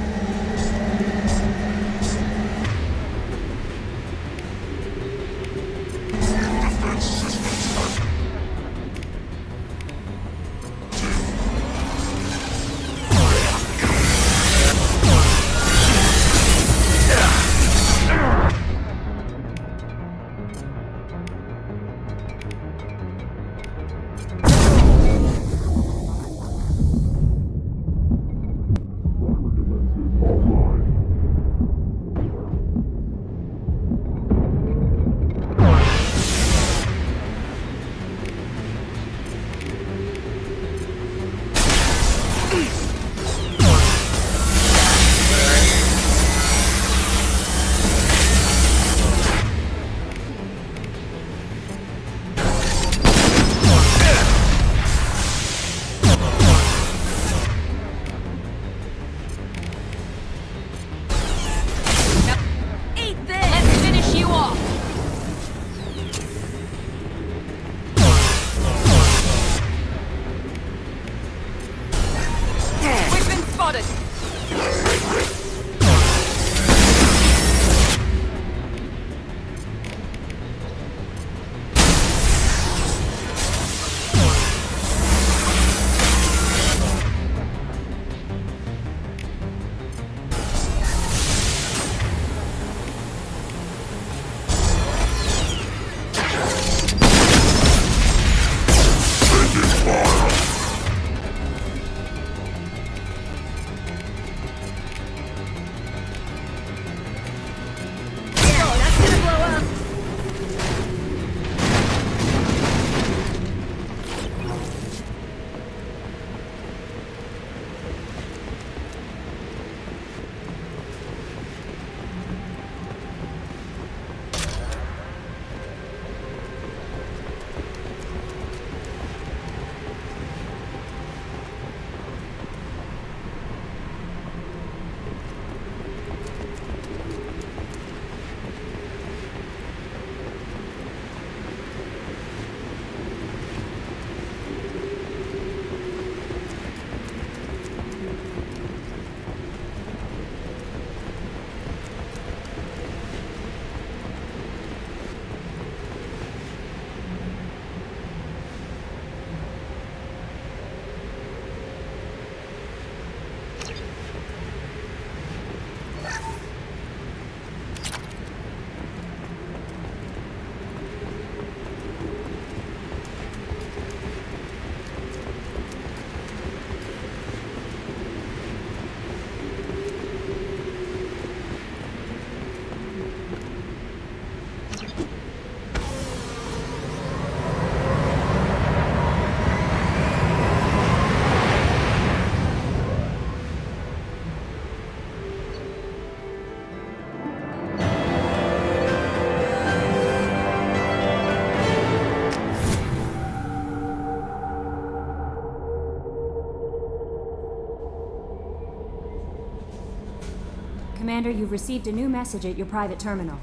Commander, you've received a new message at your private terminal.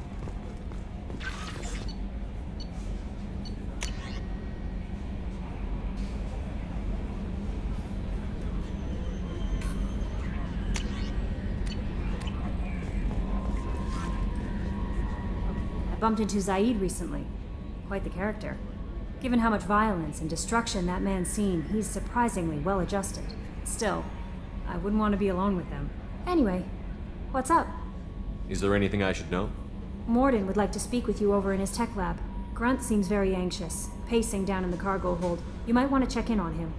I bumped into Zaid recently. Quite the character. Given how much violence and destruction that man's seen, he's surprisingly well adjusted. Still, I wouldn't want to be alone with him. Anyway, what's up? Is there anything I should know? Morden would like to speak with you over in his tech lab. Grunt seems very anxious, pacing down in the cargo hold. You might want to check in on him.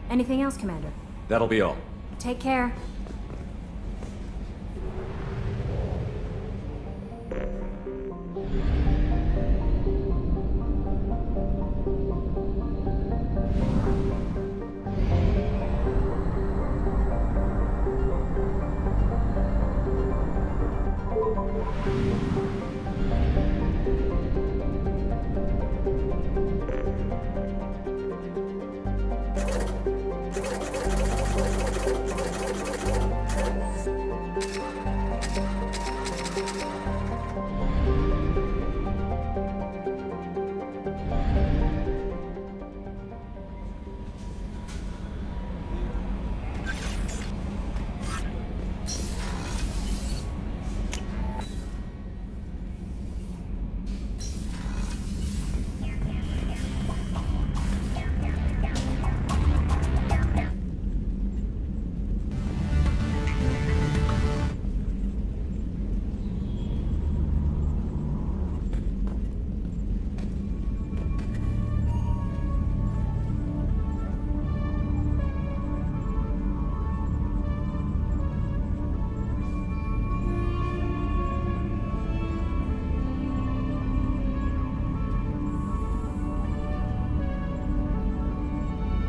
Anything else, Commander? That'll be all. Take care.